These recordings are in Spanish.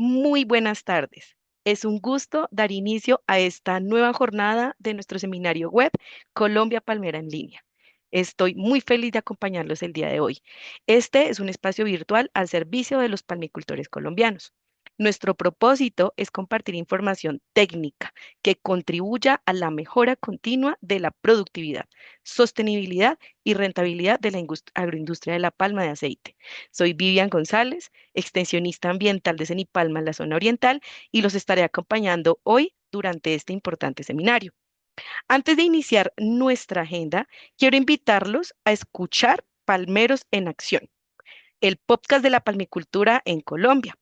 Muy buenas tardes. Es un gusto dar inicio a esta nueva jornada de nuestro seminario web Colombia Palmera en línea. Estoy muy feliz de acompañarlos el día de hoy. Este es un espacio virtual al servicio de los palmicultores colombianos. Nuestro propósito es compartir información técnica que contribuya a la mejora continua de la productividad, sostenibilidad y rentabilidad de la agroindustria de la palma de aceite. Soy Vivian González, extensionista ambiental de Cenipalma en la zona oriental, y los estaré acompañando hoy durante este importante seminario. Antes de iniciar nuestra agenda, quiero invitarlos a escuchar Palmeros en Acción, el podcast de la palmicultura en Colombia.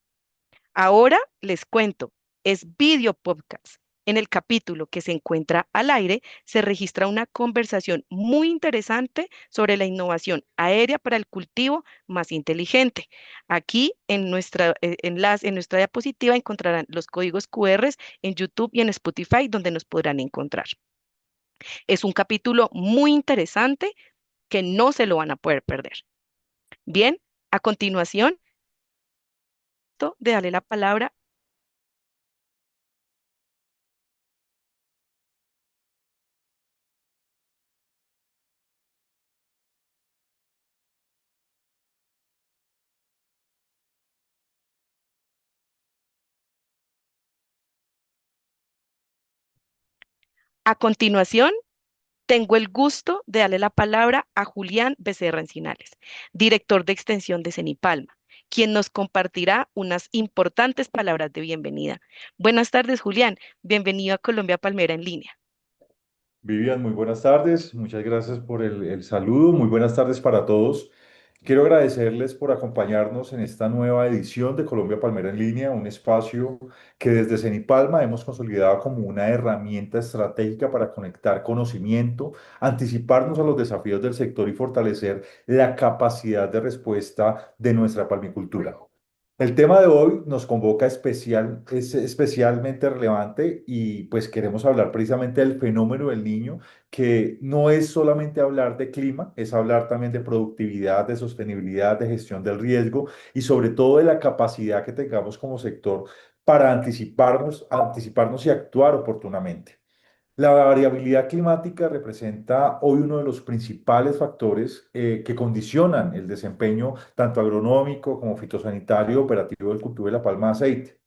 Ahora les cuento, es video podcast. En el capítulo que se encuentra al aire, se registra una conversación muy interesante sobre la innovación aérea para el cultivo más inteligente. Aquí en nuestra diapositiva encontrarán los códigos QR en YouTube y en Spotify donde nos podrán encontrar. Es un capítulo muy interesante que no se lo van a poder perder. Bien, a continuación, de darle la palabra. A continuación, tengo el gusto de darle la palabra a Julián Becerra Encinales, director de extensión de Cenipalma, quien nos compartirá unas importantes palabras de bienvenida. Buenas tardes, Julián. Bienvenido a Colombia Palmera en línea. Vivian, muy buenas tardes. Muchas gracias por el saludo. Muy buenas tardes para todos. Quiero agradecerles por acompañarnos en esta nueva edición de Colombia Palmera en línea, un espacio que desde Cenipalma hemos consolidado como una herramienta estratégica para conectar conocimiento, anticiparnos a los desafíos del sector y fortalecer la capacidad de respuesta de nuestra palmicultura. El tema de hoy nos convoca es especialmente relevante y pues queremos hablar precisamente del fenómeno del niño, que no es solamente hablar de clima, es hablar también de productividad, de sostenibilidad, de gestión del riesgo y sobre todo de la capacidad que tengamos como sector para anticiparnos y actuar oportunamente. La variabilidad climática representa hoy uno de los principales factores que condicionan el desempeño tanto agronómico como fitosanitario operativo del cultivo de la palma de aceite.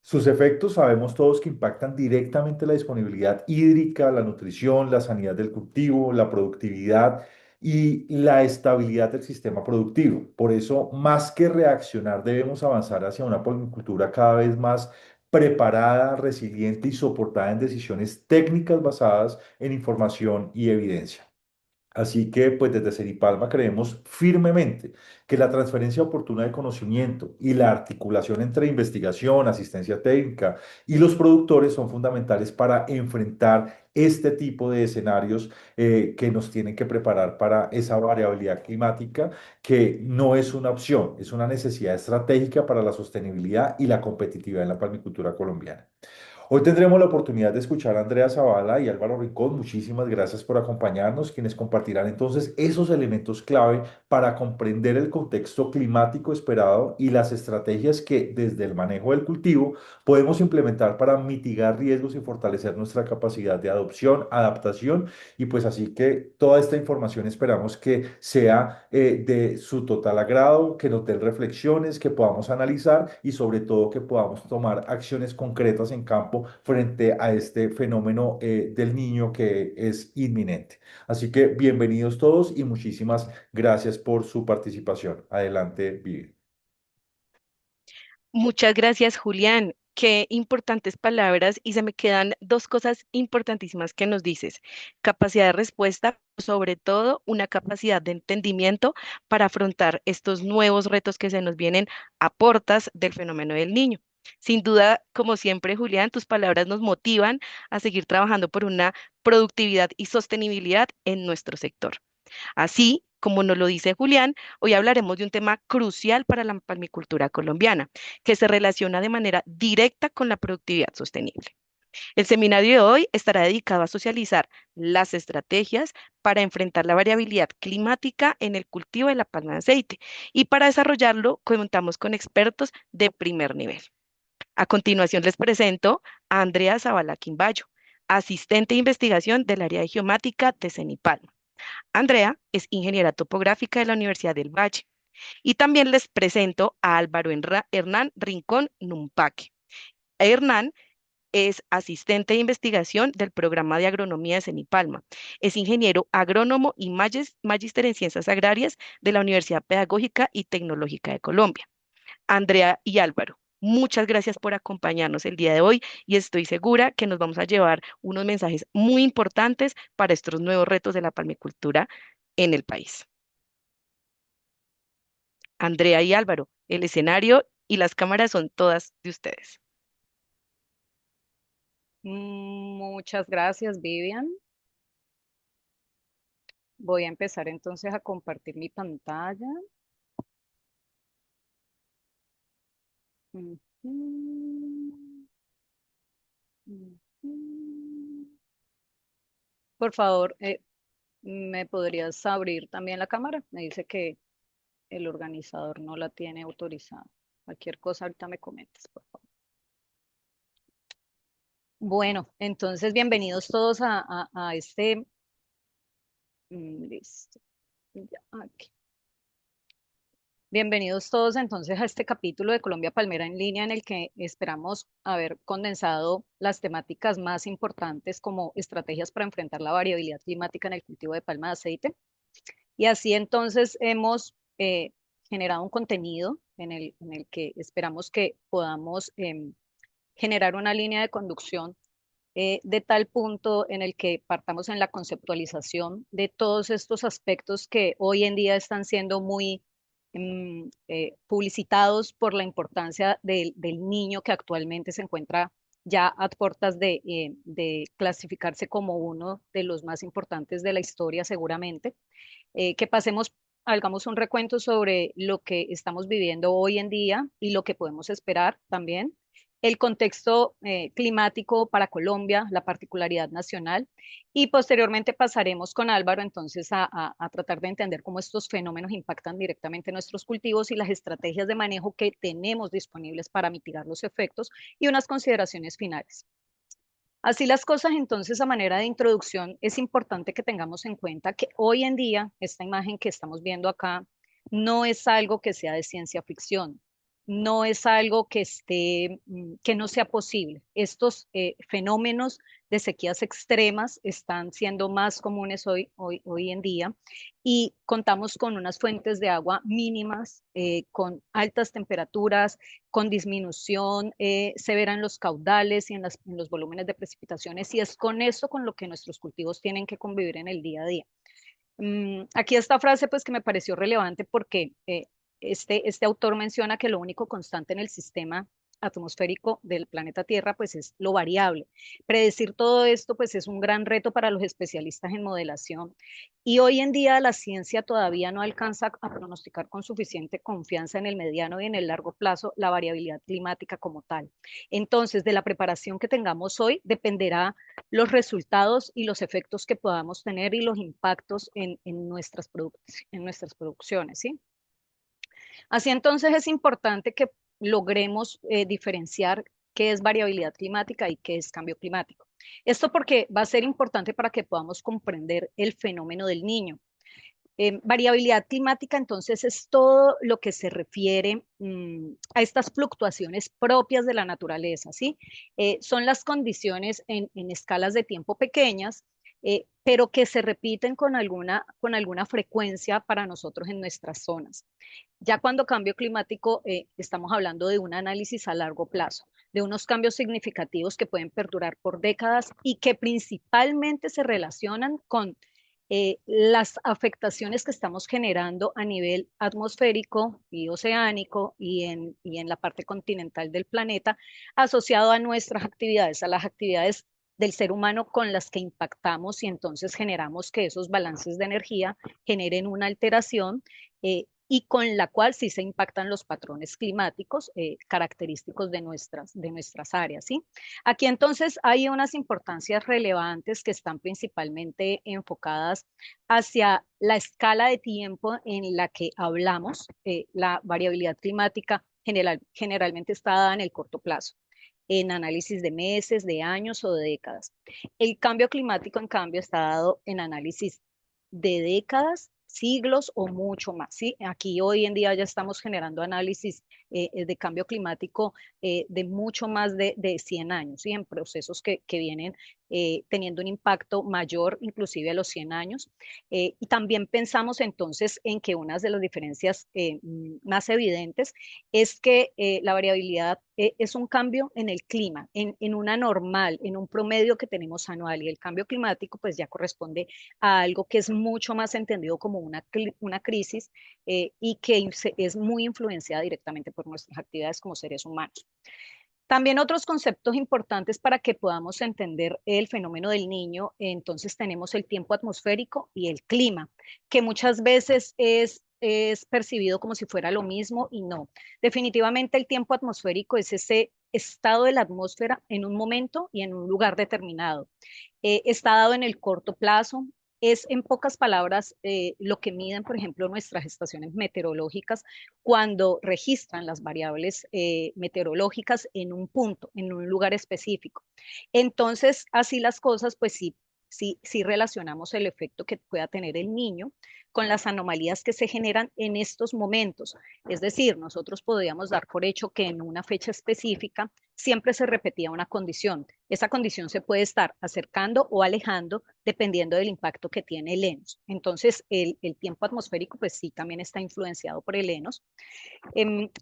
Sus efectos sabemos todos que impactan directamente la disponibilidad hídrica, la nutrición, la sanidad del cultivo, la productividad y la estabilidad del sistema productivo. Por eso, más que reaccionar, debemos avanzar hacia una policultura cada vez más preparada, resiliente y soportada en decisiones técnicas basadas en información y evidencia. Así que, pues desde Seripalma creemos firmemente que la transferencia oportuna de conocimiento y la articulación entre investigación, asistencia técnica y los productores son fundamentales para enfrentar este tipo de escenarios que nos tienen que preparar para esa variabilidad climática que no es una opción, es una necesidad estratégica para la sostenibilidad y la competitividad en la palmicultura colombiana. Hoy tendremos la oportunidad de escuchar a Andrea Zavala y Álvaro Rincón. Muchísimas gracias por acompañarnos, quienes compartirán entonces esos elementos clave para comprender el contexto climático esperado y las estrategias que desde el manejo del cultivo podemos implementar para mitigar riesgos y fortalecer nuestra capacidad de adopción, adaptación y pues así que toda esta información esperamos que sea de su total agrado, que nos den reflexiones, que podamos analizar y sobre todo que podamos tomar acciones concretas en campo frente a este fenómeno del niño que es inminente. Así que bienvenidos todos y muchísimas gracias por su participación. Adelante, Vivi. Muchas gracias, Julián. Qué importantes palabras y se me quedan dos cosas importantísimas que nos dices. Capacidad de respuesta, sobre todo una capacidad de entendimiento para afrontar estos nuevos retos que se nos vienen a portas del fenómeno del niño. Sin duda, como siempre, Julián, tus palabras nos motivan a seguir trabajando por una productividad y sostenibilidad en nuestro sector. Así, como nos lo dice Julián, hoy hablaremos de un tema crucial para la palmicultura colombiana, que se relaciona de manera directa con la productividad sostenible. El seminario de hoy estará dedicado a socializar las estrategias para enfrentar la variabilidad climática en el cultivo de la palma de aceite y para desarrollarlo contamos con expertos de primer nivel. A continuación les presento a Andrea Zavala Quimbayo, asistente de investigación del área de geomática de CENIPALMA. Andrea es ingeniera topográfica de la Universidad del Valle. Y también les presento a Álvaro Hernán Rincón Numpaque. Hernán es asistente de investigación del programa de agronomía de CENIPALMA. Es ingeniero agrónomo y magíster en ciencias agrarias de la Universidad Pedagógica y Tecnológica de Colombia. Andrea y Álvaro, muchas gracias por acompañarnos el día de hoy y estoy segura que nos vamos a llevar unos mensajes muy importantes para estos nuevos retos de la palmicultura en el país. Andrea y Álvaro, el escenario y las cámaras son todas de ustedes. Muchas gracias, Vivian. Voy a empezar entonces a compartir mi pantalla. Ujú, ujú. Por favor, ¿me podrías abrir también la cámara? Me dice que el organizador no la tiene autorizada. Cualquier cosa ahorita me comentas, por favor. Bueno, entonces bienvenidos todos a este... listo. Ya, aquí. Bienvenidos todos entonces a este capítulo de Colombia Palmera en línea en el que esperamos haber condensado las temáticas más importantes como estrategias para enfrentar la variabilidad climática en el cultivo de palma de aceite. Y así entonces hemos generado un contenido en el que esperamos que podamos generar una línea de conducción de tal punto en el que partamos en la conceptualización de todos estos aspectos que hoy en día están siendo muy publicitados por la importancia del niño que actualmente se encuentra ya a puertas de clasificarse como uno de los más importantes de la historia seguramente. Que pasemos, hagamos un recuento sobre lo que estamos viviendo hoy en día y lo que podemos esperar también, el contexto climático para Colombia, la particularidad nacional, y posteriormente pasaremos con Álvaro entonces a tratar de entender cómo estos fenómenos impactan directamente nuestros cultivos y las estrategias de manejo que tenemos disponibles para mitigar los efectos y unas consideraciones finales. Así las cosas, entonces, a manera de introducción, es importante que tengamos en cuenta que hoy en día, esta imagen que estamos viendo acá, no es algo que sea de ciencia ficción, no es algo que esté, que no sea posible. Estos fenómenos de sequías extremas están siendo más comunes hoy en día y contamos con unas fuentes de agua mínimas, con altas temperaturas, con disminución severa en los caudales y en los volúmenes de precipitaciones, y es con eso con lo que nuestros cultivos tienen que convivir en el día a día. Aquí esta frase pues que me pareció relevante porque este autor menciona que lo único constante en el sistema atmosférico del planeta Tierra pues es lo variable. Predecir todo esto pues es un gran reto para los especialistas en modelación y hoy en día la ciencia todavía no alcanza a pronosticar con suficiente confianza en el mediano y en el largo plazo la variabilidad climática como tal. Entonces, de la preparación que tengamos hoy dependerá los resultados y los efectos que podamos tener y los impactos en nuestras producciones, ¿sí? Así entonces es importante que logremos diferenciar qué es variabilidad climática y qué es cambio climático. Esto porque va a ser importante para que podamos comprender el fenómeno del niño. Variabilidad climática entonces es todo lo que se refiere a estas fluctuaciones propias de la naturaleza, ¿sí? Son las condiciones en escalas de tiempo pequeñas, pero que se repiten con alguna frecuencia para nosotros en nuestras zonas. Ya cuando cambio climático, estamos hablando de un análisis a largo plazo, de unos cambios significativos que pueden perdurar por décadas y que principalmente se relacionan con las afectaciones que estamos generando a nivel atmosférico y oceánico y en la parte continental del planeta, asociado a nuestras actividades, a las actividades del ser humano con las que impactamos y entonces generamos que esos balances de energía generen una alteración y con la cual sí se impactan los patrones climáticos característicos de nuestras áreas, ¿sí? Aquí entonces hay unas importancias relevantes que están principalmente enfocadas hacia la escala de tiempo en la que hablamos. La variabilidad climática generalmente está dada en el corto plazo. en análisis de meses, de años o de décadas. El cambio climático, en cambio, está dado en análisis de décadas, siglos o mucho más. ¿Sí? Aquí hoy en día ya estamos generando análisis de cambio climático de mucho más de 100 años, ¿sí? En procesos que vienen teniendo un impacto mayor inclusive a los 100 años. Y también pensamos entonces en que una de las diferencias más evidentes es que la variabilidad es un cambio en el clima, en una normal, en un promedio que tenemos anual, y el cambio climático pues ya corresponde a algo que es mucho más entendido como una crisis y que es muy influenciada directamente por nuestras actividades como seres humanos. También otros conceptos importantes para que podamos entender el fenómeno del niño, entonces tenemos el tiempo atmosférico y el clima, que muchas veces es percibido como si fuera lo mismo y no. Definitivamente el tiempo atmosférico es ese estado de la atmósfera en un momento y en un lugar determinado. Está dado en el corto plazo. Es en pocas palabras lo que miden, por ejemplo, nuestras estaciones meteorológicas cuando registran las variables meteorológicas en un punto, en un lugar específico. Entonces, así las cosas, pues sí relacionamos el efecto que pueda tener el niño con las anomalías que se generan en estos momentos. Es decir, nosotros podríamos dar por hecho que en una fecha específica siempre se repetía una condición. Esa condición se puede estar acercando o alejando dependiendo del impacto que tiene el ENOS. Entonces, el tiempo atmosférico, pues sí, también está influenciado por el ENOS.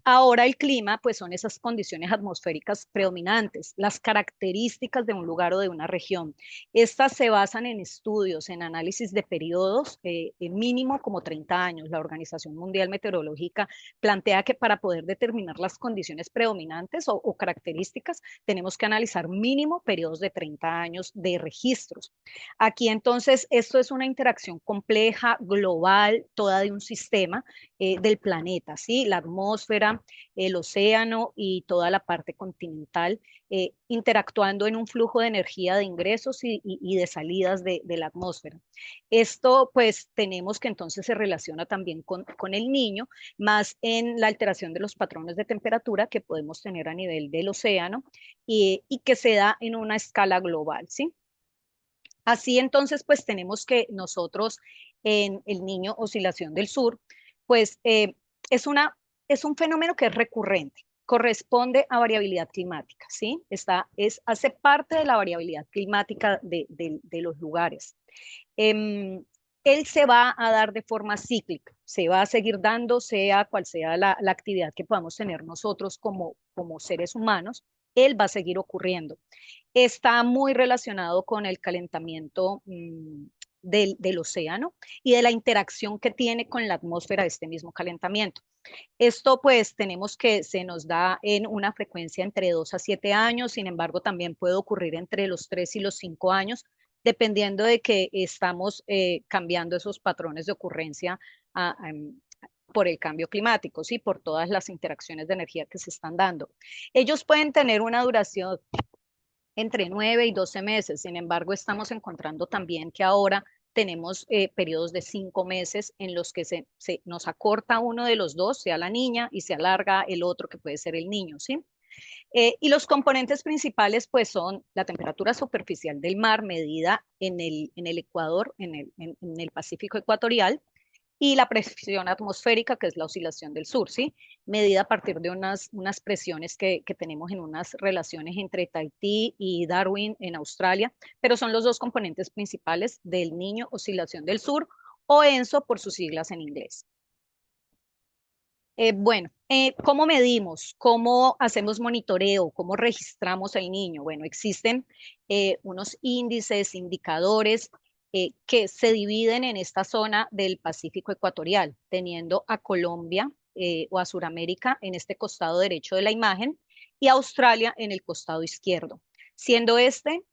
Ahora el clima, pues son esas condiciones atmosféricas predominantes, las características de un lugar o de una región. Estas se basan en estudios, en análisis de periodos, mínimo como 30 años. La Organización Mundial Meteorológica plantea que para poder determinar las condiciones predominantes o características, tenemos que analizar mínimo periodos de 30 años de registros. Aquí entonces, esto es una interacción compleja, global, toda de un sistema del planeta, ¿sí? La atmósfera, el océano y toda la parte continental, interactuando en un flujo de energía de ingresos y de salidas de la atmósfera. Esto pues tenemos que entonces se relaciona también con el niño, más en la alteración de los patrones de temperatura que podemos tener a nivel del océano y que se da en una escala global, ¿sí? Así entonces, pues tenemos que nosotros en el niño oscilación del sur, pues es una, es un fenómeno que es recurrente, corresponde a variabilidad climática, ¿sí? Hace parte de la variabilidad climática de los lugares. Em, Él se va a dar de forma cíclica, se va a seguir dando, sea cual sea la actividad que podamos tener nosotros como seres humanos, él va a seguir ocurriendo. Está muy relacionado con el calentamiento del océano y de la interacción que tiene con la atmósfera de este mismo calentamiento. Esto pues tenemos que se nos da en una frecuencia entre 2 a 7 años, sin embargo también puede ocurrir entre los 3 y los 5 años, dependiendo de que estamos cambiando esos patrones de ocurrencia a, a, por el cambio climático, ¿sí? Por todas las interacciones de energía que se están dando. Ellos pueden tener una duración entre 9 y 12 meses. Sin embargo, estamos encontrando también que ahora tenemos periodos de 5 meses en los que nos acorta uno de los dos, sea la niña, y se alarga el otro, que puede ser el niño, ¿sí? Y los componentes principales, pues, son la temperatura superficial del mar medida en el Ecuador, en el Pacífico ecuatorial, y la presión atmosférica, que es la oscilación del sur, ¿sí? Medida a partir de unas presiones que tenemos en unas relaciones entre Tahití y Darwin en Australia, pero son los dos componentes principales del niño oscilación del sur, o ENSO por sus siglas en inglés. Bueno, ¿cómo medimos? ¿Cómo hacemos monitoreo? ¿Cómo registramos al niño? Bueno, existen unos índices, indicadores que se dividen en esta zona del Pacífico ecuatorial, teniendo a Colombia o a Sudamérica en este costado derecho de la imagen y a Australia en el costado izquierdo, siendo este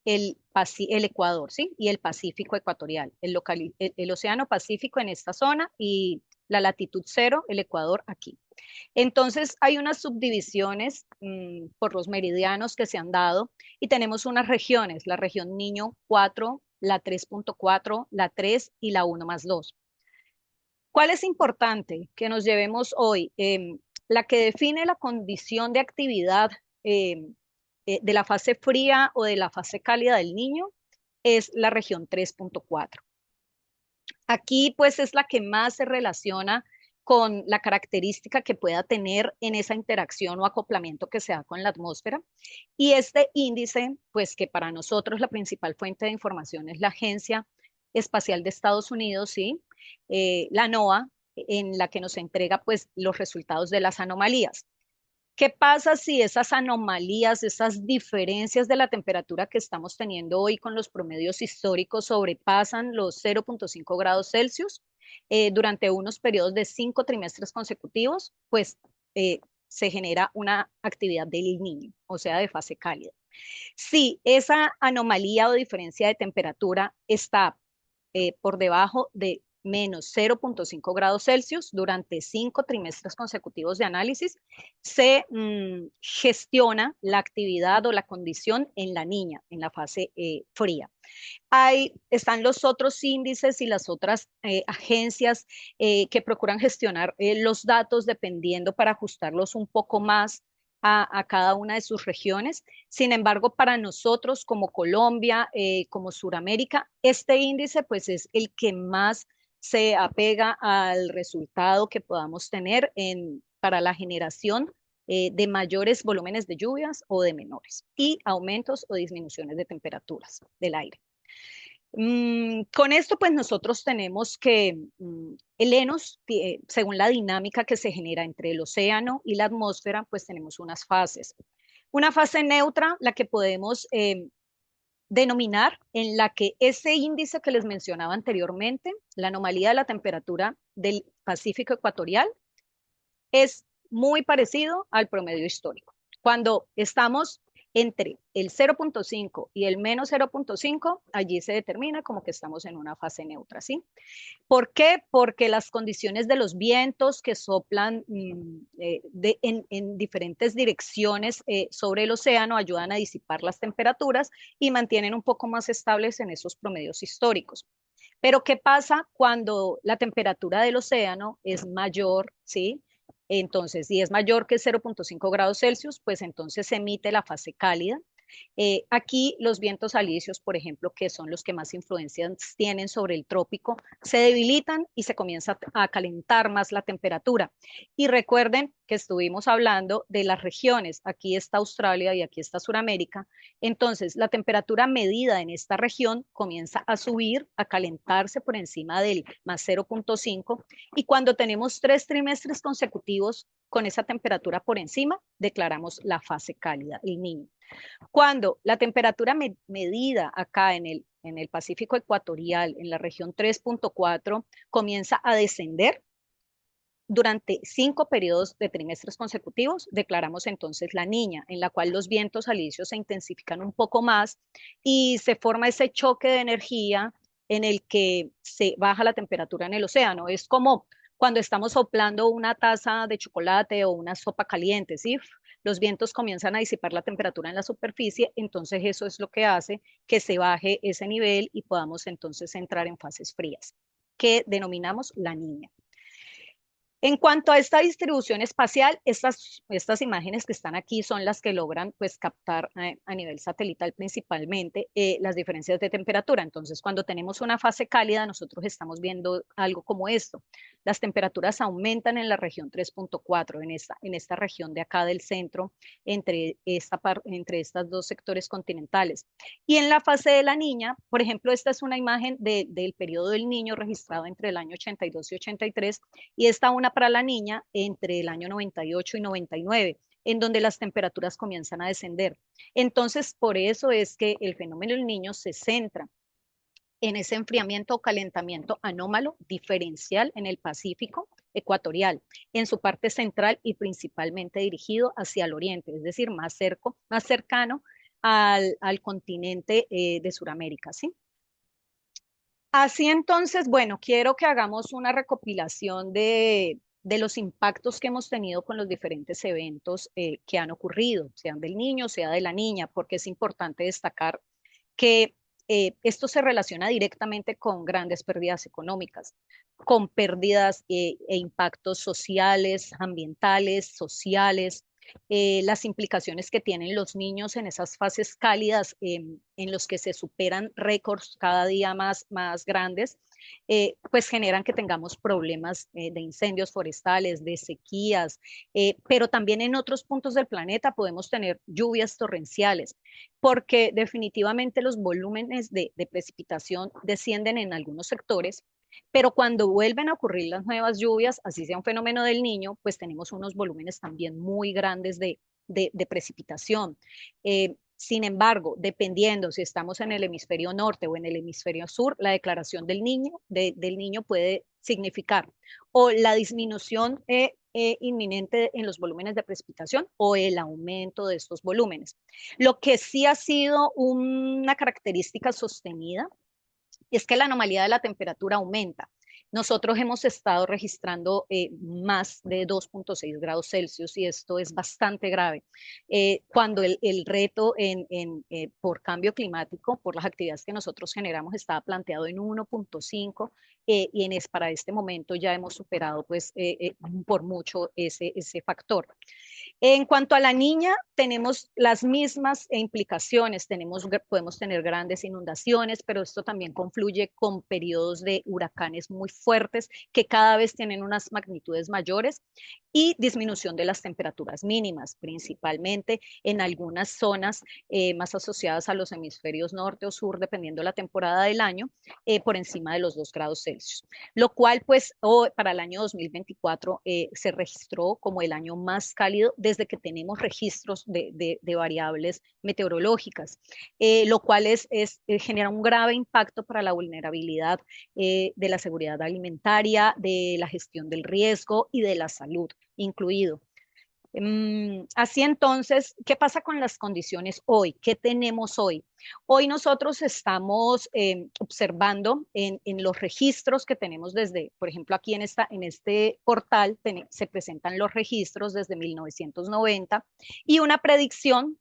el Ecuador, ¿sí? Y el Pacífico ecuatorial, el Océano Pacífico en esta zona y la latitud cero, el Ecuador aquí. Entonces hay unas subdivisiones por los meridianos que se han dado y tenemos unas regiones, la región Niño 4, la 3.4, la 3 y la 1 más 2. ¿Cuál es importante que nos llevemos hoy? La que define la condición de actividad de la fase fría o de la fase cálida del niño es la región 3.4. Aquí pues es la que más se relaciona con la característica que pueda tener en esa interacción o acoplamiento que se da con la atmósfera. Y este índice, pues que para nosotros la principal fuente de información es la Agencia Espacial de Estados Unidos, ¿sí? La NOAA, en la que nos entrega pues los resultados de las anomalías. ¿Qué pasa si esas anomalías, esas diferencias de la temperatura que estamos teniendo hoy con los promedios históricos sobrepasan los 0.5 grados Celsius durante unos periodos de 5 trimestres consecutivos? Pues se genera una actividad del Niño, o sea, de fase cálida. Si esa anomalía o diferencia de temperatura está por debajo de menos 0.5 grados Celsius durante 5 trimestres consecutivos de análisis, se gestiona la actividad o la condición en la niña, en la fase fría. Ahí están los otros índices y las otras agencias que procuran gestionar los datos dependiendo para ajustarlos un poco más a cada una de sus regiones. Sin embargo, para nosotros como Colombia, como Suramérica, este índice pues es el que más se apega al resultado que podamos tener para la generación de mayores volúmenes de lluvias o de menores y aumentos o disminuciones de temperaturas del aire. Con esto, pues nosotros tenemos que el ENOS, según la dinámica que se genera entre el océano y la atmósfera, pues tenemos unas fases. Una fase neutra, la que podemos denominar, en la que ese índice que les mencionaba anteriormente, la anomalía de la temperatura del Pacífico ecuatorial, es muy parecido al promedio histórico. Cuando estamos entre el 0.5 y el menos 0.5, allí se determina como que estamos en una fase neutra, ¿sí? ¿Por qué? Porque las condiciones de los vientos que soplan en diferentes direcciones sobre el océano ayudan a disipar las temperaturas y mantienen un poco más estables en esos promedios históricos. Pero ¿qué pasa cuando la temperatura del océano es mayor, ¿sí? Entonces, si es mayor que 0.5 grados Celsius, pues entonces se emite la fase cálida. Aquí los vientos alisios, por ejemplo, que son los que más influencias tienen sobre el trópico, se debilitan y se comienza a calentar más la temperatura. Y recuerden que estuvimos hablando de las regiones, aquí está Australia y aquí está Sudamérica. Entonces, la temperatura medida en esta región comienza a subir, a calentarse por encima del más 0.5 y cuando tenemos 3 trimestres consecutivos con esa temperatura por encima, declaramos la fase cálida, el niño. Cuando la temperatura medida acá en el Pacífico ecuatorial, en la región 3.4, comienza a descender durante 5 periodos de trimestres consecutivos, declaramos entonces la niña, en la cual los vientos alisios se intensifican un poco más y se forma ese choque de energía en el que se baja la temperatura en el océano. Es como cuando estamos soplando una taza de chocolate o una sopa caliente, ¿sí? Los vientos comienzan a disipar la temperatura en la superficie, entonces eso es lo que hace que se baje ese nivel y podamos entonces entrar en fases frías, que denominamos la niña. En cuanto a esta distribución espacial, estas imágenes que están aquí son las que logran pues, captar a nivel satelital principalmente las diferencias de temperatura. Entonces, cuando tenemos una fase cálida, nosotros estamos viendo algo como esto. Las temperaturas aumentan en la región 3.4, en esta región de acá del centro, entre estos dos sectores continentales. Y en la fase de la niña, por ejemplo, esta es una imagen del periodo del niño registrado entre el año 82 y 83, y esta una para la niña entre el año 98 y 99, en donde las temperaturas comienzan a descender. Entonces, por eso es que el fenómeno del niño se centra en ese enfriamiento o calentamiento anómalo diferencial en el Pacífico ecuatorial, en su parte central y principalmente dirigido hacia el oriente, es decir, más cercano al continente de Sudamérica, ¿sí? Así entonces, bueno, quiero que hagamos una recopilación de los impactos que hemos tenido con los diferentes eventos que han ocurrido, sean del niño, sea de la niña, porque es importante destacar que esto se relaciona directamente con grandes pérdidas económicas, con pérdidas e impactos sociales, ambientales, sociales, las implicaciones que tienen los niños en esas fases cálidas en los que se superan récords cada día más grandes, pues generan que tengamos problemas de incendios forestales, de sequías, pero también en otros puntos del planeta podemos tener lluvias torrenciales, porque definitivamente los volúmenes de precipitación descienden en algunos sectores, pero cuando vuelven a ocurrir las nuevas lluvias, así sea un fenómeno del niño, pues tenemos unos volúmenes también muy grandes de precipitación. Sin embargo, dependiendo si estamos en el hemisferio norte o en el hemisferio sur, la declaración del niño puede significar o la disminución inminente en los volúmenes de precipitación o el aumento de estos volúmenes. Lo que sí ha sido una característica sostenida es que la anomalía de la temperatura aumenta. Nosotros hemos estado registrando más de 2,6 grados Celsius y esto es bastante grave. Cuando el reto por cambio climático, por las actividades que nosotros generamos, estaba planteado en 1,5 y para este momento ya hemos superado pues, por mucho ese factor. En cuanto a la niña, tenemos las mismas implicaciones, podemos tener grandes inundaciones, pero esto también confluye con periodos de huracanes muy fuertes que cada vez tienen unas magnitudes mayores y disminución de las temperaturas mínimas, principalmente en algunas zonas más asociadas a los hemisferios norte o sur, dependiendo de la temporada del año, por encima de los 2 grados Celsius, lo cual pues para el año 2024 se registró como el año más cálido desde que tenemos registros de variables meteorológicas, lo cual genera un grave impacto para la vulnerabilidad de la seguridad alimentaria, de la gestión del riesgo y de la salud incluido. Así entonces, ¿qué pasa con las condiciones hoy? ¿Qué tenemos hoy? Hoy nosotros estamos observando en los registros que tenemos desde, por ejemplo, aquí en este portal se presentan los registros desde 1990 y una predicción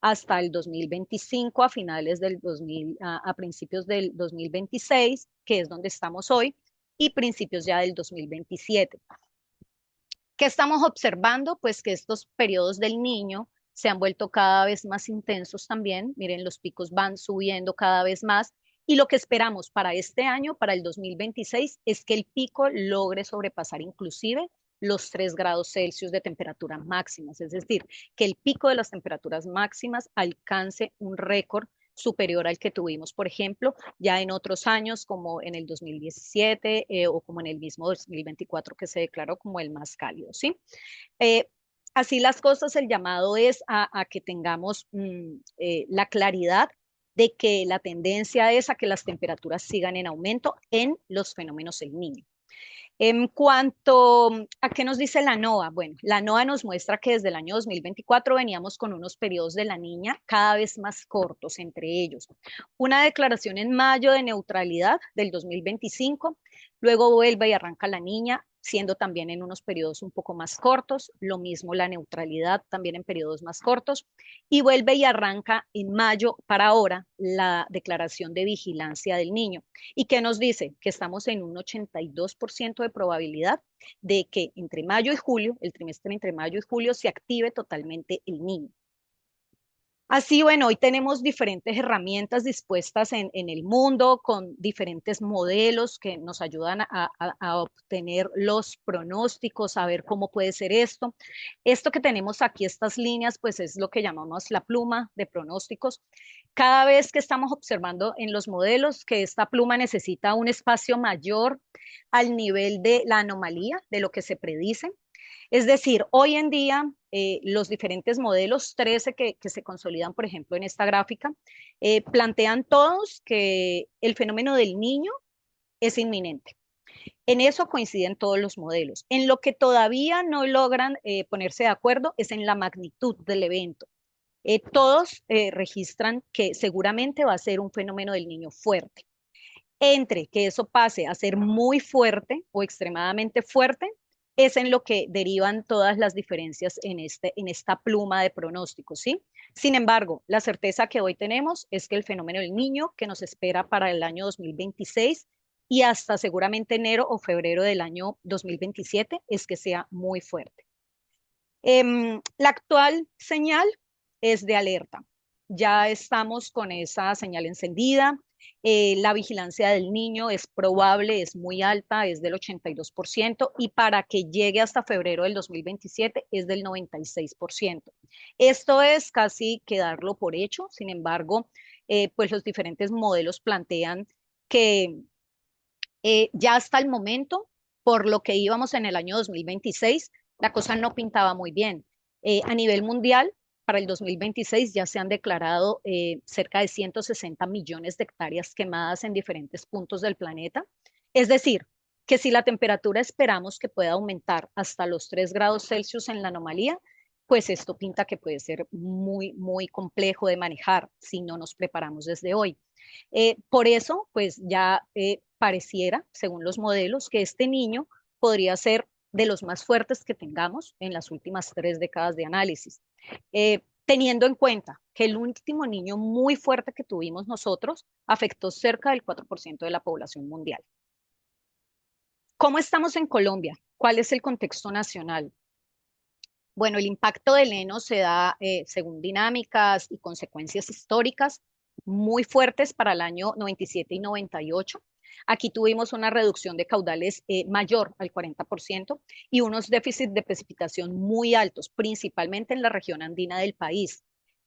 hasta el 2025, a finales del 2000, a principios del 2026, que es donde estamos hoy, y principios ya del 2027. ¿Qué estamos observando? Pues que estos periodos del niño se han vuelto cada vez más intensos también. Miren, los picos van subiendo cada vez más. Y lo que esperamos para este año, para el 2026, es que el pico logre sobrepasar inclusive los 3 grados Celsius de temperatura máximas. Es decir, que el pico de las temperaturas máximas alcance un récord superior al que tuvimos, por ejemplo, ya en otros años, como en el 2017 o como en el mismo 2024 que se declaró como el más cálido, ¿sí? Así las cosas, el llamado es a que tengamos la claridad de que la tendencia es a que las temperaturas sigan en aumento en los fenómenos del niño. En cuanto a qué nos dice la NOAA, bueno, la NOAA nos muestra que desde el año 2024 veníamos con unos periodos de la niña cada vez más cortos entre ellos. Una declaración en mayo de neutralidad del 2025, luego vuelve y arranca la niña, siendo también en unos periodos un poco más cortos, lo mismo la neutralidad también en periodos más cortos, y vuelve y arranca en mayo para ahora la declaración de vigilancia del niño. ¿Y qué nos dice? Que estamos en un 82% de probabilidad de que entre mayo y julio, el trimestre entre mayo y julio, se active totalmente el niño. Así, bueno, hoy tenemos diferentes herramientas dispuestas en el mundo con diferentes modelos que nos ayudan a obtener los pronósticos, a ver cómo puede ser esto. Esto que tenemos aquí, estas líneas, pues es lo que llamamos la pluma de pronósticos. Cada vez que estamos observando en los modelos que esta pluma necesita un espacio mayor al nivel de la anomalía, de lo que se predice. Es decir, hoy en día los diferentes modelos 13 que se consolidan, por ejemplo, en esta gráfica, plantean todos que el fenómeno del niño es inminente. En eso coinciden todos los modelos. En lo que todavía no logran ponerse de acuerdo es en la magnitud del evento. Todos registran que seguramente va a ser un fenómeno del niño fuerte. Entre que eso pase a ser muy fuerte o extremadamente fuerte, es en lo que derivan todas las diferencias en esta pluma de pronósticos, ¿sí? Sin embargo, la certeza que hoy tenemos es que el fenómeno del niño que nos espera para el año 2026 y hasta seguramente enero o febrero del año 2027 es que sea muy fuerte. La actual señal es de alerta. Ya estamos con esa señal encendida. La vigilancia del niño es probable, es muy alta, es del 82% y para que llegue hasta febrero del 2027 es del 96%. Esto es casi que darlo por hecho. Sin embargo, pues los diferentes modelos plantean que ya hasta el momento, por lo que íbamos en el año 2026, la cosa no pintaba muy bien. A nivel mundial, para el 2026 ya se han declarado cerca de 160 millones de hectáreas quemadas en diferentes puntos del planeta. Es decir, que si la temperatura esperamos que pueda aumentar hasta los 3 grados Celsius en la anomalía, pues esto pinta que puede ser muy, muy complejo de manejar si no nos preparamos desde hoy. Por eso, pues ya pareciera, según los modelos, que este niño podría ser de los más fuertes que tengamos en las últimas 3 décadas de análisis. Teniendo en cuenta que el último niño muy fuerte que tuvimos nosotros afectó cerca del 4% de la población mundial. ¿Cómo estamos en Colombia? ¿Cuál es el contexto nacional? Bueno, el impacto del heno se da según dinámicas y consecuencias históricas muy fuertes para el año 97 y 98. Aquí tuvimos una reducción de caudales mayor al 40% y unos déficits de precipitación muy altos, principalmente en la región andina del país.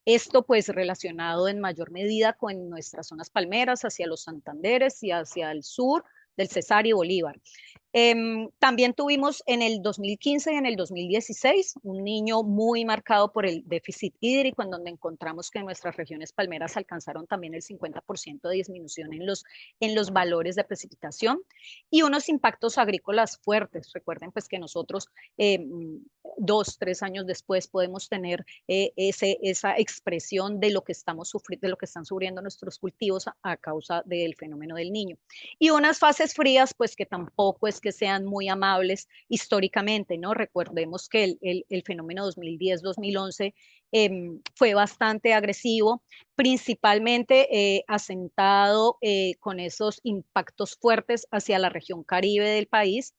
Esto pues relacionado en mayor medida con nuestras zonas palmeras hacia los Santanderes y hacia el sur del Cesar y Bolívar. También tuvimos en el 2015 y en el 2016 un niño muy marcado por el déficit hídrico, en donde encontramos que nuestras regiones palmeras alcanzaron también el 50% de disminución en los valores de precipitación y unos impactos agrícolas fuertes. Recuerden pues que nosotros 2, 3 años después podemos tener esa expresión de lo que estamos sufriendo, de lo que están sufriendo nuestros cultivos a causa del fenómeno del niño. Y unas fases frías, pues que tampoco es que sean muy amables históricamente, ¿no? Recordemos que el fenómeno 2010-2011 fue bastante agresivo, principalmente asentado con esos impactos fuertes hacia la región Caribe del país,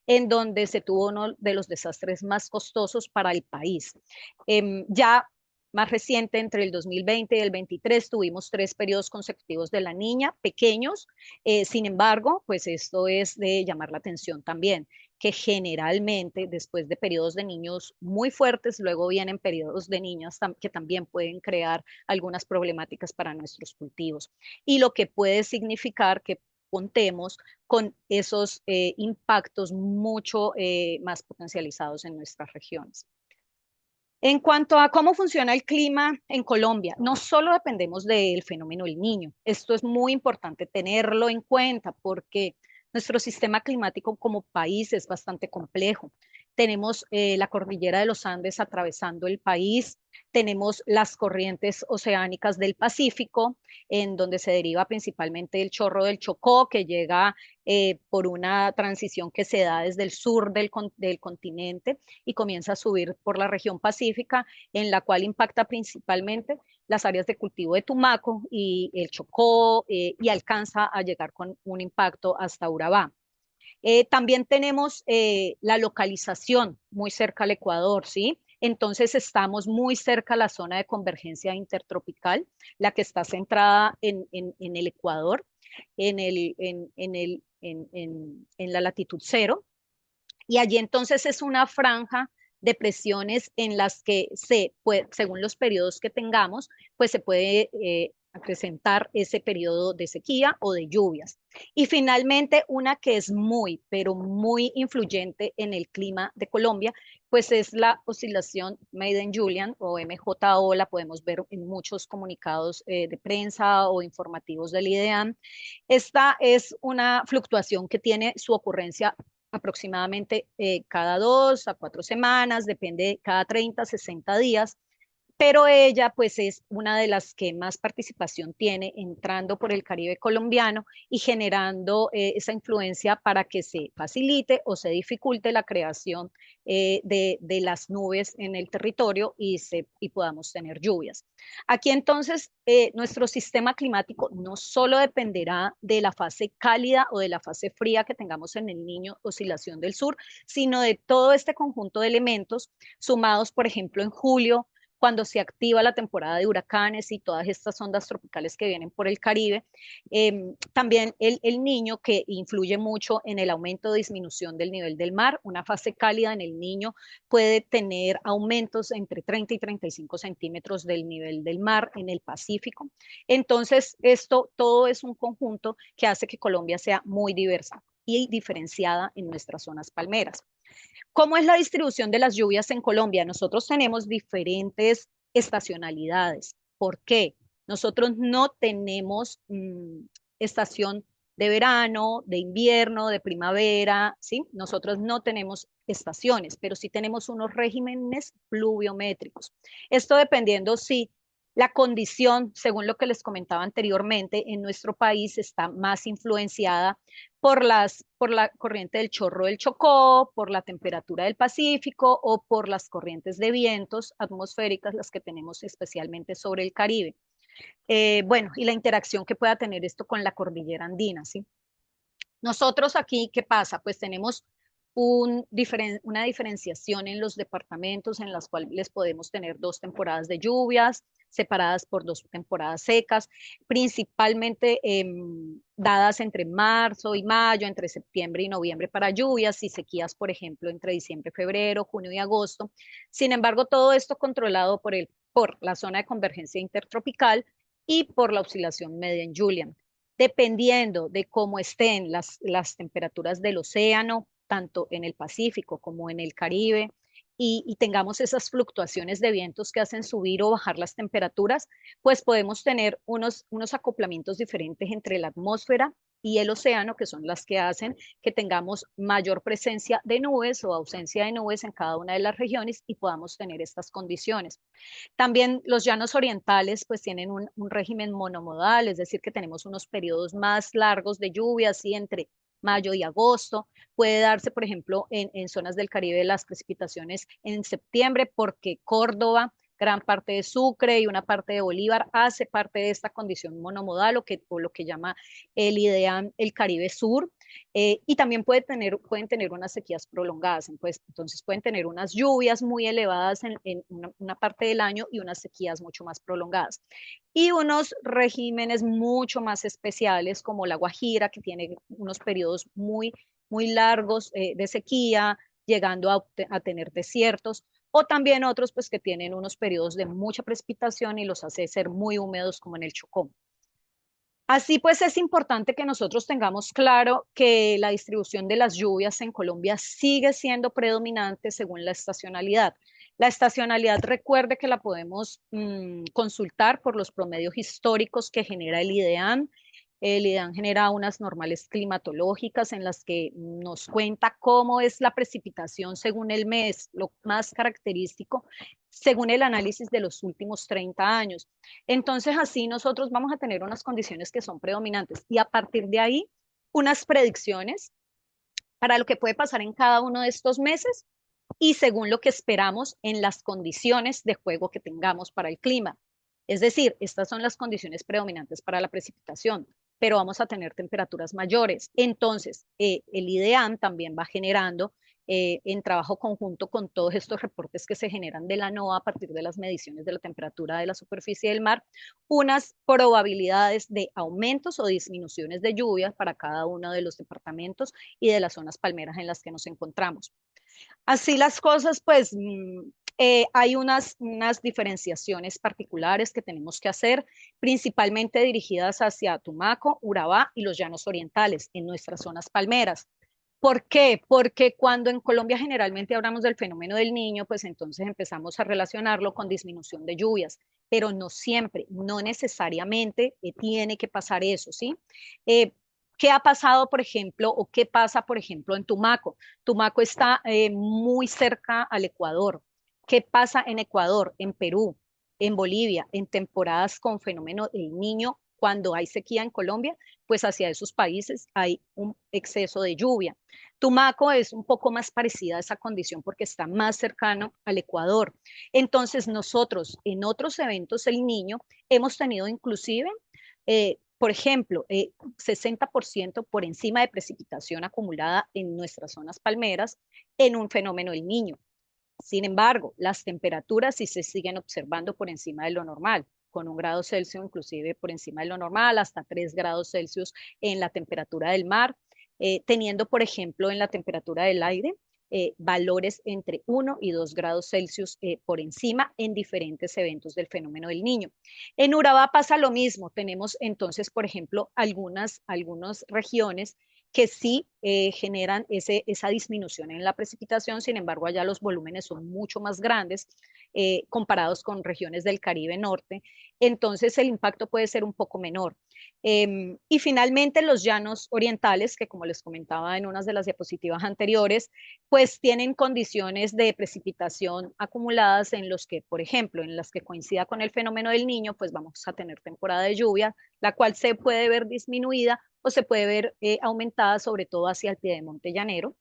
en donde se tuvo uno de los desastres más costosos para el país. Ya más reciente, entre el 2020 y el 23, tuvimos 3 periodos consecutivos de la niña, pequeños. Sin embargo, pues esto es de llamar la atención también, que generalmente después de periodos de niños muy fuertes, luego vienen periodos de niñas que también pueden crear algunas problemáticas para nuestros cultivos. Y lo que puede significar que contemos con esos impactos mucho más potencializados en nuestras regiones. En cuanto a cómo funciona el clima en Colombia, no solo dependemos del fenómeno del niño, esto es muy importante tenerlo en cuenta porque nuestro sistema climático como país es bastante complejo. Tenemos la cordillera de los Andes atravesando el país, tenemos las corrientes oceánicas del Pacífico, en donde se deriva principalmente el chorro del Chocó, que llega por una transición que se da desde el sur del continente y comienza a subir por la región pacífica, en la cual impacta principalmente las áreas de cultivo de Tumaco y el Chocó y alcanza a llegar con un impacto hasta Urabá. También tenemos la localización muy cerca al Ecuador, ¿sí? Entonces estamos muy cerca a la zona de convergencia intertropical, la que está centrada en el Ecuador, en la latitud cero, y allí entonces es una franja de presiones en las que según los periodos que tengamos, pues se puede acrecentar ese periodo de sequía o de lluvias. Y finalmente, una que es muy, pero muy influyente en el clima de Colombia, pues es la oscilación Maiden-Julian o MJO, la podemos ver en muchos comunicados de prensa o informativos del IDEAM. Esta es una fluctuación que tiene su ocurrencia aproximadamente cada 2 a 4 semanas, depende, cada 30, 60 días, pero ella pues es una de las que más participación tiene entrando por el Caribe colombiano y generando esa influencia para que se facilite o se dificulte la creación de las nubes en el territorio y podamos tener lluvias. Aquí entonces nuestro sistema climático no solo dependerá de la fase cálida o de la fase fría que tengamos en el Niño, oscilación del sur, sino de todo este conjunto de elementos sumados, por ejemplo, en julio, cuando se activa la temporada de huracanes y todas estas ondas tropicales que vienen por el Caribe. También el niño, que influye mucho en el aumento o disminución del nivel del mar. Una fase cálida en el niño puede tener aumentos entre 30 y 35 centímetros del nivel del mar en el Pacífico. Entonces, esto todo es un conjunto que hace que Colombia sea muy diversa y diferenciada en nuestras zonas palmeras. ¿Cómo es la distribución de las lluvias en Colombia? Nosotros tenemos diferentes estacionalidades. ¿Por qué? Nosotros no tenemos estación de verano, de invierno, de primavera, ¿sí? Nosotros no tenemos estaciones, pero sí tenemos unos regímenes pluviométricos. Esto dependiendo si la condición, según lo que les comentaba anteriormente, en nuestro país está más influenciada por la corriente del chorro del Chocó, por la temperatura del Pacífico o por las corrientes de vientos atmosféricas, las que tenemos especialmente sobre el Caribe. Bueno, y la interacción que pueda tener esto con la cordillera andina, ¿sí? Nosotros aquí, ¿qué pasa? Pues tenemos una diferenciación en los departamentos en las cuales les podemos tener dos temporadas de lluvias separadas por dos temporadas secas, principalmente dadas entre marzo y mayo, entre septiembre y noviembre para lluvias y sequías, por ejemplo, entre diciembre, febrero, junio y agosto. Sin embargo, todo esto controlado por la zona de convergencia intertropical y por la oscilación media en Julian, dependiendo de cómo estén las temperaturas del océano, tanto en el Pacífico como en el Caribe, y tengamos esas fluctuaciones de vientos que hacen subir o bajar las temperaturas, pues podemos tener unos acoplamientos diferentes entre la atmósfera y el océano, que son las que hacen que tengamos mayor presencia de nubes o ausencia de nubes en cada una de las regiones y podamos tener estas condiciones. También los llanos orientales pues tienen un régimen monomodal, es decir, que tenemos unos periodos más largos de lluvias y entre mayo y agosto. Puede darse, por ejemplo, en zonas del Caribe las precipitaciones en septiembre porque Córdoba, gran parte de Sucre y una parte de Bolívar hace parte de esta condición monomodal o lo que llama el IDEAM el Caribe Sur. Y también pueden tener unas sequías prolongadas, pues, entonces pueden tener unas lluvias muy elevadas en una parte del año y unas sequías mucho más prolongadas. Y unos regímenes mucho más especiales como la Guajira, que tiene unos periodos muy largos de sequía, llegando a tener desiertos, o también otros pues que tienen unos periodos de mucha precipitación y los hace ser muy húmedos como en el Chocó. Así pues es importante que nosotros tengamos claro que la distribución de las lluvias en Colombia sigue siendo predominante según la estacionalidad. La estacionalidad, recuerde que la podemos consultar por los promedios históricos que genera el IDEAM. El IDEAM genera unas normales climatológicas en las que nos cuenta cómo es la precipitación según el mes, lo más característico según el análisis de los últimos 30 años. Entonces, así nosotros vamos a tener unas condiciones que son predominantes y a partir de ahí, unas predicciones para lo que puede pasar en cada uno de estos meses y según lo que esperamos en las condiciones de juego que tengamos para el clima. Es decir, estas son las condiciones predominantes para la precipitación, pero vamos a tener temperaturas mayores. Entonces, el IDEAM también va generando en trabajo conjunto con todos estos reportes que se generan de la NOAA a partir de las mediciones de la temperatura de la superficie del mar, unas probabilidades de aumentos o disminuciones de lluvias para cada uno de los departamentos y de las zonas palmeras en las que nos encontramos. Así las cosas, pues hay unas diferenciaciones particulares que tenemos que hacer, principalmente dirigidas hacia Tumaco, Urabá y los llanos orientales, en nuestras zonas palmeras. ¿Por qué? Porque cuando en Colombia generalmente hablamos del fenómeno del niño, pues entonces empezamos a relacionarlo con disminución de lluvias, pero no siempre, no necesariamente tiene que pasar eso, ¿sí? ¿Qué ha pasado, por ejemplo, o qué pasa, por ejemplo, en Tumaco? Tumaco está muy cerca al Ecuador. ¿Qué pasa en Ecuador, en Perú? en Bolivia, en temporadas con fenómeno El Niño, cuando hay sequía en Colombia, pues hacia esos países hay un exceso de lluvia. Tumaco es un poco más parecida a esa condición porque está más cercano al Ecuador. Entonces nosotros en otros eventos El Niño hemos tenido inclusive, por ejemplo, 60% por encima de precipitación acumulada en nuestras zonas palmeras en un fenómeno El Niño. Sin embargo, las temperaturas sí se siguen observando por encima de lo normal, con 1 grado Celsius inclusive por encima de lo normal, hasta 3 grados Celsius en la temperatura del mar, teniendo, por ejemplo, en la temperatura del aire valores entre 1 y 2 grados Celsius por encima en diferentes eventos del fenómeno del Niño. En Urabá pasa lo mismo. Tenemos entonces, por ejemplo, algunas regiones que sí generan esa disminución en la precipitación. Sin embargo, allá los volúmenes son mucho más grandes comparados con regiones del Caribe Norte. Entonces, el impacto puede ser un poco menor. Y finalmente, los llanos orientales, que como les comentaba en unas de las diapositivas anteriores, pues tienen condiciones de precipitación acumuladas en los que, por ejemplo, en las que coincida con el fenómeno del Niño, pues vamos a tener temporada de lluvia, la cual se puede ver disminuida o se puede ver aumentada, sobre todo hacia el piedemonte llanero,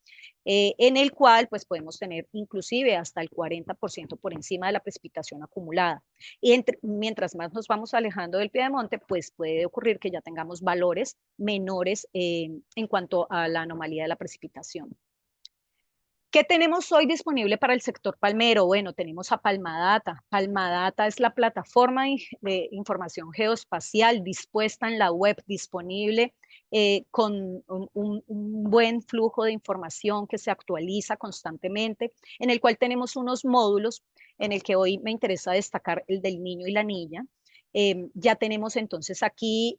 en el cual pues podemos tener inclusive hasta el 40% por encima de la precipitación acumulada. Y mientras más nos vamos alejando del piedemonte, pues puede ocurrir que ya tengamos valores menores en cuanto a la anomalía de la precipitación. ¿Qué tenemos hoy disponible para el sector palmero? Bueno, tenemos a Palmadata. Palmadata es la plataforma de información geoespacial dispuesta en la web, disponible con un buen flujo de información que se actualiza constantemente, en el cual tenemos unos módulos en el que hoy me interesa destacar el del niño y la niña. Ya tenemos entonces aquí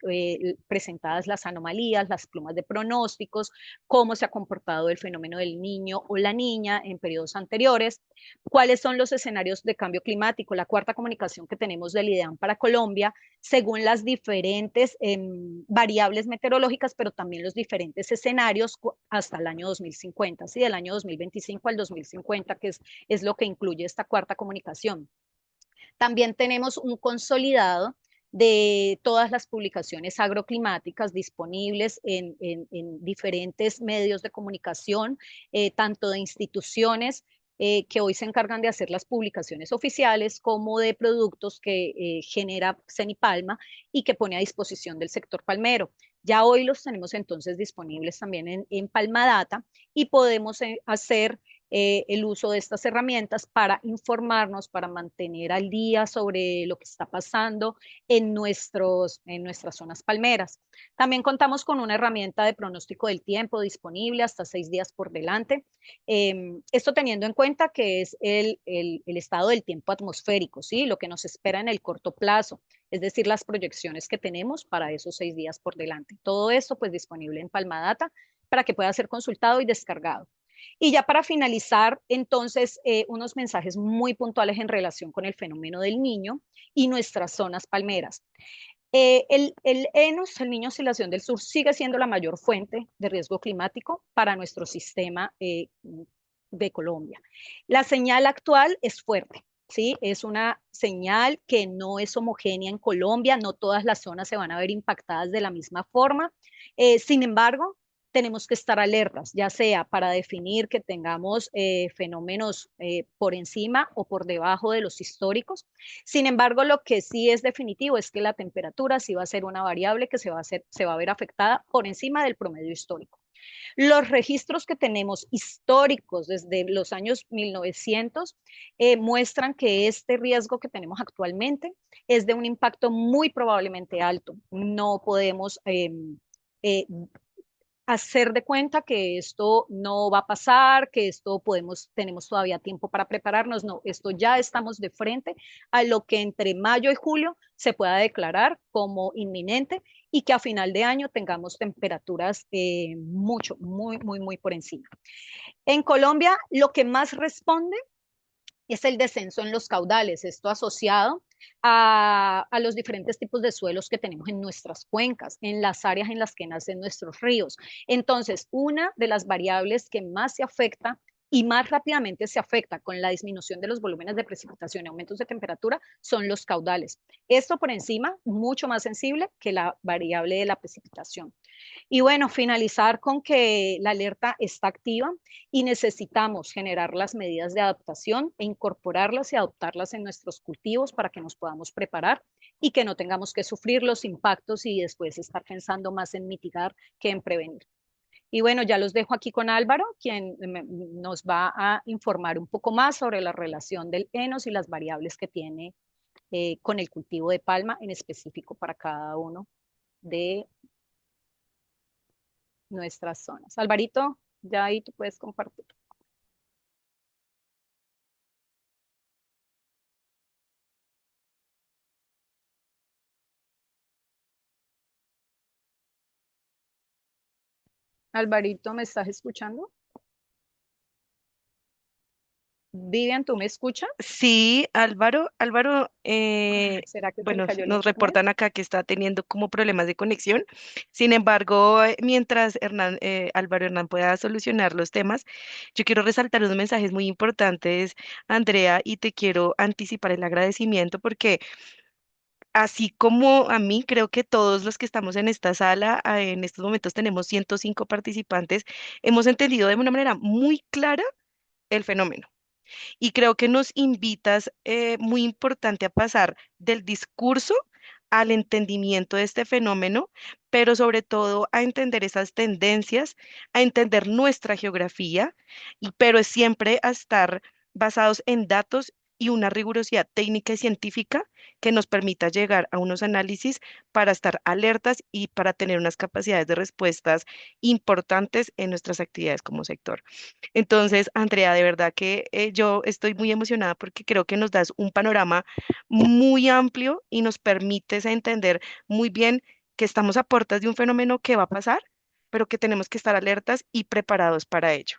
presentadas las anomalías, las plumas de pronósticos, cómo se ha comportado el fenómeno del niño o la niña en periodos anteriores, cuáles son los escenarios de cambio climático, la cuarta comunicación que tenemos del IDEAM para Colombia, según las diferentes variables meteorológicas, pero también los diferentes escenarios hasta el año 2050, ¿sí? Del año 2025 al 2050, que es lo que incluye esta cuarta comunicación. También tenemos un consolidado de todas las publicaciones agroclimáticas disponibles en diferentes medios de comunicación, tanto de instituciones que hoy se encargan de hacer las publicaciones oficiales, como de productos que genera Cenipalma y que pone a disposición del sector palmero. Ya hoy los tenemos entonces disponibles también en Palmadata y podemos hacer el uso de estas herramientas para informarnos, para mantener al día sobre lo que está pasando en nuestras zonas palmeras. También contamos con una herramienta de pronóstico del tiempo disponible hasta 6 días por delante. Esto teniendo en cuenta que es el estado del tiempo atmosférico, ¿sí? Lo que nos espera en el corto plazo, es decir, las proyecciones que tenemos para esos 6 días por delante. Todo esto pues disponible en Palmadata para que pueda ser consultado y descargado. Y ya para finalizar, entonces, unos mensajes muy puntuales en relación con el fenómeno del niño y nuestras zonas palmeras. El ENOS, el Niño Oscilación del Sur, sigue siendo la mayor fuente de riesgo climático para nuestro sistema de Colombia. La señal actual es fuerte, ¿sí? Es una señal que no es homogénea en Colombia, no todas las zonas se van a ver impactadas de la misma forma. Sin embargo, tenemos que estar alertas, ya sea para definir que tengamos fenómenos por encima o por debajo de los históricos. Sin embargo, lo que sí es definitivo es que la temperatura sí va a ser una variable que se va a ver afectada por encima del promedio histórico. Los registros que tenemos históricos desde los años 1900 muestran que este riesgo que tenemos actualmente es de un impacto muy probablemente alto. No podemos hacer de cuenta que esto no va a pasar, que esto tenemos todavía tiempo para prepararnos. No, esto ya estamos de frente a lo que entre mayo y julio se pueda declarar como inminente y que a final de año tengamos temperaturas muy por encima. En Colombia, lo que más responde es el descenso en los caudales, esto asociado a los diferentes tipos de suelos que tenemos en nuestras cuencas, en las áreas en las que nacen nuestros ríos. Entonces, una de las variables que más se afecta y más rápidamente se afecta con la disminución de los volúmenes de precipitación y aumentos de temperatura son los caudales. Esto por encima, mucho más sensible que la variable de la precipitación. Y bueno, finalizar con que la alerta está activa y necesitamos generar las medidas de adaptación e incorporarlas y adoptarlas en nuestros cultivos para que nos podamos preparar y que no tengamos que sufrir los impactos y después estar pensando más en mitigar que en prevenir. Y bueno, ya los dejo aquí con Álvaro, quien nos va a informar un poco más sobre la relación del ENOS y las variables que tiene con el cultivo de palma en específico para cada uno de nuestras zonas. Alvarito, ya ahí tú puedes compartir. Alvarito, ¿me estás escuchando? Vivian, ¿tú me escuchas? Sí, Álvaro, ¿Será que se le bueno, cayó el nos internet? reportan acá que está teniendo como problemas de conexión. Sin embargo, mientras Álvaro Hernán pueda solucionar los temas, yo quiero resaltar unos mensajes muy importantes, Andrea, y te quiero anticipar el agradecimiento porque así como a mí, creo que todos los que estamos en esta sala, en estos momentos tenemos 105 participantes, hemos entendido de una manera muy clara el fenómeno. Y creo que nos invitas muy importante a pasar del discurso al entendimiento de este fenómeno, pero sobre todo a entender esas tendencias, a entender nuestra geografía, pero es siempre a estar basados en datos y una rigurosidad técnica y científica que nos permita llegar a unos análisis para estar alertas y para tener unas capacidades de respuestas importantes en nuestras actividades como sector. Entonces, Andrea, de verdad que yo estoy muy emocionada porque creo que nos das un panorama muy amplio y nos permites entender muy bien que estamos a puertas de un fenómeno que va a pasar, pero que tenemos que estar alertas y preparados para ello.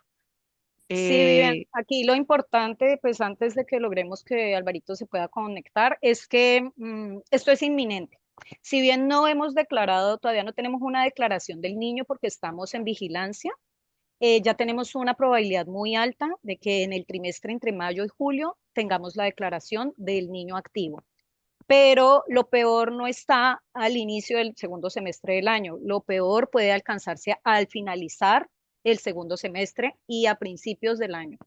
Sí, Vivian, Eh, aquí lo importante, pues antes de que logremos que Alvarito se pueda conectar, es que esto es inminente. Si bien no hemos declarado, todavía no tenemos una declaración del niño porque estamos en vigilancia, ya tenemos una probabilidad muy alta de que en el trimestre entre mayo y julio tengamos la declaración del niño activo. Pero lo peor no está al inicio del segundo semestre del año, lo peor puede alcanzarse al finalizar el segundo semestre y a principios del año.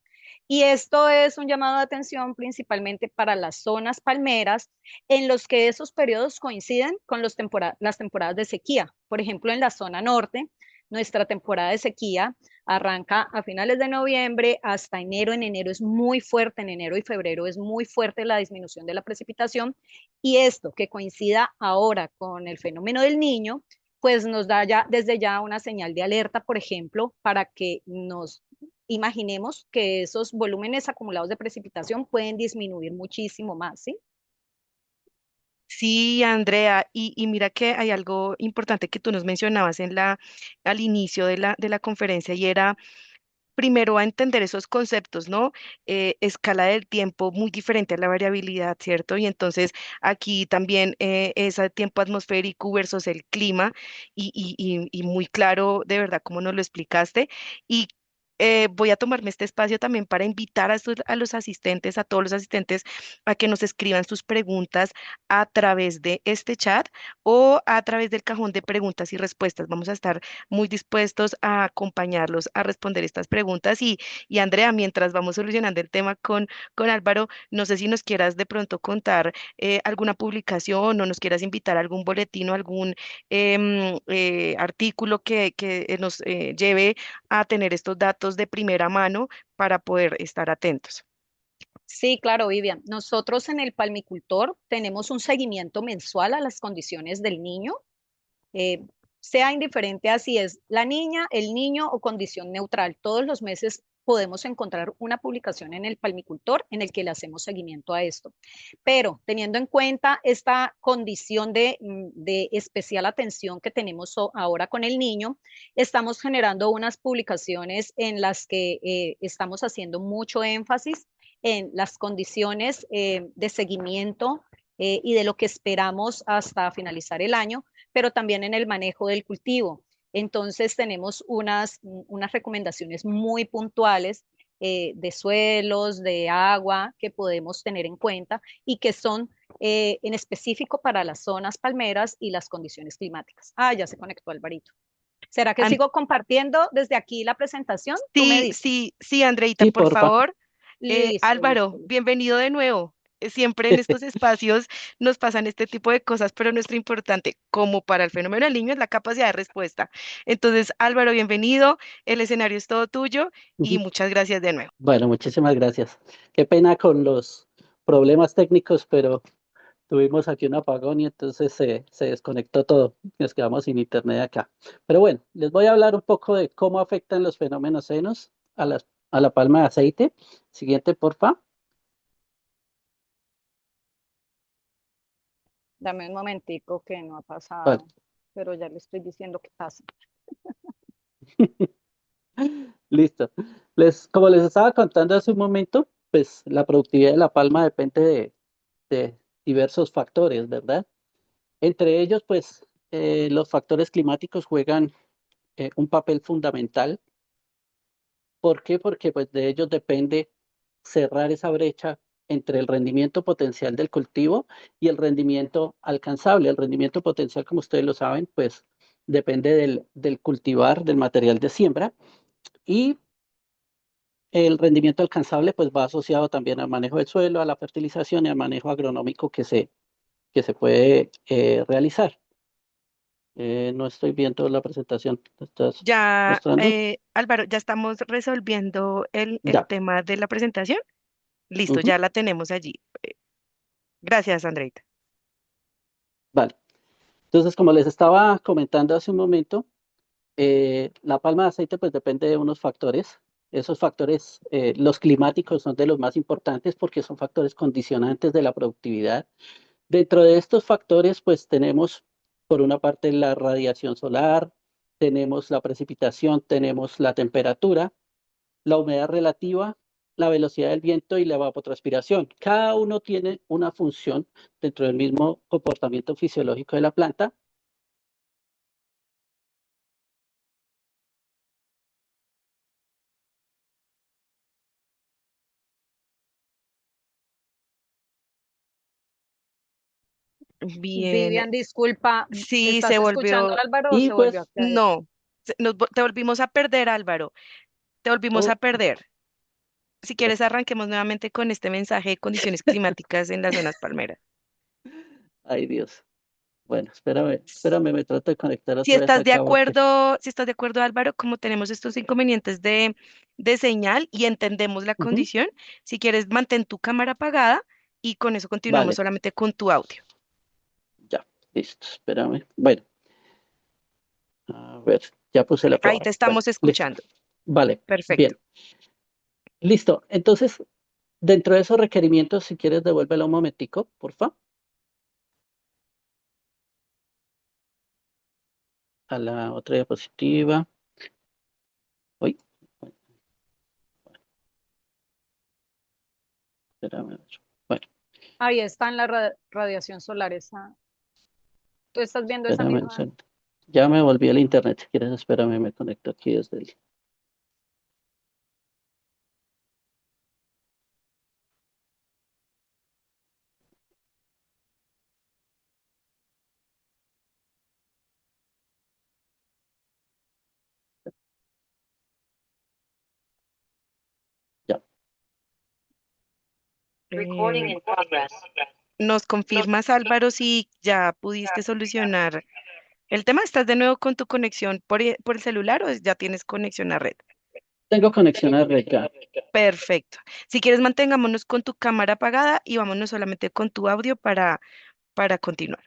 Y esto es un llamado de atención principalmente para las zonas palmeras en los que esos periodos coinciden con las temporadas de sequía. Por ejemplo, en la zona norte, nuestra temporada de sequía arranca a finales de noviembre hasta enero. En enero es muy fuerte, en enero y febrero es muy fuerte la disminución de la precipitación. Y esto que coincida ahora con el fenómeno del niño, pues nos da ya desde ya una señal de alerta, por ejemplo, para que nos imaginemos que esos volúmenes acumulados de precipitación pueden disminuir muchísimo más, ¿sí? sí, Andrea, y mira que hay algo importante que tú nos mencionabas al inicio de la conferencia y era primero a entender esos conceptos, ¿no? Escala del tiempo muy diferente a la variabilidad, ¿cierto? Y entonces aquí también ese tiempo atmosférico versus el clima y muy claro, de verdad, como nos lo explicaste. Y voy a tomarme este espacio también para invitar a los asistentes, a todos los asistentes, a que nos escriban sus preguntas a través de este chat o a través del cajón de preguntas y respuestas. Vamos a estar muy dispuestos a acompañarlos a responder estas preguntas. Y Andrea, mientras vamos solucionando el tema con Álvaro, no sé si nos quieras de pronto contar alguna publicación o nos quieras invitar a algún boletín o algún artículo que nos lleve a tener estos datos de primera mano para poder estar atentos. Sí, claro, Vivian. Nosotros en el palmicultor tenemos un seguimiento mensual a las condiciones del niño, eh, sea indiferente a si es la niña, el niño o condición neutral. Todos los meses podemos encontrar una publicación en el palmicultor en el que le hacemos seguimiento a esto. Pero teniendo en cuenta esta condición de especial atención que tenemos ahora con el niño, estamos generando unas publicaciones en las que estamos haciendo mucho énfasis en las condiciones de seguimiento y de lo que esperamos hasta finalizar el año, pero también en el manejo del cultivo. Entonces tenemos unas recomendaciones muy puntuales de suelos, de agua que podemos tener en cuenta y que son en específico para las zonas palmeras y las condiciones climáticas. Ah, ya se conectó Alvarito. ¿Será que An- sigo compartiendo desde aquí la presentación? Tú me sí, dices. sí, sí, Andreita, Sí, por porfa. favor. Listo, listo, Álvaro, listo. bienvenido de nuevo. Siempre en estos espacios nos pasan este tipo de cosas, pero nuestro importante, como para el fenómeno del niño, es la capacidad de respuesta. Entonces, Álvaro, bienvenido. El escenario es todo tuyo y Ujú. muchas gracias de nuevo. Bueno, muchísimas gracias. Qué pena con los problemas técnicos, pero tuvimos aquí un apagón y entonces se desconectó todo. Nos quedamos sin internet acá. Pero bueno, les voy a hablar un poco de cómo afectan los fenómenos senos a la palma de aceite. Siguiente, porfa. Dame un momentico que no ha Vale. pasado, pero ya le estoy diciendo que pasa. Listo. Como les estaba contando hace un momento, pues la productividad de la palma depende de diversos factores, ¿verdad? Entre ellos, pues los factores climáticos juegan un papel fundamental. ¿Por qué? Porque pues de ellos depende cerrar esa brecha entre el rendimiento potencial del cultivo y el rendimiento alcanzable. El rendimiento potencial, como ustedes lo saben, pues depende del cultivar, del material de siembra, y el rendimiento alcanzable pues va asociado también al manejo del suelo, a la fertilización y al manejo agronómico que se puede realizar. No estoy viendo la presentación. ¿Te estás Ya, mostrando? Álvaro, ya estamos resolviendo el Ya. tema de la presentación. Listo, Ujú. ya la tenemos allí. Gracias, Andreita. Vale. Entonces, como les estaba comentando hace un momento, la palma de aceite pues depende de unos factores. Esos factores, los climáticos son de los más importantes porque son factores condicionantes de la productividad. Dentro de estos factores pues tenemos por una parte la radiación solar, tenemos la precipitación, tenemos la temperatura, la humedad relativa, la velocidad del viento y la evapotranspiración. Cada uno tiene una función dentro del mismo comportamiento fisiológico de la planta. Bien, Vivian, disculpa, sí, se ¿estás escuchando volvió, al Álvaro o Y se volvió a pues quedar? no, te volvimos a perder, Álvaro, te volvimos a oh, perder. Si quieres, arranquemos nuevamente con este mensaje de condiciones climáticas en las zonas palmeras. ay Dios. Bueno, espérame, me trato de conectar Si otra vez estás de acá porque, acuerdo, si estás de acuerdo, Álvaro, como tenemos estos inconvenientes de señal y entendemos la ujú, condición, si quieres, mantén tu cámara apagada y con eso continuamos vale, solamente con tu audio. ya, listo, espérame. Bueno, a ver, ya puse la Ahí prueba. te Bueno, estamos listo, escuchando. vale, Perfecto. bien, listo. Entonces, dentro de esos requerimientos, si quieres, devuélvela un momentico, porfa, a la otra diapositiva. Uy, espérame. A ver. Bueno, Ahí está en la radiación solar. ¿Tú estás viendo esa espérame un misma? segundo. Ya me volví al internet. Si quieres, espérame, me conecto aquí desde el. Ya. Eh, ¿Nos confirmas, Álvaro, si ya pudiste solucionar el tema? ¿Estás de nuevo con tu conexión por el celular o ya tienes conexión a red? Tengo conexión a red ya. Perfecto. Si quieres, mantengámonos con tu cámara apagada y vámonos solamente con tu audio para continuar.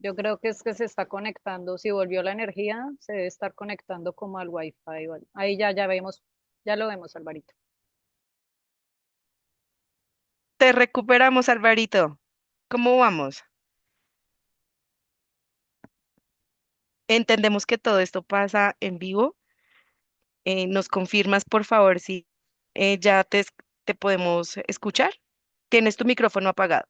Yo creo que es que se está conectando. Si volvió la energía, se debe estar conectando como al Wi-Fi. Ahí ya vemos, ya lo vemos, Alvarito. Te recuperamos, Alvarito. ¿Cómo vamos? Entendemos que todo esto pasa en vivo. ¿Nos confirmas, por favor, si ya ¿Te podemos escuchar? Tienes tu micrófono apagado.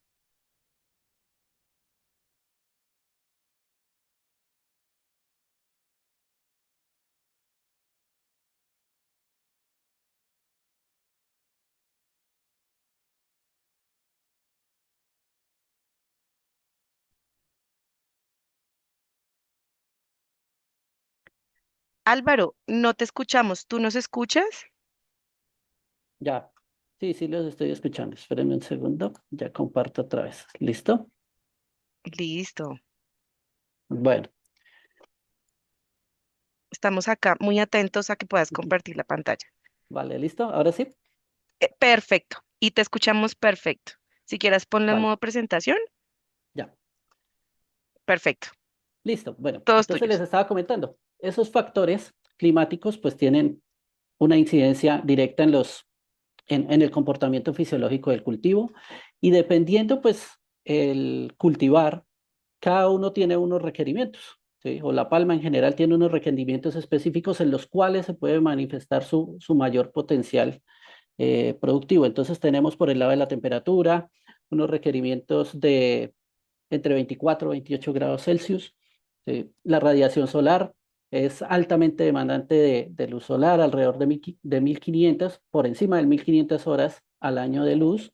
Álvaro, no te escuchamos. ¿Tú nos escuchas? Ya. Sí, sí, los estoy escuchando. Espérenme un segundo. Ya comparto otra vez. ¿Listo? Listo. Bueno. Estamos acá muy atentos a que puedas compartir la pantalla. Vale, ¿listo? Ahora sí. Perfecto. Y te escuchamos perfecto. Si quieres ponlo en Vale, modo presentación. ya. Perfecto. Listo. Bueno, Todos entonces les tuyos. estaba comentando. Esos factores climáticos pues tienen una incidencia directa en el comportamiento fisiológico del cultivo y dependiendo pues el cultivar, cada uno tiene unos requerimientos, ¿sí? O la palma en general tiene unos requerimientos específicos en los cuales se puede manifestar su mayor potencial productivo. Entonces tenemos por el lado de la temperatura unos requerimientos de entre 24 y 28 grados Celsius. ¿Sí? La radiación solar es altamente demandante de luz solar, alrededor de 1500, por encima de 1500 horas al año de luz.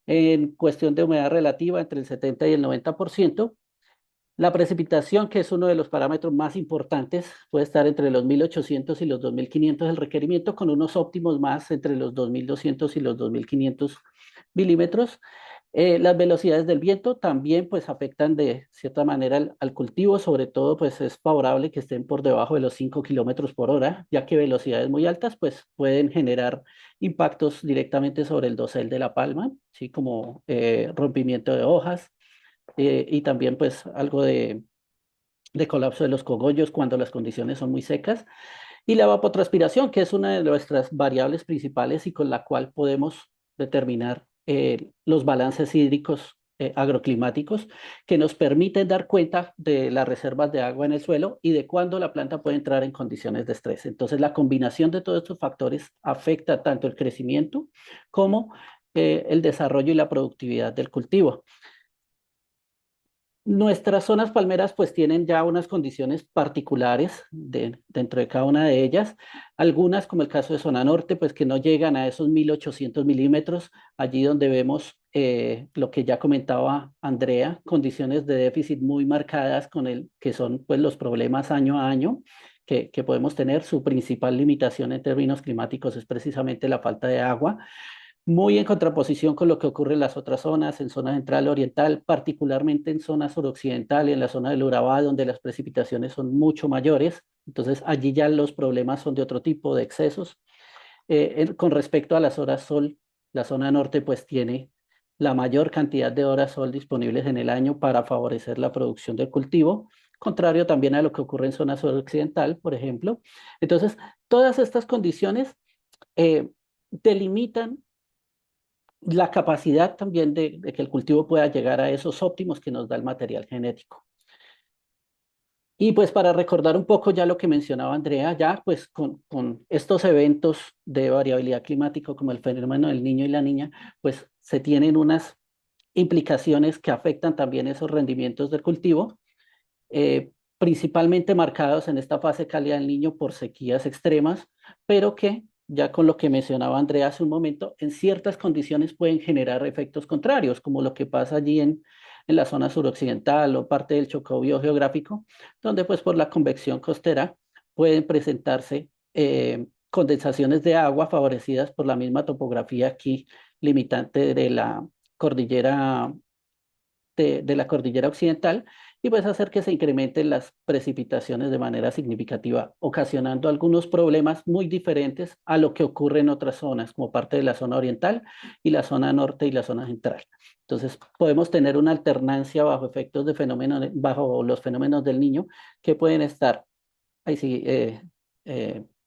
En cuestión de humedad relativa, entre el 70 y el 90%. La precipitación, que es uno de los parámetros más importantes, puede estar entre los 1800 y los 2500 el requerimiento, con unos óptimos más entre los 2200 y los 2500 milímetros. Las velocidades del viento también pues afectan de cierta manera al cultivo, sobre todo pues es favorable que estén por debajo de los 5 kilómetros por hora, ya que velocidades muy altas pues pueden generar impactos directamente sobre el dosel de la palma, ¿sí? Como rompimiento de hojas y también pues algo de colapso de los cogollos cuando las condiciones son muy secas. Y la evapotranspiración, que es una de nuestras variables principales y con la cual podemos determinar los balances hídricos agroclimáticos que nos permiten dar cuenta de las reservas de agua en el suelo y de cuándo la planta puede entrar en condiciones de estrés. Entonces, la combinación de todos estos factores afecta tanto el crecimiento como el desarrollo y la productividad del cultivo. Nuestras zonas palmeras pues tienen ya unas condiciones particulares dentro de cada una de ellas. Algunas, como el caso de zona norte, pues que no llegan a esos 1800 milímetros, allí donde vemos lo que ya comentaba Andrea, condiciones de déficit muy marcadas con el que son pues los problemas año a año que podemos tener. Su principal limitación en términos climáticos es precisamente la falta de agua, muy en contraposición con lo que ocurre en las otras zonas, en zona central oriental, particularmente en zona suroccidental y en la zona del Urabá, donde las precipitaciones son mucho mayores. Entonces, allí ya los problemas son de otro tipo, de excesos. Con respecto a las horas sol, la zona norte pues tiene la mayor cantidad de horas sol disponibles en el año para favorecer la producción del cultivo, contrario también a lo que ocurre en zona suroccidental, por ejemplo. Entonces, todas estas condiciones eh, delimitan la capacidad también de que el cultivo pueda llegar a esos óptimos que nos da el material genético. Y pues para recordar un poco ya lo que mencionaba Andrea, ya pues con estos eventos de variabilidad climática como el fenómeno del niño y la niña, pues se tienen unas implicaciones que afectan también esos rendimientos del cultivo, principalmente marcados en esta fase cálida del niño por sequías extremas, pero que, ya con lo que mencionaba Andrea hace un momento, en ciertas condiciones pueden generar efectos contrarios, como lo que pasa allí en la zona suroccidental o parte del Chocó biogeográfico, donde pues por la convección costera pueden presentarse condensaciones de agua favorecidas por la misma topografía aquí limitante de la cordillera de la cordillera occidental y pues hacer que se incrementen las precipitaciones de manera significativa, ocasionando algunos problemas muy diferentes a lo que ocurre en otras zonas, como parte de la zona oriental y la zona norte y la zona central. Entonces, podemos tener una alternancia bajo efectos de fenómenos, bajo los fenómenos del niño que pueden estar ahí sí,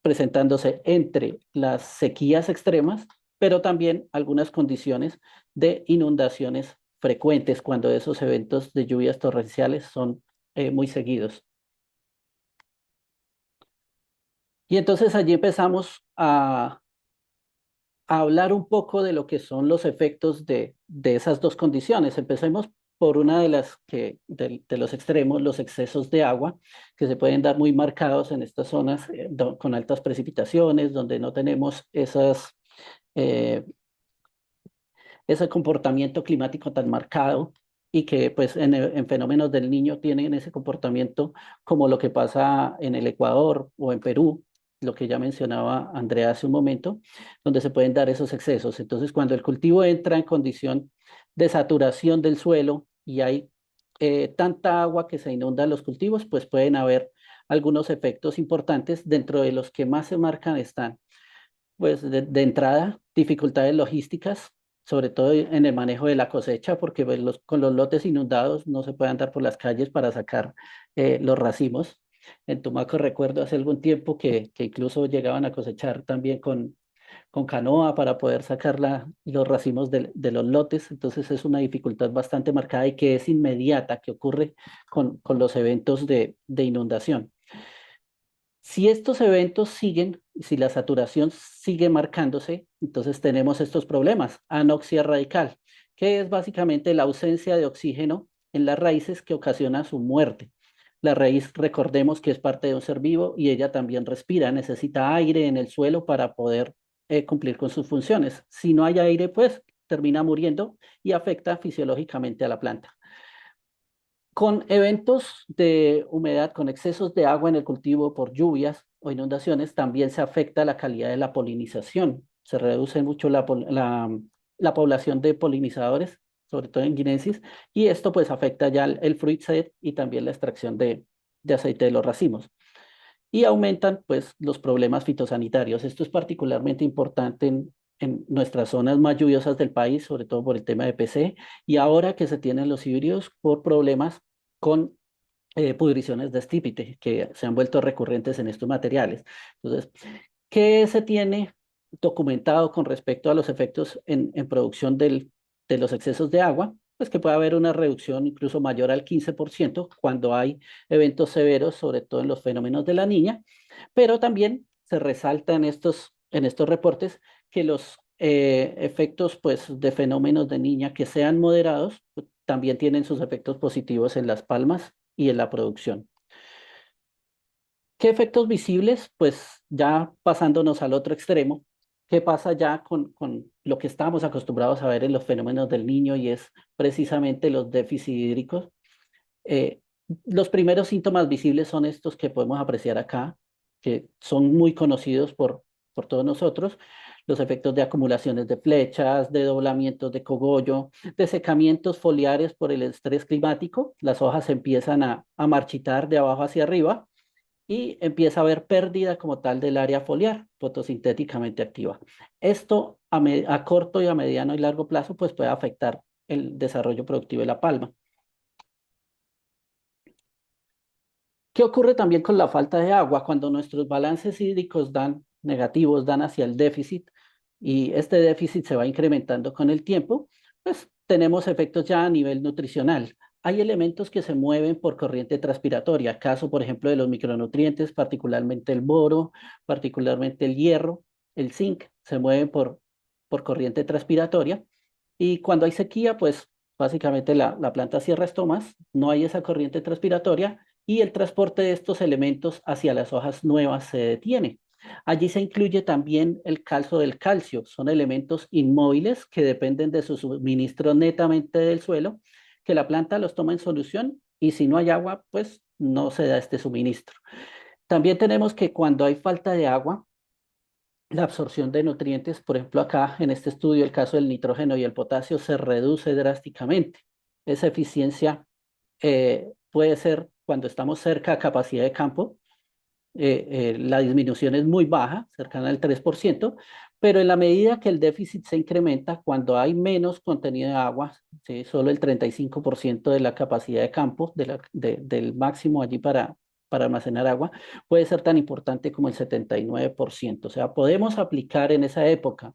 presentándose entre las sequías extremas, pero también algunas condiciones de inundaciones frecuentes cuando esos eventos de lluvias torrenciales son muy seguidos. Y entonces allí empezamos a a hablar un poco de lo que son los efectos de esas dos condiciones. Empecemos por una de las de los extremos, los excesos de agua, que se pueden dar muy marcados en estas zonas con altas precipitaciones, donde no tenemos eh, ese comportamiento climático tan marcado y que pues en fenómenos del Niño tienen ese comportamiento como lo que pasa en el Ecuador o en Perú, lo que ya mencionaba Andrea hace un momento, donde se pueden dar esos excesos. Entonces, cuando el cultivo entra en condición de saturación del suelo y hay tanta agua que se inunda los cultivos, pues pueden haber algunos efectos importantes, dentro de los que más se marcan están pues de entrada, dificultades logísticas, sobre todo en el manejo de la cosecha, porque pues, con los lotes inundados no se puede andar por las calles para sacar los racimos. En Tumaco recuerdo hace algún tiempo que incluso llegaban a cosechar también con canoa para poder sacar los racimos de los lotes. Entonces es una dificultad bastante marcada y que es inmediata, que ocurre con los eventos de inundación. Si estos eventos siguen, si la saturación sigue marcándose, entonces tenemos estos problemas. Anoxia radical, que es básicamente la ausencia de oxígeno en las raíces que ocasiona su muerte. La raíz, recordemos que es parte de un ser vivo y ella también respira, necesita aire en el suelo para poder cumplir con sus funciones. Si no hay aire, pues termina muriendo y afecta fisiológicamente a la planta. Con eventos de humedad, con excesos de agua en el cultivo por lluvias o inundaciones, también se afecta la calidad de la polinización. Se reduce mucho la población de polinizadores, sobre todo en guinensis, y esto pues afecta ya el fruit set y también la extracción de aceite de los racimos. Y aumentan pues los problemas fitosanitarios. Esto es particularmente importante en nuestras zonas más lluviosas del país, sobre todo por el tema de PC, y ahora que se tienen los híbridos por problemas con pudriciones de estípite, que se han vuelto recurrentes en estos materiales. Entonces, ¿qué se tiene documentado con respecto a los efectos en producción de los excesos de agua? Pues que puede haber una reducción incluso mayor al 15% cuando hay eventos severos, sobre todo en los fenómenos de la niña, pero también se resalta en estos reportes que los efectos pues, de fenómenos de niña que sean moderados pues, también tienen sus efectos positivos en las palmas y en la producción. ¿Qué efectos visibles? Pues ya pasándonos al otro extremo, ¿qué pasa ya con lo que estábamos acostumbrados a ver en los fenómenos del Niño y es precisamente los déficits hídricos? Eh, los primeros síntomas visibles son estos que podemos apreciar acá, que son muy conocidos por todos nosotros, los efectos de acumulaciones de flechas, de doblamientos de cogollo, de secamientos foliares por el estrés climático, las hojas empiezan a marchitar de abajo hacia arriba y empieza a haber pérdida como tal del área foliar fotosintéticamente activa. Esto a corto y a mediano y largo plazo pues puede afectar el desarrollo productivo de la palma. ¿Qué ocurre también con la falta de agua? Cuando nuestros balances hídricos dan negativos, dan hacia el déficit y este déficit se va incrementando con el tiempo, pues tenemos efectos ya a nivel nutricional. Hay elementos que se mueven por corriente transpiratoria, caso por ejemplo de los micronutrientes, particularmente el boro, particularmente el hierro, el zinc, se mueven por corriente transpiratoria y cuando hay sequía, pues básicamente la planta cierra estomas, no hay esa corriente transpiratoria y el transporte de estos elementos hacia las hojas nuevas se detiene. Allí se incluye también el calcio del calcio, son elementos inmóviles que dependen de su suministro netamente del suelo, que la planta los toma en solución y si no hay agua, pues no se da este suministro. También tenemos que cuando hay falta de agua, la absorción de nutrientes, por ejemplo, acá en este estudio, el caso del nitrógeno y el potasio se reduce drásticamente. Esa eficiencia puede ser cuando estamos cerca a capacidad de campo, la disminución es muy baja, cercana al 3%, pero en la medida que el déficit se incrementa, cuando hay menos contenido de agua, ¿sí? Solo el 35% de la capacidad de campo, del máximo allí para almacenar agua, puede ser tan importante como el 79%. O sea, podemos aplicar en esa época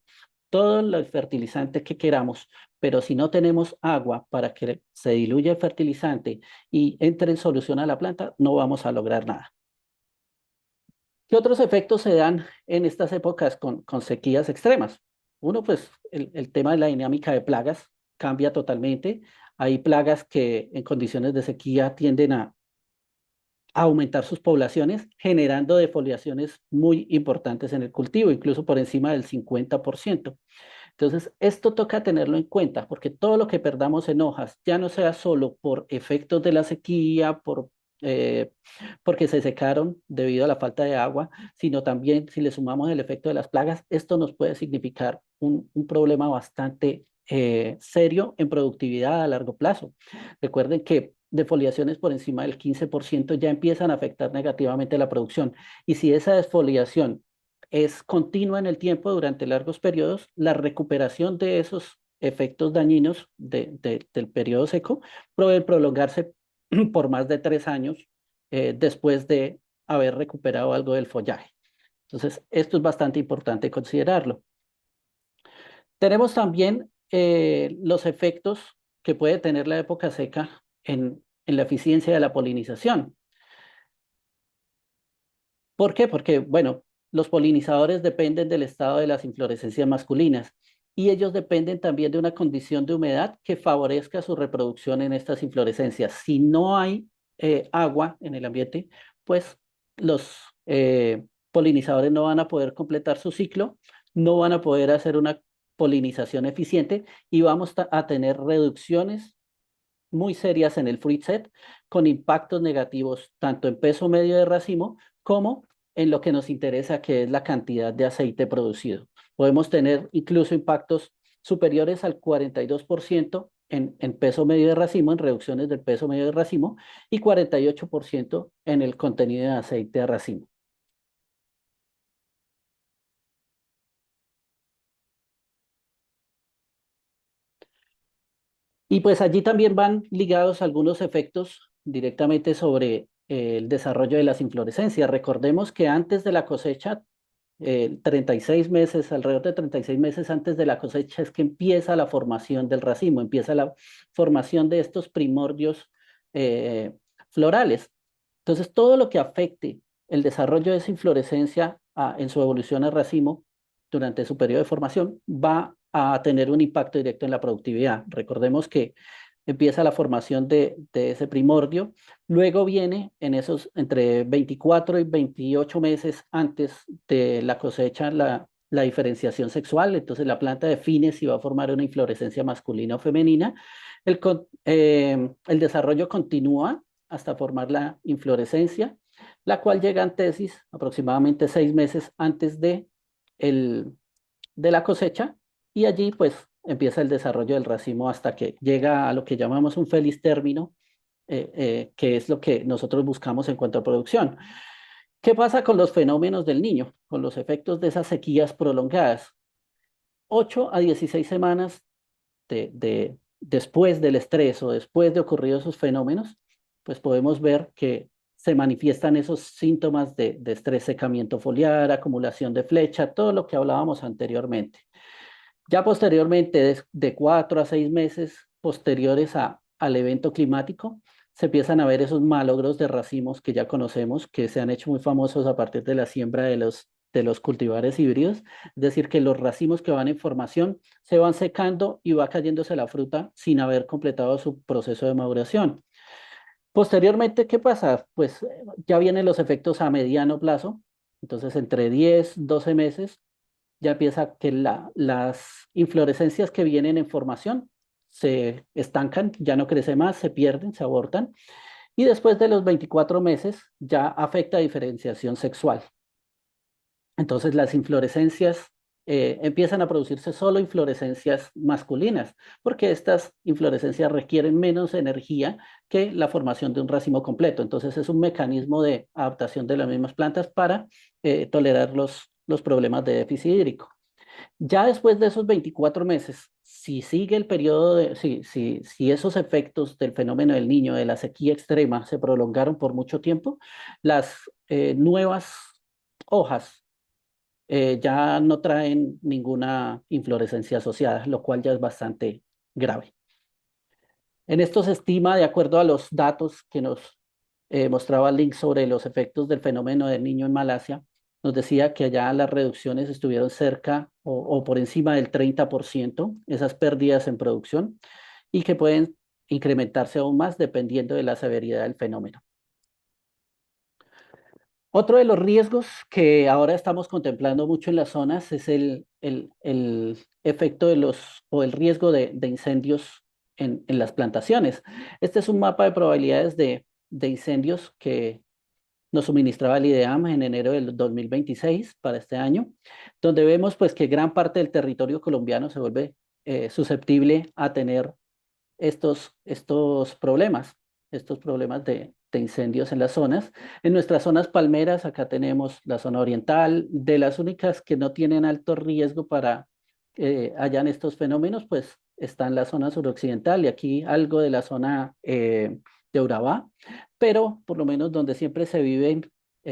todo el fertilizante que queramos, pero si no tenemos agua para que se diluya el fertilizante y entre en solución a la planta, no vamos a lograr nada. ¿Qué otros efectos se dan en estas épocas con sequías extremas? Uno, pues el tema de la dinámica de plagas cambia totalmente. Hay plagas que en condiciones de sequía tienden a aumentar sus poblaciones, generando defoliaciones muy importantes en el cultivo, incluso por encima del 50%. Entonces, esto toca tenerlo en cuenta, porque todo lo que perdamos en hojas, ya no sea solo por efectos de la sequía, eh, porque se secaron debido a la falta de agua, sino también si le sumamos el efecto de las plagas, esto nos puede significar un problema bastante serio en productividad a largo plazo. Recuerden que defoliaciones por encima del 15% ya empiezan a afectar negativamente la producción. Y si esa desfoliación es continua en el tiempo durante largos periodos, la recuperación de esos efectos dañinos del periodo seco puede prolongarse por más de 3 años después de haber recuperado algo del follaje. Entonces, esto es bastante importante considerarlo. Tenemos también los efectos que puede tener la época seca en la eficiencia de la polinización. ¿Por qué? Porque, bueno, los polinizadores dependen del estado de las inflorescencias masculinas y ellos dependen también de una condición de humedad que favorezca su reproducción en estas inflorescencias. Si no hay agua en el ambiente, pues los polinizadores no van a poder completar su ciclo, no van a poder hacer una polinización eficiente y vamos a tener reducciones muy serias en el fruit set con impactos negativos tanto en peso medio de racimo como en lo que nos interesa, que es la cantidad de aceite producido. Podemos tener incluso impactos superiores al 42% en peso medio de racimo, en reducciones del peso medio de racimo, y 48% en el contenido de aceite de racimo. Y pues allí también van ligados algunos efectos directamente sobre el desarrollo de las inflorescencias. Recordemos que antes de la cosecha, 36 meses, alrededor de 36 meses antes de la cosecha es que empieza la formación del racimo, empieza la formación de estos primordios eh, florales. Entonces, todo lo que afecte el desarrollo de esa inflorescencia en su evolución al racimo durante su periodo de formación va a tener un impacto directo en la productividad. Recordemos que empieza la formación de ese primordio, luego viene en esos entre 24 y 28 meses antes de la cosecha la diferenciación sexual, entonces la planta define si va a formar una inflorescencia masculina o femenina. El desarrollo continúa hasta formar la inflorescencia, la cual llega en tesis aproximadamente 6 meses antes de la cosecha y allí pues empieza el desarrollo del racimo hasta que llega a lo que llamamos un feliz término, que es lo que nosotros buscamos en cuanto a producción. ¿Qué pasa con los fenómenos del niño, con los efectos de esas sequías prolongadas? 8 a 16 semanas después del estrés o después de ocurridos esos fenómenos, pues podemos ver que se manifiestan esos síntomas de estrés, secamiento foliar, acumulación de flecha, todo lo que hablábamos anteriormente. Ya posteriormente, de 4 a 6 meses posteriores al evento climático, se empiezan a ver esos malogros de racimos que ya conocemos, que se han hecho muy famosos a partir de la siembra de los cultivares híbridos. Es decir, que los racimos que van en formación se van secando y va cayéndose la fruta sin haber completado su proceso de maduración. Posteriormente, ¿qué pasa? Pues ya vienen los efectos a mediano plazo. Entonces, entre 10, 12 meses ya empieza que las inflorescencias que vienen en formación se estancan, ya no crece más, se pierden, se abortan. Y después de los 24 meses ya afecta diferenciación sexual. Entonces las inflorescencias empiezan a producirse solo inflorescencias masculinas, porque estas inflorescencias requieren menos energía que la formación de un racimo completo. Entonces es un mecanismo de adaptación de las mismas plantas para tolerar los problemas de déficit hídrico. Ya después de esos 24 meses, si sigue el periodo si esos efectos del fenómeno del niño, de la sequía extrema, se prolongaron por mucho tiempo, las nuevas hojas ya no traen ninguna inflorescencia asociada, lo cual ya es bastante grave. En esto se estima, de acuerdo a los datos que nos mostraba el link sobre los efectos del fenómeno del niño en Malasia, nos decía que allá las reducciones estuvieron cerca o por encima del 30%, esas pérdidas en producción, y que pueden incrementarse aún más dependiendo de la severidad del fenómeno. Otro de los riesgos que ahora estamos contemplando mucho en las zonas es el efecto de o el riesgo de incendios en las plantaciones. Este es un mapa de probabilidades de incendios que nos suministraba el IDEAM en enero del 2026 para este año, donde vemos pues que gran parte del territorio colombiano se vuelve susceptible a tener estos problemas de incendios en las zonas. En nuestras zonas palmeras, acá tenemos la zona oriental, de las únicas que no tienen alto riesgo para hayan estos fenómenos, pues están la zona suroccidental y aquí algo de la zona de Urabá, pero por lo menos donde siempre se viven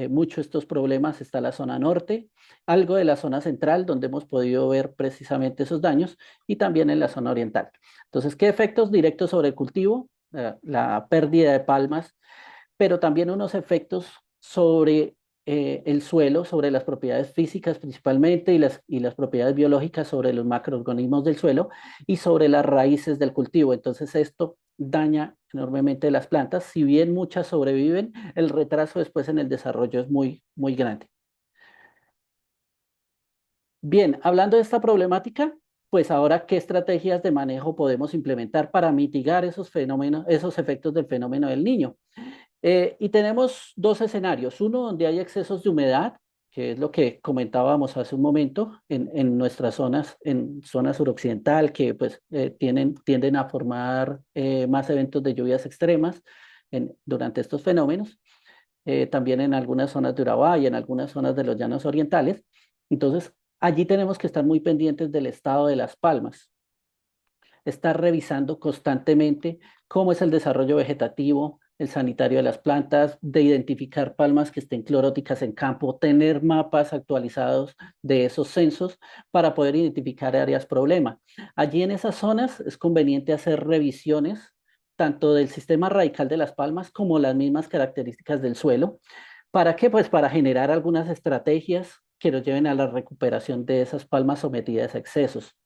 mucho estos problemas está la zona norte, algo de la zona central, donde hemos podido ver precisamente esos daños, y también en la zona oriental. Entonces, ¿qué efectos directos sobre el cultivo? La pérdida de palmas, pero también unos efectos sobre el suelo, sobre las propiedades físicas principalmente y las propiedades biológicas sobre los macroorganismos del suelo y sobre las raíces del cultivo. Entonces, esto daña enormemente las plantas. Si bien muchas sobreviven, el retraso después en el desarrollo es muy, muy grande. Bien, hablando de esta problemática, pues ahora, ¿qué estrategias de manejo podemos implementar para mitigar esos fenómenos, esos efectos del fenómeno del niño? Y tenemos dos escenarios. Uno donde hay excesos de humedad, que es lo que comentábamos hace un momento en nuestras zonas, en zona suroccidental, que pues tienden a formar más eventos de lluvias extremas durante estos fenómenos. También en algunas zonas de Urabá y en algunas zonas de los llanos orientales. Entonces, allí tenemos que estar muy pendientes del estado de las palmas, estar revisando constantemente cómo es el desarrollo vegetativo, el sanitario de las plantas, de identificar palmas que estén cloróticas en campo, tener mapas actualizados de esos censos para poder identificar áreas problema. Allí en esas zonas es conveniente hacer revisiones tanto del sistema radical de las palmas como las mismas características del suelo. ¿Para qué? Pues para generar algunas estrategias que nos lleven a la recuperación de esas palmas sometidas a excesos.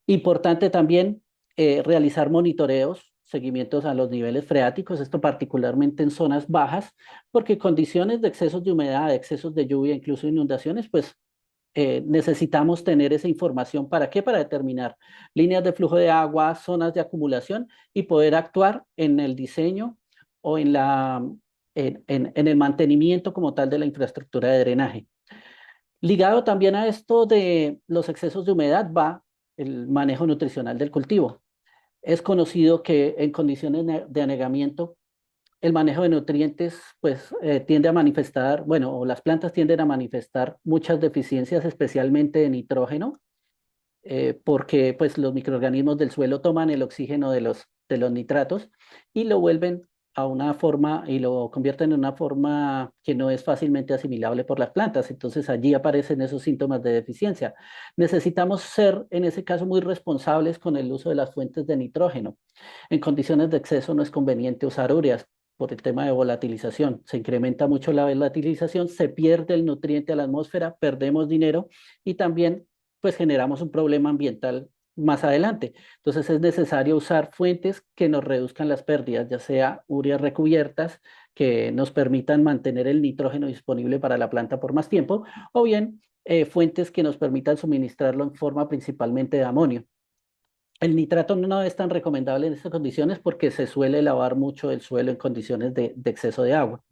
Importante también realizar monitoreos, seguimientos a los niveles freáticos, esto particularmente en zonas bajas, porque condiciones de excesos de humedad, de excesos de lluvia, incluso inundaciones, pues necesitamos tener esa información. ¿Para qué? Para determinar líneas de flujo de agua, zonas de acumulación y poder actuar en el diseño o en el mantenimiento como tal de la infraestructura de drenaje. Ligado también a esto de los excesos de humedad va el manejo nutricional del cultivo. Es conocido que en condiciones de anegamiento, el manejo de nutrientes pues tiende a manifestar, bueno, o las plantas tienden a manifestar muchas deficiencias, especialmente de nitrógeno, porque pues los microorganismos del suelo toman el oxígeno de los nitratos y lo vuelven a una forma y lo convierten en una forma que no es fácilmente asimilable por las plantas. Entonces allí aparecen esos síntomas de deficiencia. Necesitamos ser en ese caso muy responsables con el uso de las fuentes de nitrógeno. En condiciones de exceso no es conveniente usar ureas por el tema de volatilización. Se incrementa mucho la volatilización, se pierde el nutriente a la atmósfera, perdemos dinero y también pues generamos un problema ambiental más adelante. Entonces es necesario usar fuentes que nos reduzcan las pérdidas, ya sea ureas recubiertas que nos permitan mantener el nitrógeno disponible para la planta por más tiempo, o bien fuentes que nos permitan suministrarlo en forma principalmente de amonio. El nitrato no es tan recomendable en estas condiciones porque se suele lavar mucho el suelo en condiciones de exceso de agua.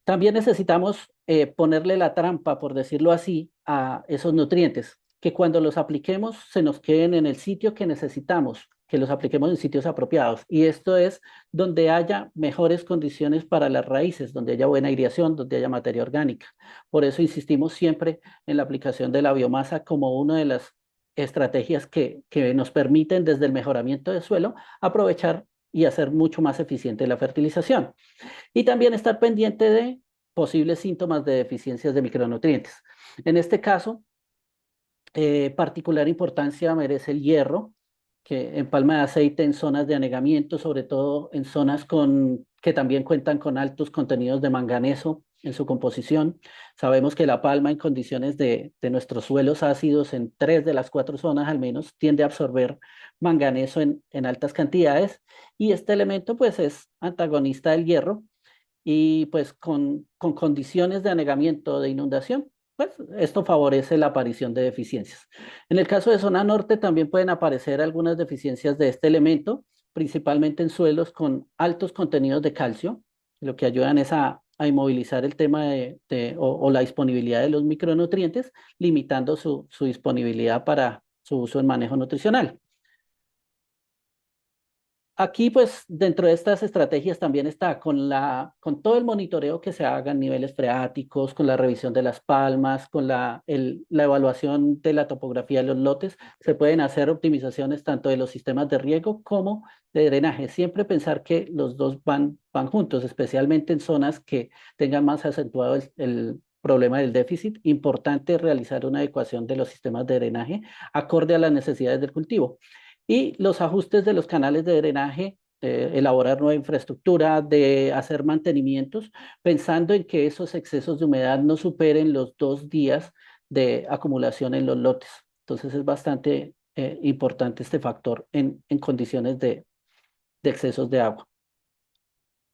También necesitamos ponerle la trampa, por decirlo así, a esos nutrientes, que cuando los apliquemos se nos queden en el sitio que necesitamos, que los apliquemos en sitios apropiados. Y esto es donde haya mejores condiciones para las raíces, donde haya buena aireación, donde haya materia orgánica. Por eso insistimos siempre en la aplicación de la biomasa como una de las estrategias que nos permiten desde el mejoramiento del suelo aprovechar y hacer mucho más eficiente la fertilización. Y también estar pendiente de posibles síntomas de deficiencias de micronutrientes. En este caso, particular importancia merece el hierro, que en palma de aceite en zonas de anegamiento, sobre todo en zonas que también cuentan con altos contenidos de manganeso en su composición. Sabemos que la palma en condiciones de nuestros suelos ácidos en 3 de las 4 zonas al menos tiende a absorber manganeso en altas cantidades y este elemento pues es antagonista del hierro y pues con condiciones de anegamiento de inundación, pues esto favorece la aparición de deficiencias. En el caso de zona norte también pueden aparecer algunas deficiencias de este elemento, principalmente en suelos con altos contenidos de calcio, lo que ayudan es a inmovilizar el tema o la disponibilidad de los micronutrientes, limitando su disponibilidad para su uso en manejo nutricional. Aquí, pues, dentro de estas estrategias también está con todo el monitoreo que se haga en niveles freáticos, con la revisión de las palmas, con la evaluación de la topografía de los lotes, se pueden hacer optimizaciones tanto de los sistemas de riego como de drenaje. Siempre pensar que los dos van juntos, especialmente en zonas que tengan más acentuado el problema del déficit. Importante realizar una adecuación de los sistemas de drenaje acorde a las necesidades del cultivo y los ajustes de los canales de drenaje, elaborar nueva infraestructura, de hacer mantenimientos, pensando en que esos excesos de humedad no superen los 2 días de acumulación en los lotes. Entonces es bastante importante este factor en condiciones de excesos de agua.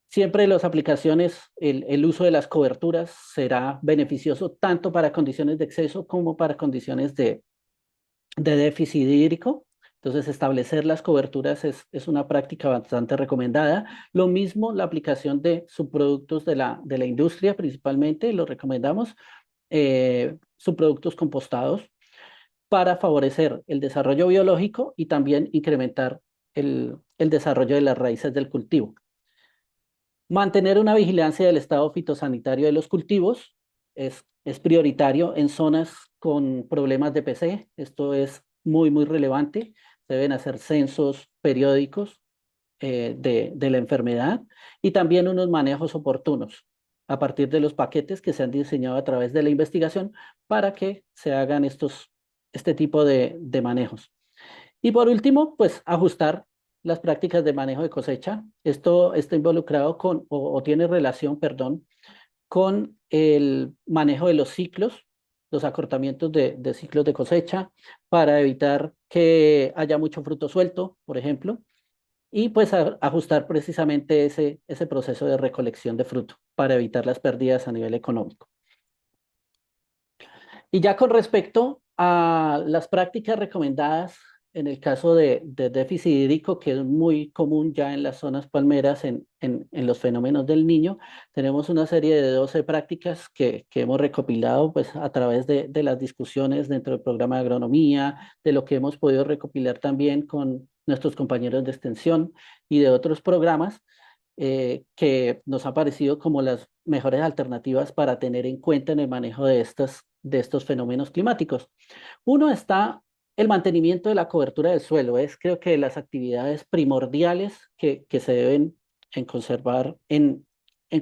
Siempre las aplicaciones, el uso de las coberturas será beneficioso tanto para condiciones de exceso como para condiciones de déficit hídrico. Entonces, establecer las coberturas es una práctica bastante recomendada. Lo mismo la aplicación de subproductos de la industria, principalmente, lo recomendamos, subproductos compostados para favorecer el desarrollo biológico y también incrementar el desarrollo de las raíces del cultivo. Mantener una vigilancia del estado fitosanitario de los cultivos es prioritario en zonas con problemas de PC. Esto es muy, muy relevante. Deben hacer censos periódicos de la enfermedad y también unos manejos oportunos a partir de los paquetes que se han diseñado a través de la investigación para que se hagan este tipo de manejos. Y por último, pues ajustar las prácticas de manejo de cosecha. Esto está involucrado o tiene relación, perdón, con el manejo de los ciclos, los acortamientos de ciclos de cosecha, para evitar que haya mucho fruto suelto, por ejemplo, y pues ajustar precisamente ese proceso de recolección de fruto para evitar las pérdidas a nivel económico. Y ya con respecto a las prácticas recomendadas en el caso de déficit hídrico, que es muy común ya en las zonas palmeras en los fenómenos del Niño, tenemos una serie de 12 prácticas que hemos recopilado pues, a través de las discusiones dentro del programa de agronomía, de lo que hemos podido recopilar también con nuestros compañeros de extensión y de otros programas que nos han parecido como las mejores alternativas para tener en cuenta en el manejo de estos fenómenos climáticos. Uno está el mantenimiento de la cobertura del suelo. Es creo que las actividades primordiales que se deben conservar en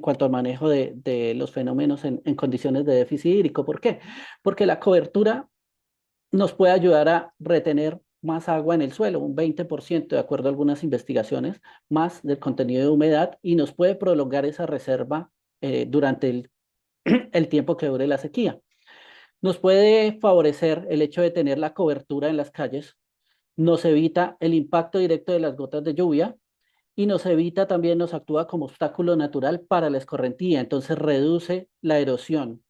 cuanto al manejo de los fenómenos en condiciones de déficit hídrico. ¿Por qué? Porque la cobertura nos puede ayudar a retener más agua en el suelo, un 20% de acuerdo a algunas investigaciones, más del contenido de humedad y nos puede prolongar esa reserva durante el tiempo que dure la sequía. Nos puede favorecer el hecho de tener la cobertura en las calles, nos evita el impacto directo de las gotas de lluvia y nos evita también, nos actúa como obstáculo natural para la escorrentía, entonces reduce la erosión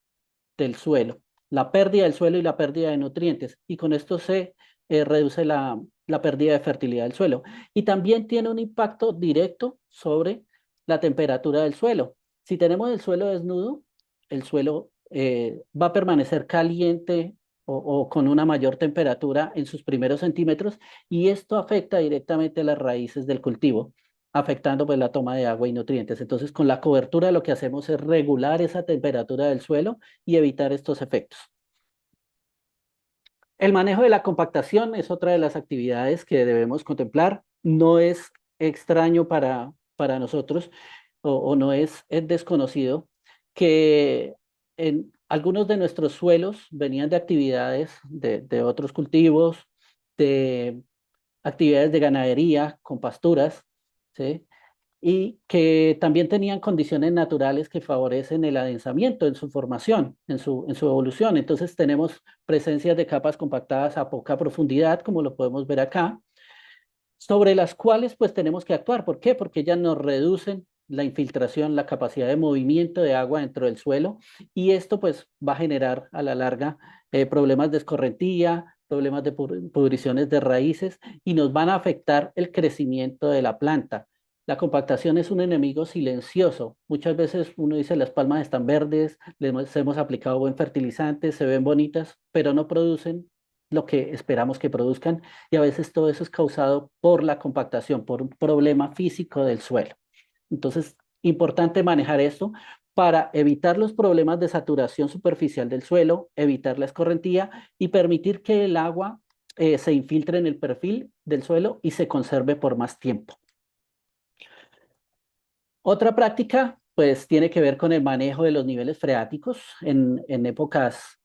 del suelo, la pérdida del suelo y la pérdida de nutrientes, y con esto se reduce la pérdida de fertilidad del suelo. Y también tiene un impacto directo sobre la temperatura del suelo. Si tenemos el suelo desnudo, el suelo va a permanecer caliente o con una mayor temperatura en sus primeros centímetros y esto afecta directamente a las raíces del cultivo, afectando pues la toma de agua y nutrientes. Entonces, con la cobertura lo que hacemos es regular esa temperatura del suelo y evitar estos efectos. El manejo de la compactación es otra de las actividades que debemos contemplar. No es extraño para nosotros o no es desconocido que en algunos de nuestros suelos venían de actividades de otros cultivos, de actividades de ganadería con pasturas, ¿sí? y que también tenían condiciones naturales que favorecen el adensamiento en su formación, en su evolución. Entonces tenemos presencias de capas compactadas a poca profundidad, como lo podemos ver acá, sobre las cuales pues tenemos que actuar. ¿Por qué? Porque ellas nos reducen la infiltración, la capacidad de movimiento de agua dentro del suelo y esto pues va a generar a la larga problemas de escorrentía, problemas de pudriciones de raíces y nos van a afectar el crecimiento de la planta. La compactación es un enemigo silencioso. Muchas veces uno dice las palmas están verdes, les hemos aplicado buen fertilizante, se ven bonitas, pero no producen lo que esperamos que produzcan y a veces todo eso es causado por la compactación, por un problema físico del suelo. Entonces, importante manejar esto para evitar los problemas de saturación superficial del suelo, evitar la escorrentía y permitir que el agua se infiltre en el perfil del suelo y se conserve por más tiempo. Otra práctica, pues, tiene que ver con el manejo de los niveles freáticos en épocas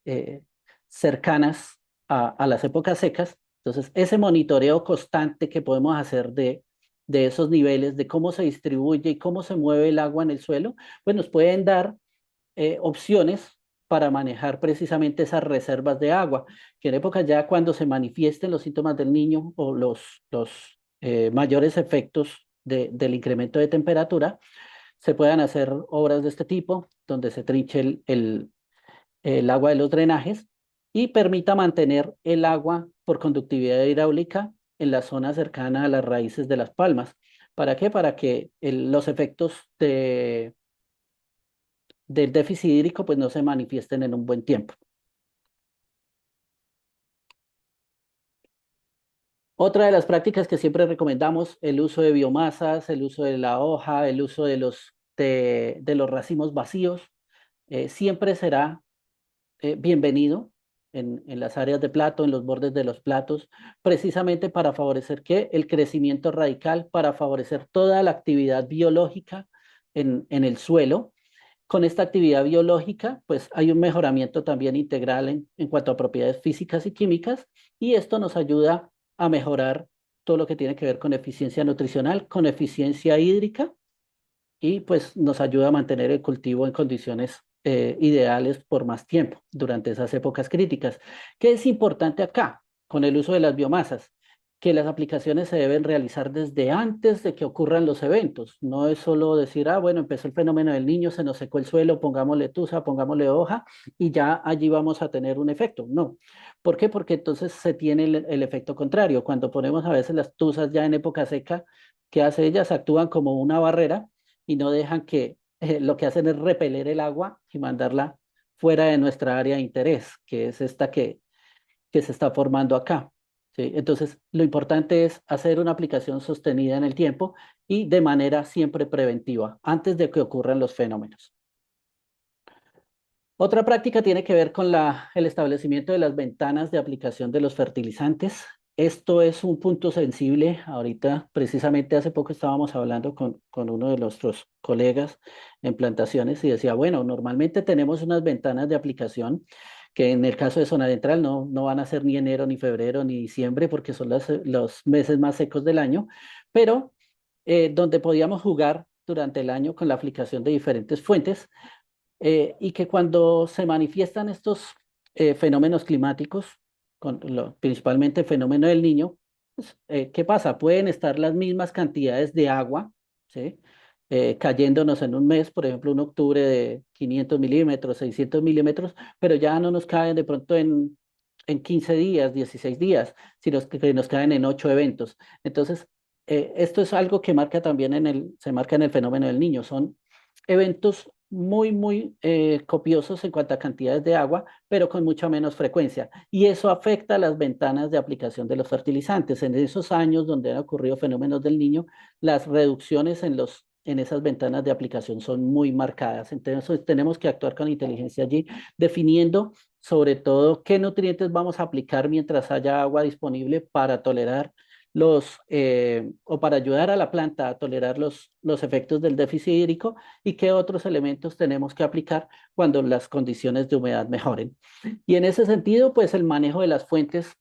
cercanas a las épocas secas. Entonces, ese monitoreo constante que podemos hacer de esos niveles, de cómo se distribuye y cómo se mueve el agua en el suelo, pues nos pueden dar opciones para manejar precisamente esas reservas de agua, que en épocas ya cuando se manifiesten los síntomas del niño o los mayores efectos del incremento de temperatura, se puedan hacer obras de este tipo, donde se trinche el agua de los drenajes y permita mantener el agua por conductividad hidráulica en la zona cercana a las raíces de las palmas. ¿Para qué? Para que los efectos del déficit hídrico pues no se manifiesten en un buen tiempo. Otra de las prácticas que siempre recomendamos, el uso de biomasas, el uso de la hoja, el uso de los racimos vacíos, siempre será bienvenido en las áreas de plato, en los bordes de los platos, precisamente para favorecer ¿qué? El crecimiento radical, para favorecer toda la actividad biológica en el suelo. Con esta actividad biológica, pues hay un mejoramiento también integral en cuanto a propiedades físicas y químicas, y esto nos ayuda a mejorar todo lo que tiene que ver con eficiencia nutricional, con eficiencia hídrica, y pues nos ayuda a mantener el cultivo en condiciones ideales por más tiempo durante esas épocas críticas. ¿Qué es importante acá con el uso de las biomasas? Que las aplicaciones se deben realizar desde antes de que ocurran los eventos. No es solo decir, ah, bueno, empezó el fenómeno del niño, se nos secó el suelo, pongámosle tusa, pongámosle hoja y ya allí vamos a tener un efecto. No. ¿Por qué? Porque entonces se tiene el efecto contrario. Cuando ponemos a veces las tuzas ya en época seca, ¿qué hace ellas? Actúan como una barrera y no dejan que lo que hacen es repeler el agua y mandarla fuera de nuestra área de interés, que es esta que se está formando acá. ¿Sí? Entonces, lo importante es hacer una aplicación sostenida en el tiempo y de manera siempre preventiva, antes de que ocurran los fenómenos. Otra práctica tiene que ver con el establecimiento de las ventanas de aplicación de los fertilizantes. Esto es un punto sensible. Ahorita, precisamente hace poco estábamos hablando con uno de nuestros colegas en plantaciones y decía, bueno, normalmente tenemos unas ventanas de aplicación que en el caso de zona central no van a ser ni enero, ni febrero, ni diciembre, porque son los meses más secos del año, pero donde podíamos jugar durante el año con la aplicación de diferentes fuentes y que cuando se manifiestan estos fenómenos climáticos, principalmente el fenómeno del niño, pues, ¿qué pasa? Pueden estar las mismas cantidades de agua, ¿sí? Cayéndonos en un mes, por ejemplo, un octubre de 500 milímetros, 600 milímetros, pero ya no nos caen de pronto en 15 días, 16 días, sino que nos caen en 8 eventos. Entonces, esto es algo que marca también se marca en el fenómeno del niño. Son eventos muy copiosos en cuanto a cantidades de agua, pero con mucha menos frecuencia. Y eso afecta a las ventanas de aplicación de los fertilizantes. En esos años donde han ocurrido fenómenos del niño, las reducciones en esas ventanas de aplicación son muy marcadas. Entonces tenemos que actuar con inteligencia allí, definiendo sobre todo qué nutrientes vamos a aplicar mientras haya agua disponible para tolerar o para ayudar a la planta a tolerar los efectos del déficit hídrico y qué otros elementos tenemos que aplicar cuando las condiciones de humedad mejoren. Y en ese sentido, pues el manejo de las fuentes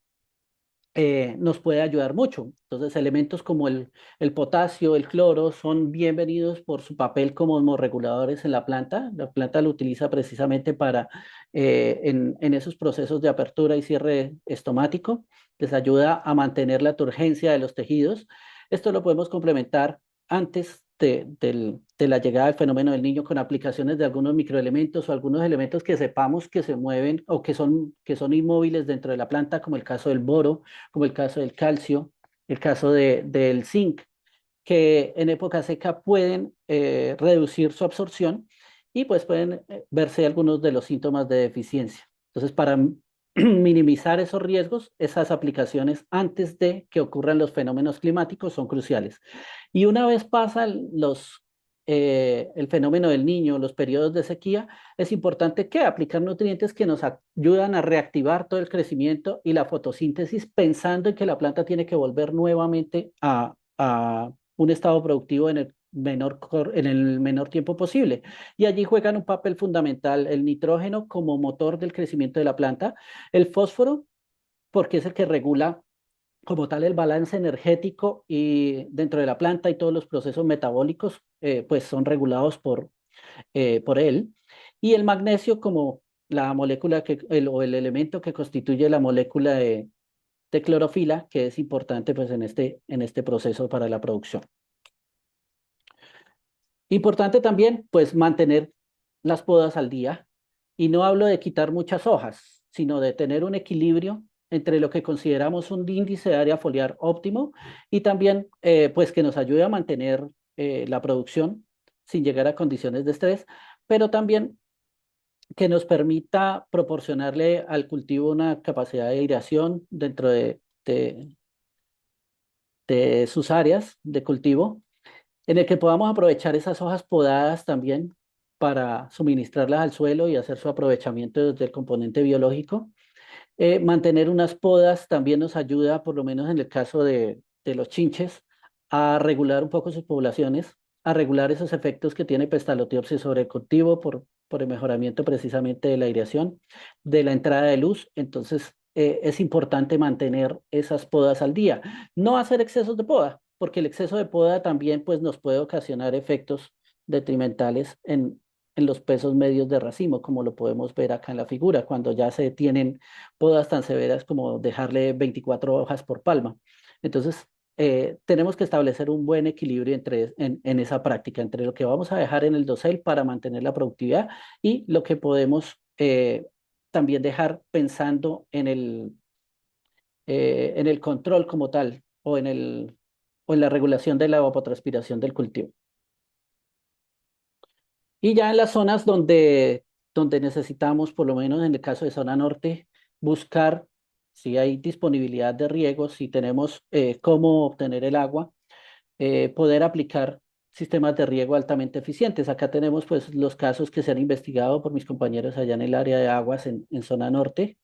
nos puede ayudar mucho. Entonces, elementos como el potasio, el cloro, son bienvenidos por su papel como hemorreguladores en la planta. La planta lo utiliza precisamente para, en esos procesos de apertura y cierre estomático, les ayuda a mantener la turgencia de los tejidos. Esto lo podemos complementar antes de la llegada del fenómeno del niño con aplicaciones de algunos microelementos o algunos elementos que sepamos que se mueven o que son inmóviles dentro de la planta, como el caso del boro, como el caso del calcio, el caso del zinc, que en época seca pueden reducir su absorción y pues pueden verse algunos de los síntomas de deficiencia. Entonces, para minimizar esos riesgos, esas aplicaciones antes de que ocurran los fenómenos climáticos son cruciales. Y una vez pasa el fenómeno del niño, los periodos de sequía, es importante que aplicar nutrientes que nos ayudan a reactivar todo el crecimiento y la fotosíntesis, pensando en que la planta tiene que volver nuevamente a un estado productivo en el menor tiempo posible. Y allí juegan un papel fundamental el nitrógeno como motor del crecimiento de la planta, el fósforo, porque es el que regula como tal el balance energético y dentro de la planta y todos los procesos metabólicos pues son regulados por él. Y el magnesio como la molécula o el elemento que constituye la molécula de clorofila, que es importante pues en este proceso para la producción. Importante también, pues, mantener las podas al día. Y no hablo de quitar muchas hojas, sino de tener un equilibrio entre lo que consideramos un índice de área foliar óptimo y también, pues, que nos ayude a mantener la producción sin llegar a condiciones de estrés, pero también que nos permita proporcionarle al cultivo una capacidad de aireación dentro de sus áreas de cultivo en el que podamos aprovechar esas hojas podadas también para suministrarlas al suelo y hacer su aprovechamiento desde el componente biológico. Mantener unas podas también nos ayuda, por lo menos en el caso de los chinches, a regular un poco sus poblaciones, a regular esos efectos que tiene Pestalotiopsis sobre el cultivo por el mejoramiento precisamente de la aireación, de la entrada de luz. Entonces, es importante mantener esas podas al día. No hacer excesos de poda, porque el exceso de poda también pues, nos puede ocasionar efectos detrimentales en los pesos medios de racimo, como lo podemos ver acá en la figura, cuando ya se tienen podas tan severas como dejarle 24 hojas por palma. Entonces, tenemos que establecer un buen equilibrio en esa práctica, entre lo que vamos a dejar en el dosel para mantener la productividad y lo que podemos también dejar pensando en el control como tal o en la regulación de la evapotranspiración del cultivo. Y ya en las zonas donde necesitamos, por lo menos en el caso de zona norte, buscar si hay disponibilidad de riego, si tenemos cómo obtener el agua, poder aplicar sistemas de riego altamente eficientes. Acá tenemos pues los casos que se han investigado por mis compañeros allá en el área de aguas en zona norte,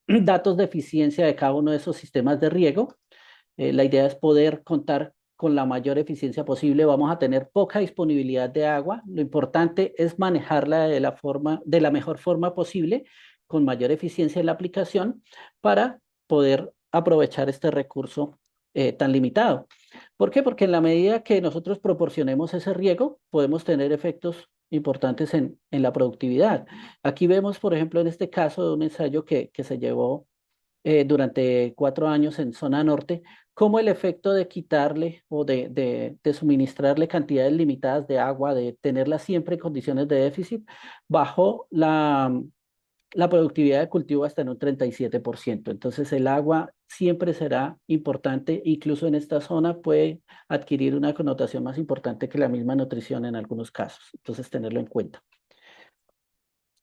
datos de eficiencia de cada uno de esos sistemas de riego. La idea es poder contar con la mayor eficiencia posible. Vamos a tener poca disponibilidad de agua. Lo importante es manejarla de la mejor forma posible, con mayor eficiencia en la aplicación, para poder aprovechar este recurso tan limitado. ¿Por qué? Porque en la medida que nosotros proporcionemos ese riego, podemos tener efectos importantes en la productividad. Aquí vemos, por ejemplo, en este caso de un ensayo que se llevó durante 4 años en zona norte, cómo el efecto de quitarle o de suministrarle cantidades limitadas de agua, de tenerla siempre en condiciones de déficit, bajó la productividad de cultivo hasta en un 37%. Entonces el agua siempre será importante, incluso en esta zona puede adquirir una connotación más importante que la misma nutrición en algunos casos. Entonces tenerlo en cuenta.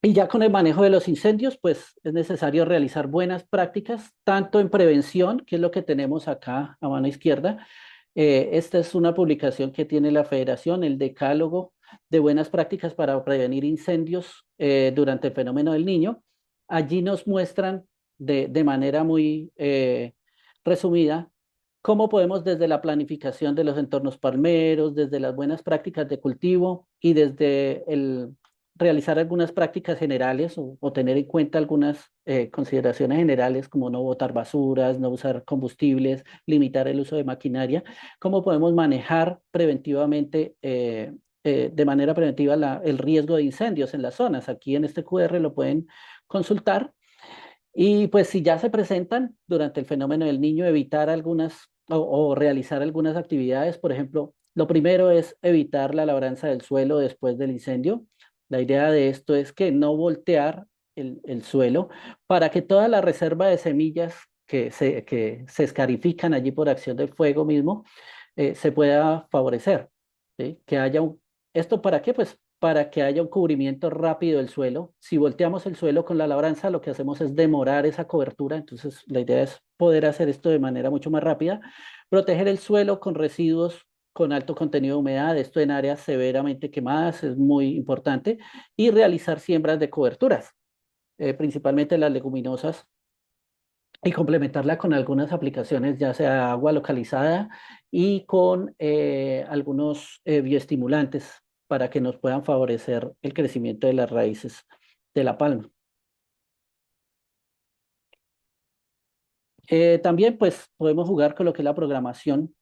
Y ya con el manejo de los incendios, pues es necesario realizar buenas prácticas, tanto en prevención, que es lo que tenemos acá a mano izquierda. Esta es una publicación que tiene la Federación, el Decálogo de Buenas Prácticas para Prevenir Incendios durante el fenómeno del Niño. Allí nos muestran de manera muy resumida cómo podemos desde la planificación de los entornos palmeros, desde las buenas prácticas de cultivo y desde el realizar algunas prácticas generales o tener en cuenta algunas consideraciones generales como no botar basuras, no usar combustibles, limitar el uso de maquinaria, cómo podemos manejar preventivamente, de manera preventiva el riesgo de incendios en las zonas. Aquí en este QR lo pueden consultar. Y pues si ya se presentan durante el fenómeno del niño, evitar algunas o realizar algunas actividades. Por ejemplo, lo primero es evitar la labranza del suelo después del incendio. La idea de esto es que no voltear el suelo para que toda la reserva de semillas que se escarifican allí por acción del fuego mismo se pueda favorecer. ¿Sí? Que haya ¿Esto para qué? Pues para que haya un cubrimiento rápido del suelo. Si volteamos el suelo con la labranza, lo que hacemos es demorar esa cobertura. Entonces, la idea es poder hacer esto de manera mucho más rápida. Proteger el suelo con residuos con alto contenido de humedad, esto en áreas severamente quemadas es muy importante. Y realizar siembras de coberturas, principalmente las leguminosas, y complementarla con algunas aplicaciones, ya sea agua localizada y con algunos bioestimulantes para que nos puedan favorecer el crecimiento de las raíces de la palma. También pues podemos jugar con lo que es la programación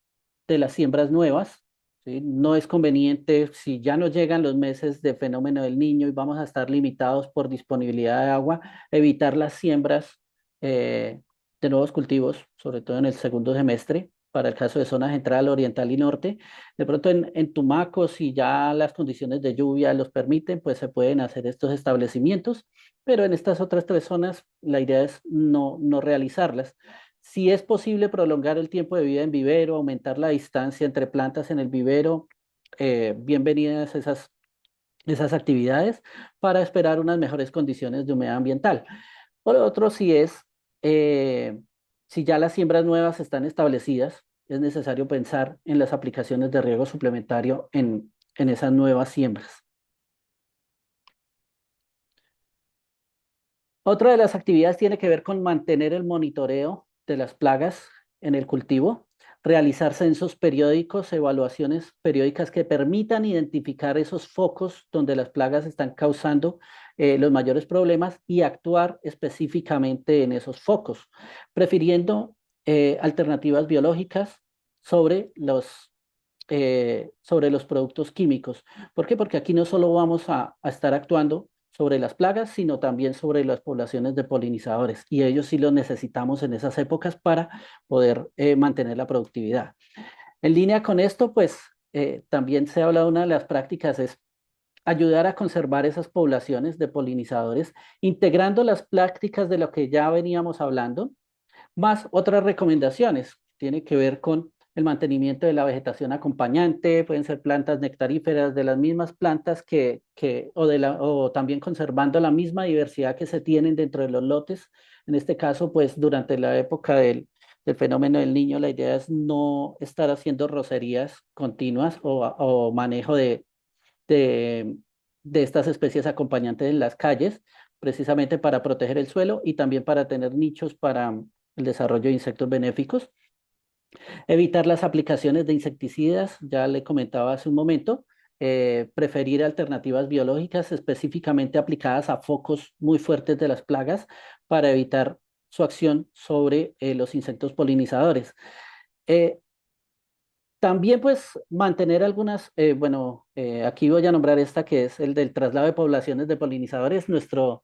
de las siembras nuevas. ¿Sí? No es conveniente, si ya nos llegan los meses de fenómeno del niño y vamos a estar limitados por disponibilidad de agua, evitar las siembras eh, de nuevos cultivos, sobre todo en el segundo semestre, para el caso de zonas central, oriental y norte. De pronto en Tumaco, si ya las condiciones de lluvia los permiten, pues se pueden hacer estos establecimientos, pero en estas otras tres zonas la idea es no realizarlas. Si es posible prolongar el tiempo de vida en vivero, aumentar la distancia entre plantas en el vivero, bienvenidas esas actividades para esperar unas mejores condiciones de humedad ambiental. Por otro, eh, si ya las siembras nuevas están establecidas, es necesario pensar en las aplicaciones de riego suplementario en esas nuevas siembras. Otra de las actividades tiene que ver con mantener el monitoreo de las plagas en el cultivo, realizar censos periódicos, evaluaciones periódicas que permitan identificar esos focos donde las plagas están causando los mayores problemas y actuar específicamente en esos focos, prefiriendo alternativas biológicas sobre sobre los productos químicos. ¿Por qué? Porque aquí no solo vamos a estar actuando sobre las plagas, sino también sobre las poblaciones de polinizadores. Y ellos sí los necesitamos en esas épocas para poder mantener la productividad. En línea con esto, pues también se habla de una de las prácticas es ayudar a conservar esas poblaciones de polinizadores, integrando las prácticas de lo que ya veníamos hablando, más otras recomendaciones. Tiene que ver con el mantenimiento de la vegetación acompañante, pueden ser plantas nectaríferas de las mismas plantas o también conservando la misma diversidad que se tienen dentro de los lotes. En este caso, pues durante la época del fenómeno del niño, la idea es no estar haciendo rocerías continuas o manejo de, de estas especies acompañantes en las calles, precisamente para proteger el suelo y también para tener nichos para el desarrollo de insectos benéficos. Evitar las aplicaciones de insecticidas, ya le comentaba hace un momento. Preferir alternativas biológicas específicamente aplicadas a focos muy fuertes de las plagas para evitar su acción sobre los insectos polinizadores. Eh, También pues mantener algunas, aquí voy a nombrar esta que es el del traslado de poblaciones de polinizadores. Nuestros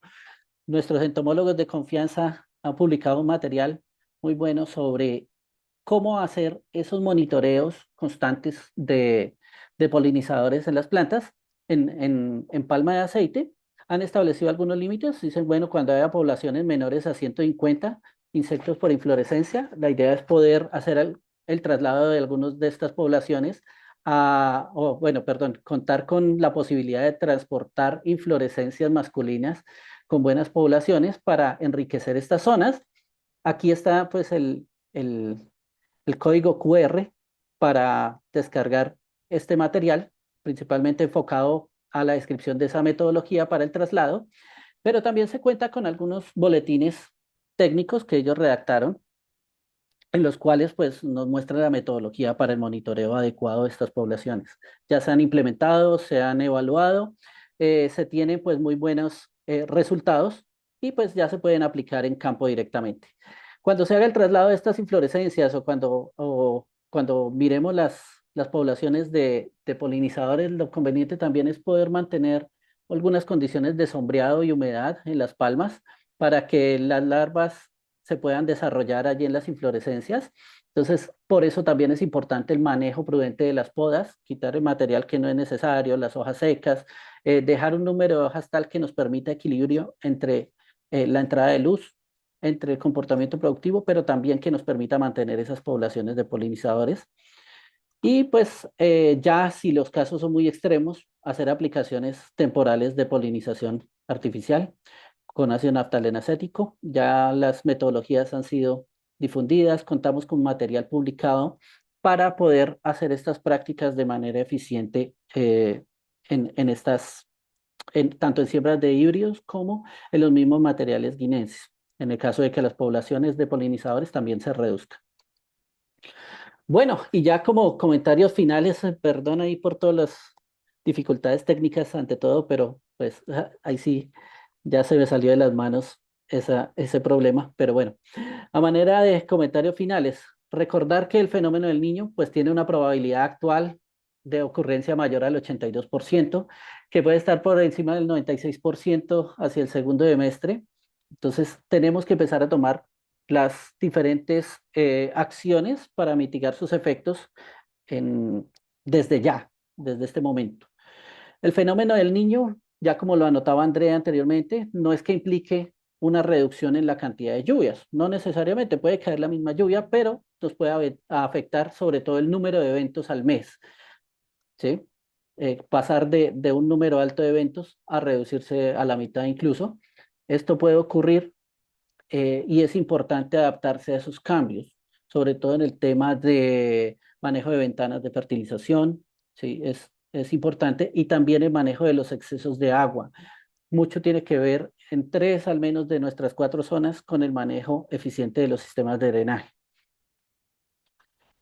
entomólogos de confianza han publicado un material muy bueno sobre cómo hacer esos monitoreos constantes de polinizadores en las plantas. En palma de aceite han establecido algunos límites. Dicen, bueno, cuando haya poblaciones menores a 150 insectos por inflorescencia, la idea es poder hacer el traslado de algunas de estas poblaciones contar con la posibilidad de transportar inflorescencias masculinas con buenas poblaciones para enriquecer estas zonas. Aquí está pues el código QR para descargar este material, principalmente enfocado a la descripción de esa metodología para el traslado, pero también se cuenta con algunos boletines técnicos que ellos redactaron, en los cuales pues nos muestran la metodología para el monitoreo adecuado de estas poblaciones. Ya se han implementado, se han evaluado se tienen pues muy buenos resultados y pues ya se pueden aplicar en campo directamente. Cuando se haga el traslado de estas inflorescencias o cuando miremos las poblaciones de polinizadores, lo conveniente también es poder mantener algunas condiciones de sombreado y humedad en las palmas para que las larvas se puedan desarrollar allí en las inflorescencias. Entonces, por eso también es importante el manejo prudente de las podas, quitar el material que no es necesario, las hojas secas, dejar un número de hojas tal que nos permita equilibrio entre la entrada de luz, entre el comportamiento productivo, pero también que nos permita mantener esas poblaciones de polinizadores. Y pues ya si los casos son muy extremos, hacer aplicaciones temporales de polinización artificial con ácido naftaleno acético. Ya las metodologías han sido difundidas, contamos con material publicado para poder hacer estas prácticas de manera eficiente en estas, tanto en siembras de híbridos como en los mismos materiales guinenses, en el caso de que las poblaciones de polinizadores también se reduzcan. Bueno, y ya como comentarios finales, perdón ahí por todas las dificultades técnicas ante todo, pero pues ahí sí ya se me salió de las manos ese problema. Pero bueno, a manera de comentarios finales, recordar que el fenómeno del niño pues tiene una probabilidad actual de ocurrencia mayor al 82%, que puede estar por encima del 96% hacia el segundo semestre. Entonces tenemos que empezar a tomar las diferentes acciones para mitigar sus efectos en, desde ya, desde este momento. El fenómeno del niño, ya como lo anotaba Andrea anteriormente, no es que implique una reducción en la cantidad de lluvias. No necesariamente puede caer la misma lluvia, pero nos puede afectar sobre todo el número de eventos al mes, ¿sí? Pasar de un número alto de eventos a reducirse a la mitad incluso. Esto puede ocurrir y es importante adaptarse a esos cambios, sobre todo en el tema de manejo de ventanas de fertilización, ¿sí? Es importante, y también el manejo de los excesos de agua. Mucho tiene que ver en tres al menos de nuestras cuatro zonas con el manejo eficiente de los sistemas de drenaje.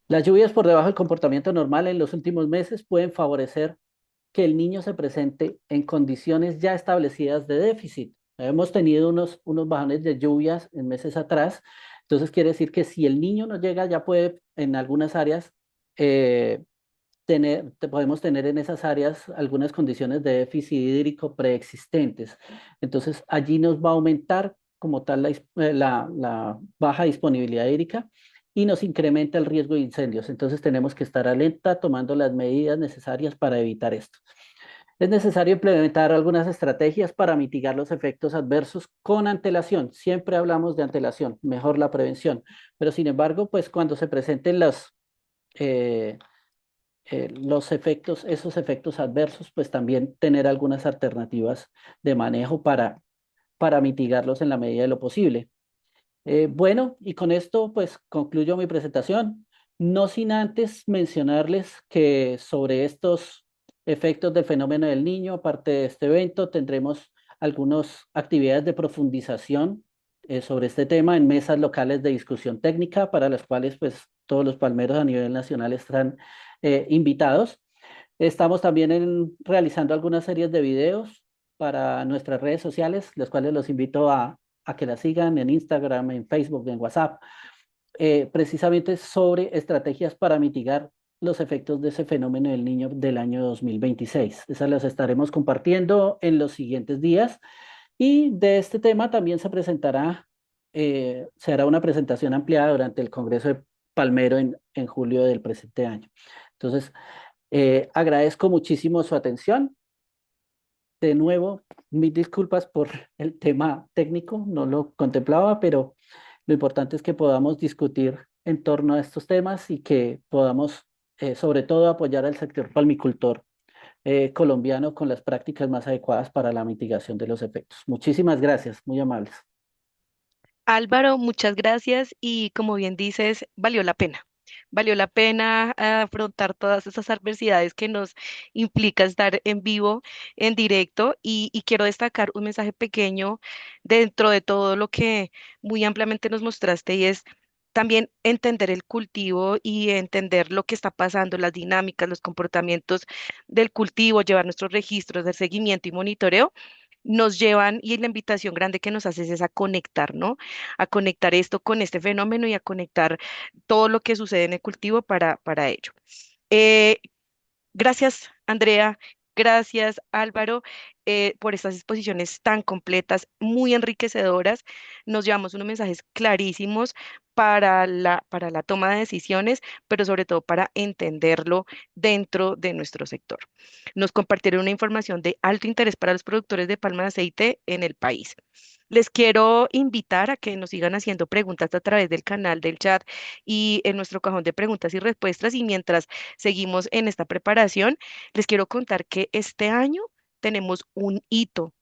Las lluvias por debajo del comportamiento normal en los últimos meses pueden favorecer que el niño se presente en condiciones ya establecidas de déficit. Hemos tenido unos bajones de lluvias en meses atrás, entonces quiere decir que si el niño no llega, ya puede en algunas áreas podemos tener en esas áreas algunas condiciones de déficit hídrico preexistentes. Entonces allí nos va a aumentar como tal la baja disponibilidad hídrica y nos incrementa el riesgo de incendios. Entonces tenemos que estar alerta tomando las medidas necesarias para evitar esto. Es necesario implementar algunas estrategias para mitigar los efectos adversos con antelación. Siempre hablamos de antelación, mejor la prevención. Pero sin embargo, pues cuando se presenten eh, los efectos, esos efectos adversos, pues también tener algunas alternativas de manejo para mitigarlos en la medida de lo posible. Bueno, y con esto pues concluyo mi presentación, no sin antes mencionarles que sobre estos efectos del fenómeno del niño, aparte de este evento, tendremos algunas actividades de profundización sobre este tema en mesas locales de discusión técnica, para las cuales pues todos los palmeros a nivel nacional están invitados. Estamos también realizando algunas series de videos para nuestras redes sociales, los cuales los invito a que la sigan en Instagram, en Facebook, en WhatsApp, precisamente sobre estrategias para mitigar los efectos de ese fenómeno del niño del año 2026. Esas las estaremos compartiendo en los siguientes días. Y de este tema también se hará una presentación ampliada durante el Congreso de Palmero en julio del presente año. Entonces, agradezco muchísimo su atención. De nuevo, mis disculpas por el tema técnico, no lo contemplaba, pero lo importante es que podamos discutir en torno a estos temas y que podamos, sobre todo, apoyar al sector palmicultor colombiano con las prácticas más adecuadas para la mitigación de los efectos. Muchísimas gracias, muy amables. Álvaro, muchas gracias y como bien dices, valió la pena. Valió la pena afrontar todas esas adversidades que nos implica estar en vivo, en directo y quiero destacar un mensaje pequeño dentro de todo lo que muy ampliamente nos mostraste y es También entender el cultivo y entender lo que está pasando, las dinámicas, los comportamientos del cultivo, llevar nuestros registros de seguimiento y monitoreo, nos llevan, y la invitación grande que nos haces es a conectar, ¿no? A conectar esto con este fenómeno y a conectar todo lo que sucede en el cultivo para ello. Eh, Gracias, Andrea. Gracias, Álvaro, por estas exposiciones tan completas, muy enriquecedoras. Nos llevamos unos mensajes clarísimos para la toma de decisiones, pero sobre todo para entenderlo dentro de nuestro sector. Nos compartieron una información de alto interés para los productores de palma de aceite en el país. Les quiero invitar a que nos sigan haciendo preguntas a través del canal del chat y en nuestro cajón de preguntas y respuestas. Y mientras seguimos en esta preparación, les quiero contar que este año tenemos un hito.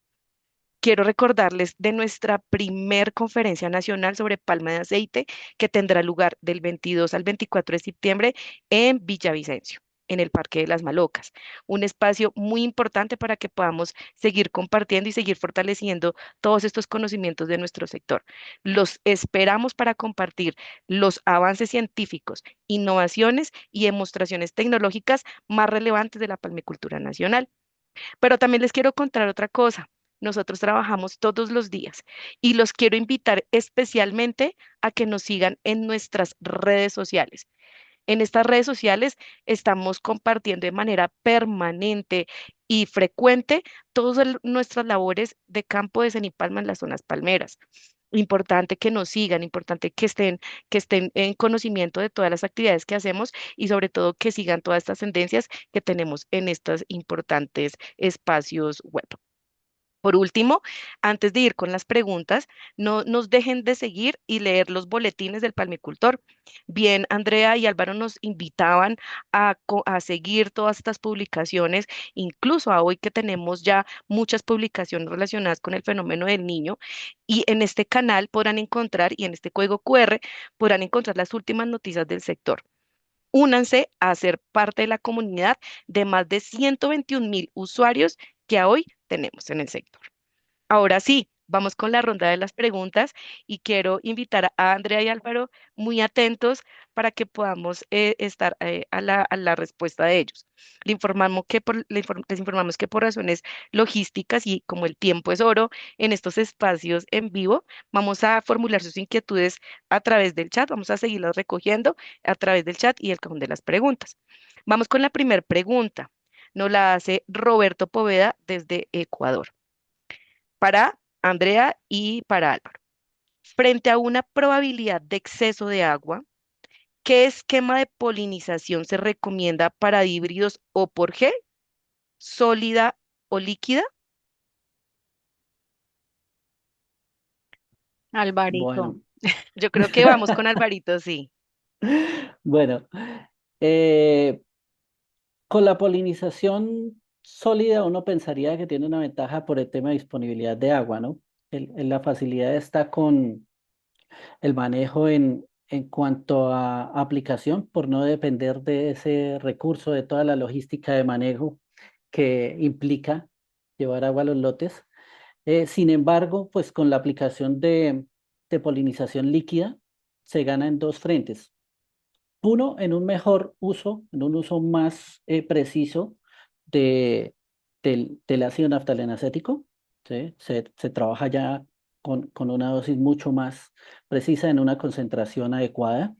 Quiero recordarles de nuestra primer conferencia nacional sobre palma de aceite que tendrá lugar del 22 al 24 de septiembre en Villavicencio, en el Parque de las Malocas. Un espacio muy importante para que podamos seguir compartiendo y seguir fortaleciendo todos estos conocimientos de nuestro sector. Los esperamos para compartir los avances científicos, innovaciones y demostraciones tecnológicas más relevantes de la palmicultura nacional. Pero también les quiero contar otra cosa. Nosotros trabajamos todos los días y los quiero invitar especialmente a que nos sigan en nuestras redes sociales. En estas redes sociales estamos compartiendo de manera permanente y frecuente todas nuestras labores de campo de Cenipalma en las zonas palmeras. Importante que nos sigan, importante que estén en conocimiento de todas las actividades que hacemos y sobre todo que sigan todas estas tendencias que tenemos en estos importantes espacios web. Por último, antes de ir con las preguntas, no nos dejen de seguir y leer los boletines del palmicultor. Bien, Andrea y Álvaro nos invitaban a seguir todas estas publicaciones, incluso a hoy que tenemos ya muchas publicaciones relacionadas con el fenómeno del niño. Y en este canal podrán encontrar, y en este código QR, podrán encontrar las últimas noticias del sector. Únanse a ser parte de la comunidad de más de 121.000 usuarios que hoy tenemos en el sector. Ahora sí, vamos con la ronda de las preguntas y quiero invitar a Andrea y Álvaro muy atentos para que podamos estar a la respuesta de ellos. Les informamos que por razones logísticas y como el tiempo es oro en estos espacios en vivo, vamos a formular sus inquietudes a través del chat, vamos a seguirlas recogiendo a través del chat y el cajón de las preguntas. Vamos con la primera pregunta. Nos la hace Roberto Poveda desde Ecuador para Andrea y para Álvaro. Frente a una probabilidad de exceso de agua, ¿qué esquema de polinización se recomienda para híbridos o por G, sólida o líquida? Alvarito. Bueno, Yo creo que vamos con Alvarito, sí. bueno, eh, con la polinización sólida uno pensaría que tiene una ventaja por el tema de disponibilidad de agua, ¿no? La facilidad está con el manejo en cuanto a aplicación, por no depender de ese recurso, de toda la logística de manejo que implica llevar agua a los lotes. Sin embargo, pues con la aplicación de polinización líquida se gana en dos frentes. Uno, en un mejor uso, en un uso más preciso de, del ácido naftalenacético, ¿sí? Se trabaja ya con una dosis mucho más precisa en una concentración adecuada.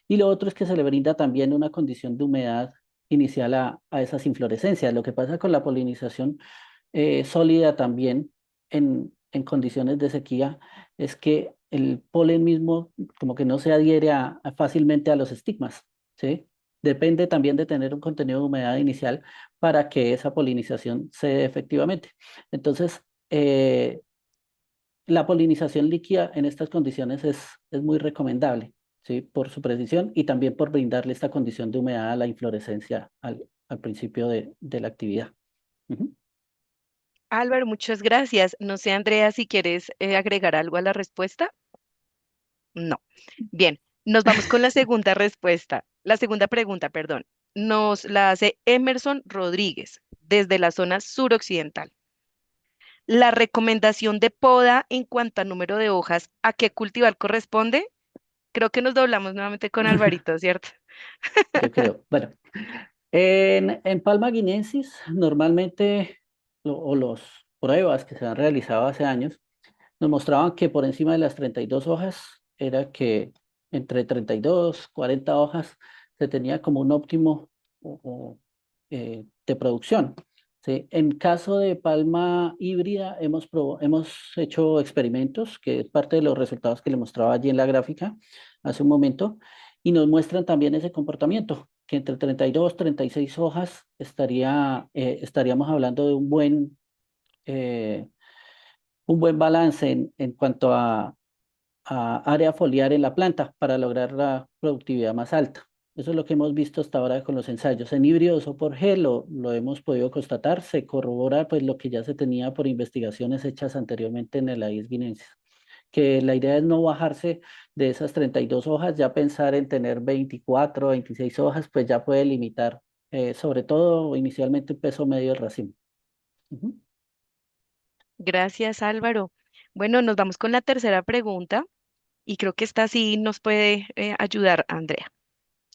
Y lo otro es que se le brinda también una condición de humedad inicial a esas inflorescencias. Lo que pasa con la polinización sólida también en condiciones de sequía es que el polen mismo como que no se adhiere fácilmente a los estigmas, ¿sí? Depende también de tener un contenido de humedad inicial para que esa polinización se dé efectivamente. Entonces, la polinización líquida en estas condiciones es muy recomendable, ¿sí? Por su precisión y también por brindarle esta condición de humedad a la inflorescencia al principio de la actividad. Ujú. Álvaro, muchas gracias. No sé, Andrea, si quieres agregar algo a la respuesta. No. Bien, nos vamos con la segunda respuesta. La segunda pregunta, perdón. Nos la hace Emerson Rodríguez desde la zona suroccidental. La recomendación de poda en cuanto a número de hojas, ¿a qué cultivar corresponde? Creo que nos doblamos nuevamente con Alvarito, ¿cierto? Yo creo. Bueno, en Palma guinensis, normalmente, o los pruebas que se han realizado hace años, nos mostraban que por encima de las 32 hojas era que entre 32, 40 hojas se tenía como un óptimo de producción. ¿Sí? En caso de palma híbrida, hemos hecho experimentos, que es parte de los resultados que le mostraba allí en la gráfica hace un momento, y nos muestran también ese comportamiento, que entre 32, 36 hojas estaríamos hablando de eh, un buen balance en cuanto a área foliar en la planta para lograr la productividad más alta. Eso es lo que hemos visto hasta ahora con los ensayos. En híbridos o por G lo hemos podido constatar, se corrobora pues lo que ya se tenía por investigaciones hechas anteriormente en el AIS guinense, que la idea es no bajarse de esas 32 hojas, ya pensar en tener 24, 26 hojas, pues ya puede limitar, sobre todo inicialmente un peso medio del racimo. Ujú. Gracias, Álvaro. Bueno, nos vamos con la tercera pregunta y creo que esta sí nos puede ayudar, Andrea.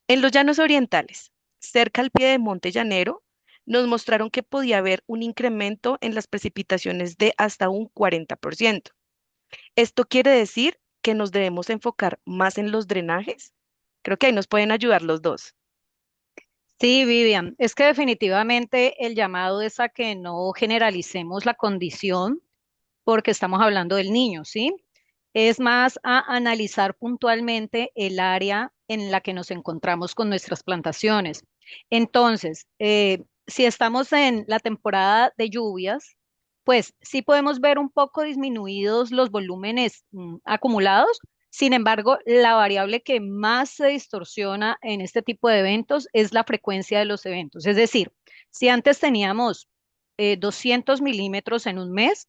En los llanos orientales, cerca al pie de Monte Llanero, nos mostraron que podía haber un incremento en las precipitaciones de hasta un 40%. ¿Esto quiere decir que nos debemos enfocar más en los drenajes? Creo que ahí nos pueden ayudar los dos. Sí, Vivian, es que definitivamente el llamado es a que no generalicemos la condición porque estamos hablando del niño, ¿sí? Es más a analizar puntualmente el área en la que nos encontramos con nuestras plantaciones. Entonces, si estamos en la temporada de lluvias, pues sí podemos ver un poco disminuidos los volúmenes acumulados. Sin embargo, la variable que más se distorsiona en este tipo de eventos es la frecuencia de los eventos. Es decir, si antes teníamos 200 milímetros en un mes,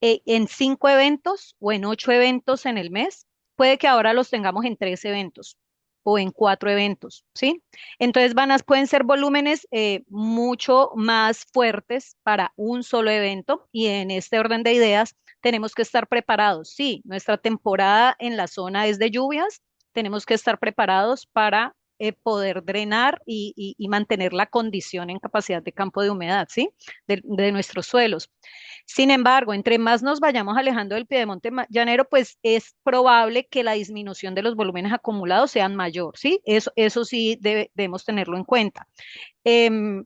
en 5 eventos o en 8 eventos en el mes, puede que ahora los tengamos en 3 eventos o en 4 eventos, ¿sí? Entonces pueden ser volúmenes mucho más fuertes para un solo evento y en este orden de ideas tenemos que estar preparados. Sí, nuestra temporada en la zona es de lluvias, tenemos que estar preparados para poder drenar y mantener la condición en capacidad de campo de humedad, ¿sí? De nuestros suelos. Sin embargo, entre más nos vayamos alejando del piedemonte llanero, pues es probable que la disminución de los volúmenes acumulados sean mayor, ¿sí? Eso sí debemos tenerlo en cuenta.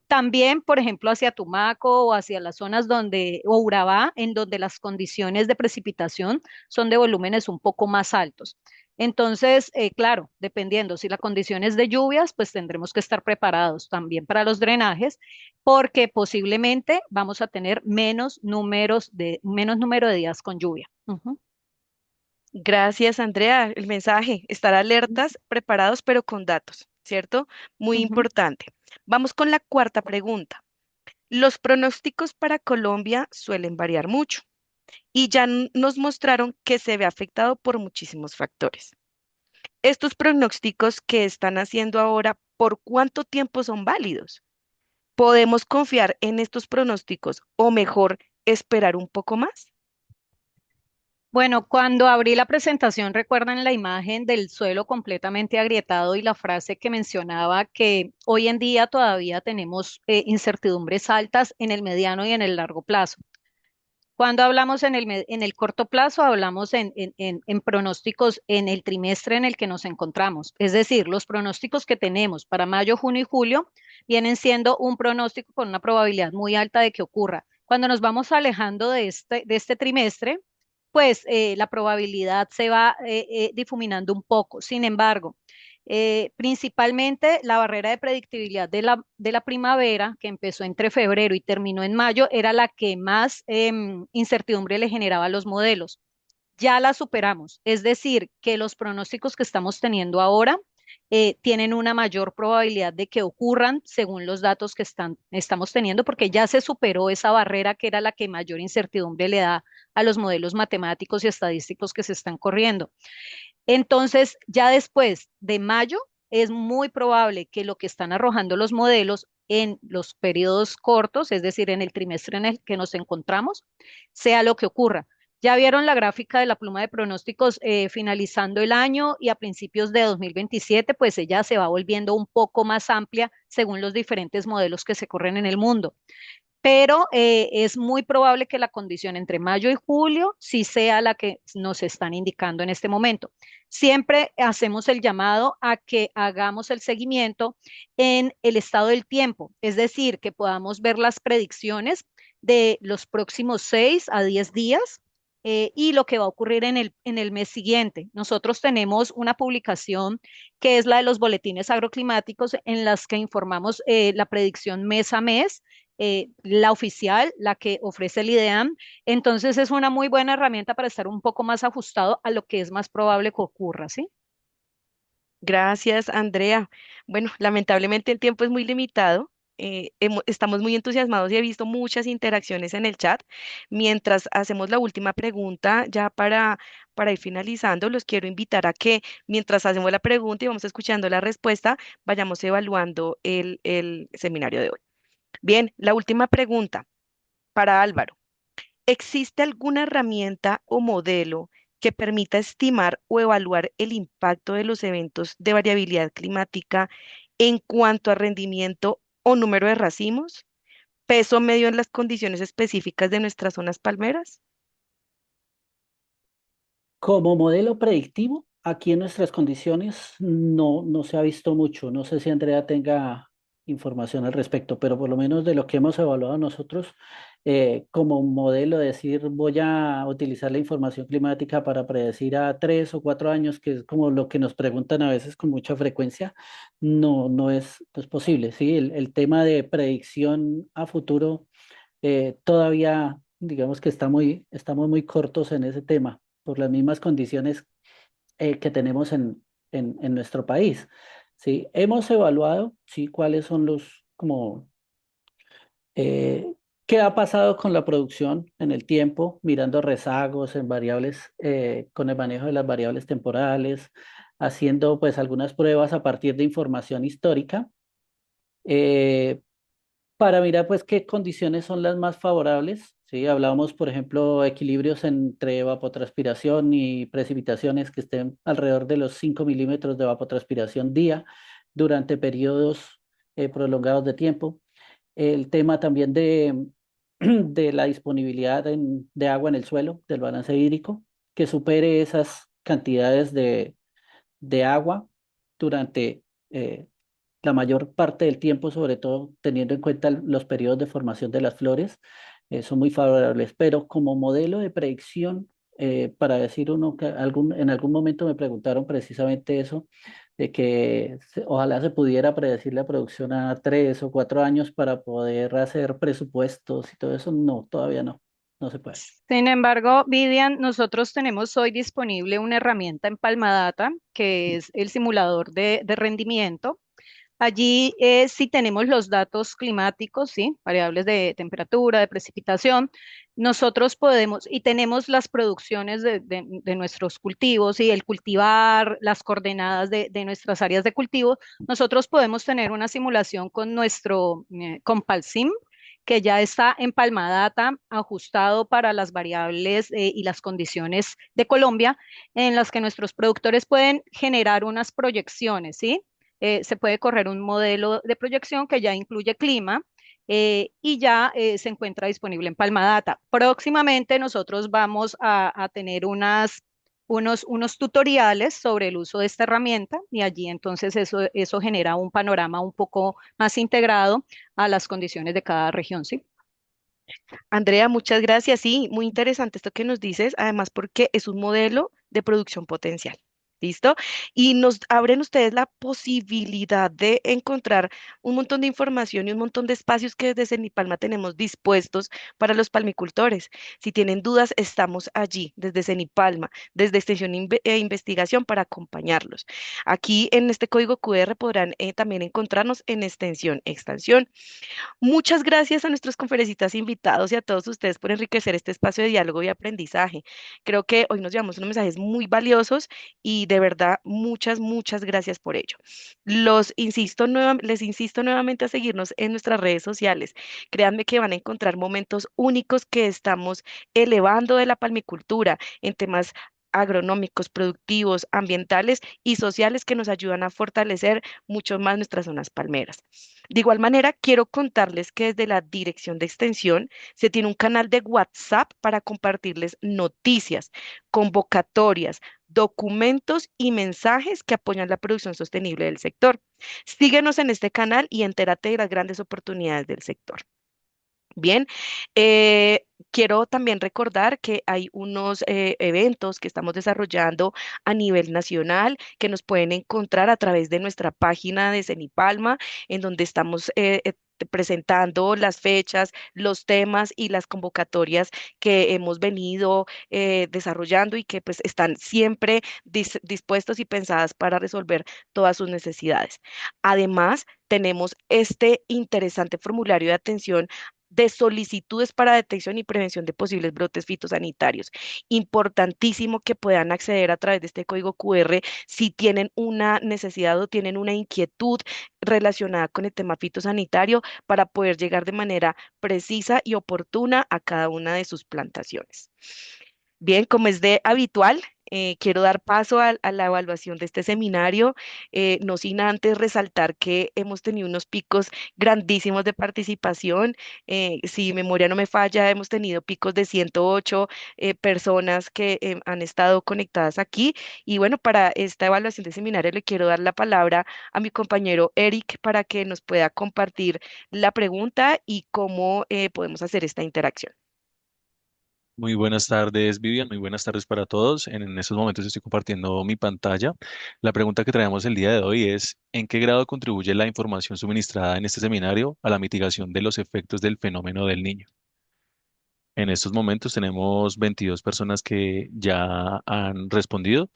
También, por ejemplo, hacia Tumaco o hacia las zonas o Urabá, en donde las condiciones de precipitación son de volúmenes un poco más altos. Entonces, claro, dependiendo si la condición es de lluvias, pues tendremos que estar preparados también para los drenajes, porque posiblemente vamos a tener menos número de días con lluvia. Ujú. Gracias, Andrea. El mensaje, estar alertas, preparados, pero con datos, ¿cierto? Muy Ujú. importante. Vamos con la cuarta pregunta. Los pronósticos para Colombia suelen variar mucho y ya nos mostraron que se ve afectado por muchísimos factores. Estos pronósticos que están haciendo ahora, ¿por cuánto tiempo son válidos? ¿Podemos confiar en estos pronósticos o mejor esperar un poco más? Bueno, cuando abrí la presentación, recuerdan la imagen del suelo completamente agrietado y la frase que mencionaba que hoy en día todavía tenemos incertidumbres altas en el mediano y en el largo plazo. Cuando hablamos en el corto plazo, hablamos en pronósticos en el trimestre en el que nos encontramos. Es decir, los pronósticos que tenemos para mayo, junio y julio vienen siendo un pronóstico con una probabilidad muy alta de que ocurra. Cuando nos vamos alejando de este trimestre, pues la probabilidad se va difuminando un poco. Sin embargo, principalmente la barrera de predictibilidad de la primavera, que empezó entre febrero y terminó en mayo, era la que más incertidumbre le generaba a los modelos. Ya la superamos, es decir, que los pronósticos que estamos teniendo ahora tienen una mayor probabilidad de que ocurran según los datos que estamos teniendo, porque ya se superó esa barrera que era la que mayor incertidumbre le da a los modelos matemáticos y estadísticos que se están corriendo. Entonces, ya después de mayo, es muy probable que lo que están arrojando los modelos en los periodos cortos, es decir, en el trimestre en el que nos encontramos, sea lo que ocurra. Ya vieron la gráfica de la pluma de pronósticos finalizando el año y a principios de 2027, pues ella se va volviendo un poco más amplia según los diferentes modelos que se corren en el mundo. Pero es muy probable que la condición entre mayo y julio sí sea la que nos están indicando en este momento. Siempre hacemos el llamado a que hagamos el seguimiento en el estado del tiempo, es decir, que podamos ver las predicciones de los próximos 6 a 10 días y lo que va a ocurrir en el mes siguiente. Nosotros tenemos una publicación que es la de los boletines agroclimáticos en las que informamos la predicción mes a mes, la oficial, la que ofrece el IDEAM. Entonces es una muy buena herramienta para estar un poco más ajustado a lo que es más probable que ocurra, ¿sí? Gracias, Andrea. Bueno, lamentablemente el tiempo es muy limitado. Estamos muy entusiasmados y he visto muchas interacciones en el chat. Mientras hacemos la última pregunta, ya para ir finalizando, los quiero invitar a que mientras hacemos la pregunta y vamos escuchando la respuesta, vayamos evaluando el seminario de hoy. Bien, la última pregunta para Álvaro. ¿Existe alguna herramienta o modelo que permita estimar o evaluar el impacto de los eventos de variabilidad climática en cuanto a rendimiento o número de racimos, peso medio en las condiciones específicas de nuestras zonas palmeras? Como modelo predictivo, aquí en nuestras condiciones no se ha visto mucho. No sé si Andrea tenga información al respecto, pero por lo menos de lo que hemos evaluado nosotros, como modelo, decir voy a utilizar la información climática para predecir a 3 o 4 años, que es como lo que nos preguntan a veces con mucha frecuencia, no es posible. ¿Sí? El tema de predicción a futuro todavía, digamos que estamos muy cortos en ese tema por las mismas condiciones que tenemos en nuestro país. ¿Sí? Hemos evaluado, sí, cuáles son como, eh, qué ha pasado con la producción en el tiempo, mirando rezagos en variables, con el manejo de las variables temporales, haciendo pues algunas pruebas a partir de información histórica. eh, para mirar pues qué condiciones son las más favorables. Sí, hablábamos, por ejemplo, equilibrios entre evapotranspiración y precipitaciones que estén alrededor de los 5 milímetros de evapotranspiración día durante periodos prolongados de tiempo. El tema también de la disponibilidad de agua en el suelo, del balance hídrico, que supere esas cantidades de agua durante la mayor parte del tiempo, sobre todo teniendo en cuenta los periodos de formación de las flores, son muy favorables. Pero como modelo de predicción, para decir uno que en algún momento me preguntaron precisamente eso, de que ojalá se pudiera predecir la producción a 3 o 4 años para poder hacer presupuestos y todo eso. No, todavía no se puede. Sin embargo, Vivian, nosotros tenemos hoy disponible una herramienta en Palmadata, que es el simulador de rendimiento. Allí sí tenemos los datos climáticos, sí, variables de temperatura, de precipitación. Nosotros podemos y tenemos las producciones de nuestros cultivos y el cultivar, las coordenadas de nuestras áreas de cultivo. Nosotros podemos tener una simulación con nuestro Compalsim, que ya está en Palmadata, ajustado para las variables y las condiciones de Colombia, en las que nuestros productores pueden generar unas proyecciones, ¿sí? Se puede correr un modelo de proyección que ya incluye clima y ya se encuentra disponible en Palmadata. Próximamente nosotros vamos a tener unos tutoriales sobre el uso de esta herramienta y allí entonces eso genera un panorama un poco más integrado a las condiciones de cada región, ¿sí? Andrea, muchas gracias. Sí, muy interesante esto que nos dices, además porque es un modelo de producción potencial. ¿Listo? Y nos abren ustedes la posibilidad de encontrar un montón de información y un montón de espacios que desde Cenipalma tenemos dispuestos para los palmicultores. Si tienen dudas, estamos allí desde Cenipalma, desde Extensión e Investigación para acompañarlos. Aquí en este código QR podrán también encontrarnos en Extensión. Muchas gracias a nuestros conferencistas invitados y a todos ustedes por enriquecer este espacio de diálogo y aprendizaje. Creo que hoy nos llevamos unos mensajes muy valiosos y de verdad, muchas gracias por ello. Les insisto nuevamente a seguirnos en nuestras redes sociales. Créanme que van a encontrar momentos únicos que estamos elevando de la palmicultura en temas agronómicos, productivos, ambientales y sociales que nos ayudan a fortalecer mucho más nuestras zonas palmeras. De igual manera, quiero contarles que desde la Dirección de Extensión se tiene un canal de WhatsApp para compartirles noticias, convocatorias, documentos y mensajes que apoyan la producción sostenible del sector. Síguenos en este canal y entérate de las grandes oportunidades del sector. Bien, quiero también recordar que hay unos eventos que estamos desarrollando a nivel nacional que nos pueden encontrar a través de nuestra página de Cenipalma, en donde estamos presentando las fechas, los temas y las convocatorias que hemos venido desarrollando y que pues están siempre dispuestos y pensadas para resolver todas sus necesidades. Además, tenemos este interesante formulario de atención de solicitudes para detección y prevención de posibles brotes fitosanitarios. Importantísimo que puedan acceder a través de este código QR si tienen una necesidad o tienen una inquietud relacionada con el tema fitosanitario para poder llegar de manera precisa y oportuna a cada una de sus plantaciones. Bien, como es de habitual, quiero dar paso a la evaluación de este seminario, no sin antes resaltar que hemos tenido unos picos grandísimos de participación. Si mi memoria no me falla, hemos tenido picos de 108 personas que han estado conectadas aquí. Y bueno, para esta evaluación de seminario le quiero dar la palabra a mi compañero Eric para que nos pueda compartir la pregunta y cómo podemos hacer esta interacción. Muy buenas tardes, Vivian. Muy buenas tardes para todos. En estos momentos estoy compartiendo mi pantalla. La pregunta que traemos el día de hoy es, ¿en qué grado contribuye la información suministrada en este seminario a la mitigación de los efectos del fenómeno del niño? En estos momentos tenemos 22 personas que ya han respondido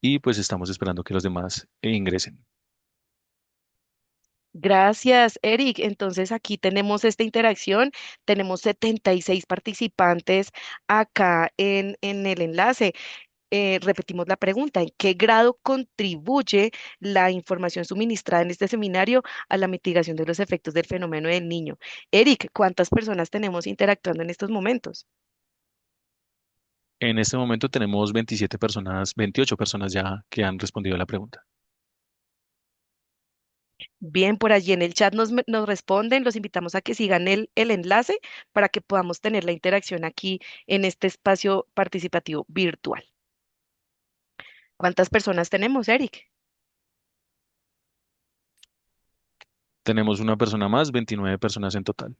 y pues estamos esperando que los demás ingresen. Gracias, Eric. Entonces aquí tenemos esta interacción. Tenemos 76 participantes acá en el enlace. Repetimos la pregunta, ¿en qué grado contribuye la información suministrada en este seminario a la mitigación de los efectos del fenómeno del niño? Eric, ¿cuántas personas tenemos interactuando en estos momentos? En este momento tenemos 27 personas, 28 personas ya que han respondido a la pregunta. Bien, por allí en el chat nos responden, los invitamos a que sigan el enlace para que podamos tener la interacción aquí en este espacio participativo virtual. ¿Cuántas personas tenemos, Eric? Tenemos una persona más, 29 personas en total.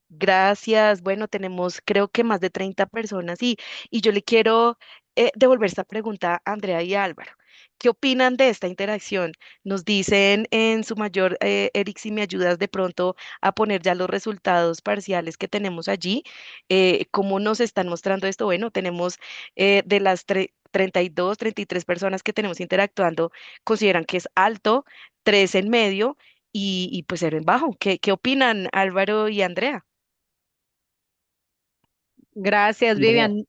Gracias. Bueno, tenemos creo que más de 30 personas y yo le quiero devolver esta pregunta a Andrea y a Álvaro. ¿Qué opinan de esta interacción? Nos dicen en su mayor, Eric, si me ayudas de pronto a poner ya los resultados parciales que tenemos allí, ¿cómo nos están mostrando esto? Bueno, tenemos de las 32, 33 personas que tenemos interactuando, consideran que es alto, tres en medio y pues cero en bajo. ¿Qué opinan Álvaro y Andrea? Gracias, Andrea. Vivian.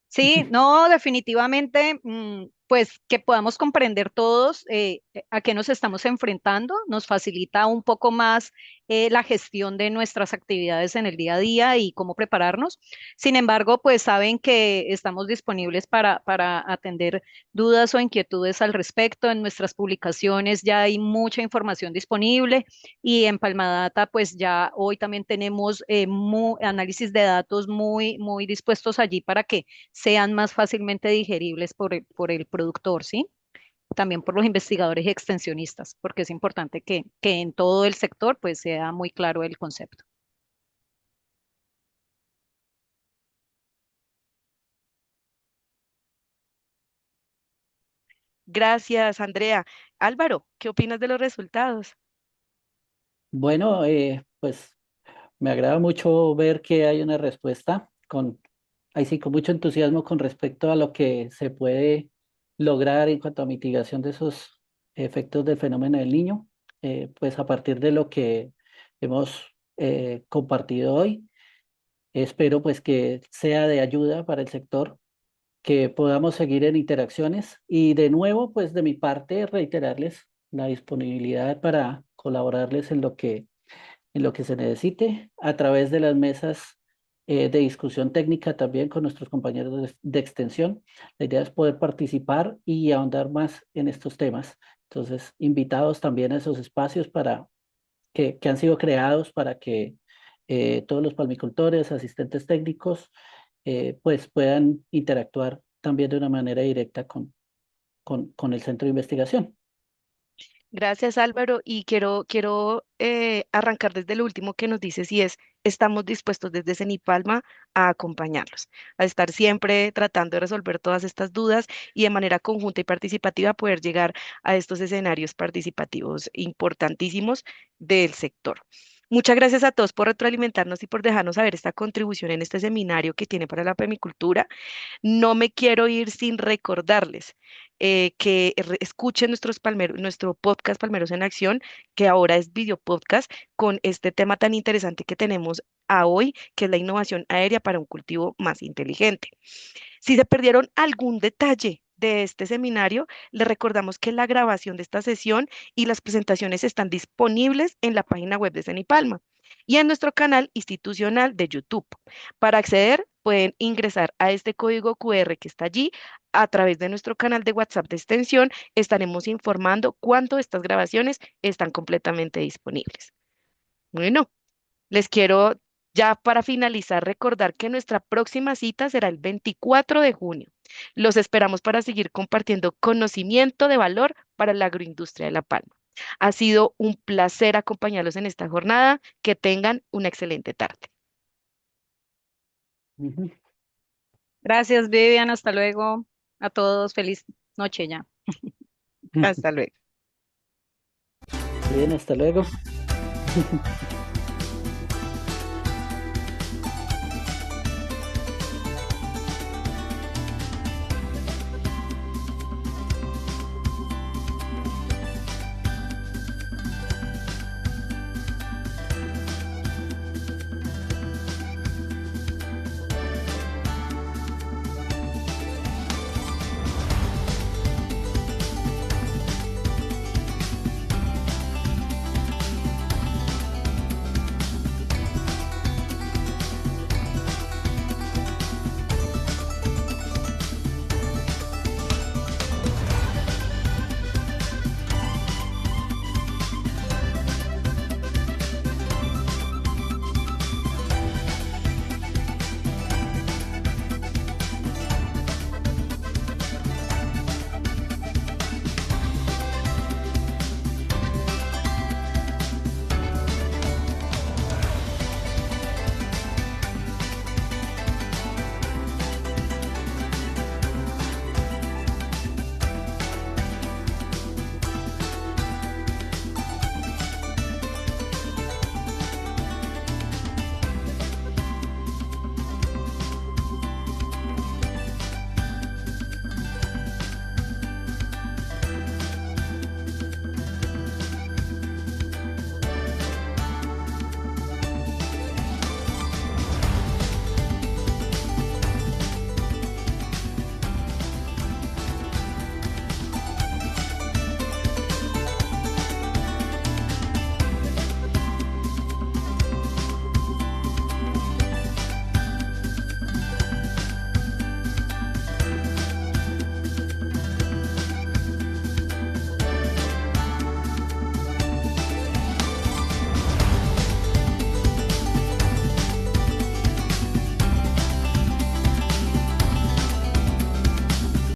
Sí, no, definitivamente, pues que podamos comprender todos a qué nos estamos enfrentando, nos facilita un poco más la gestión de nuestras actividades en el día a día y cómo prepararnos. Sin embargo, pues saben que estamos disponibles para atender dudas o inquietudes al respecto. En nuestras publicaciones ya hay mucha información disponible y en Palmadata, pues ya hoy también tenemos análisis de datos muy dispuestos allí para que sean más fácilmente digeribles por el productor, ¿sí? También por los investigadores y extensionistas, porque es importante que en todo el sector pues sea muy claro el concepto. Gracias, Andrea. Álvaro, ¿qué opinas de los resultados? Bueno, pues me agrada mucho ver que hay una respuesta ahí sí, con mucho entusiasmo con respecto a lo que se puede lograr en cuanto a mitigación de esos efectos del fenómeno del niño. pues a partir de lo que hemos compartido hoy, espero pues que sea de ayuda para el sector, que podamos seguir en interacciones y de nuevo pues de mi parte reiterarles la disponibilidad para colaborarles en lo que se necesite a través de las mesas de discusión técnica también con nuestros compañeros de extensión. La idea es poder participar y ahondar más en estos temas. Entonces, invitados también a esos espacios para que han sido creados para que todos los palmicultores, asistentes técnicos, pues puedan interactuar también de una manera directa con el centro de investigación. Gracias, Álvaro. Y quiero arrancar desde lo último que nos dices y es, estamos dispuestos desde Cenipalma a acompañarlos, a estar siempre tratando de resolver todas estas dudas y de manera conjunta y participativa poder llegar a estos escenarios participativos importantísimos del sector. Muchas gracias a todos por retroalimentarnos y por dejarnos saber esta contribución en este seminario que tiene para la permicultura. No me quiero ir sin recordarles que escuchen nuestro podcast Palmeros en Acción, que ahora es video podcast, con este tema tan interesante que tenemos a hoy, que es la innovación aérea para un cultivo más inteligente. Si se perdieron algún detalle de este seminario, les recordamos que la grabación de esta sesión y las presentaciones están disponibles en la página web de Cenipalma y en nuestro canal institucional de YouTube. Para acceder, pueden ingresar a este código QR que está allí. A través de nuestro canal de WhatsApp de extensión, estaremos informando cuándo estas grabaciones están completamente disponibles. Bueno, les quiero ya para finalizar recordar que nuestra próxima cita será el 24 de junio. Los esperamos para seguir compartiendo conocimiento de valor para la agroindustria de La Palma. Ha sido un placer acompañarlos en esta jornada. Que tengan una excelente tarde. Ujú. Gracias, Vivian. Hasta luego a todos. Feliz noche ya. Hasta luego. Bien, hasta luego.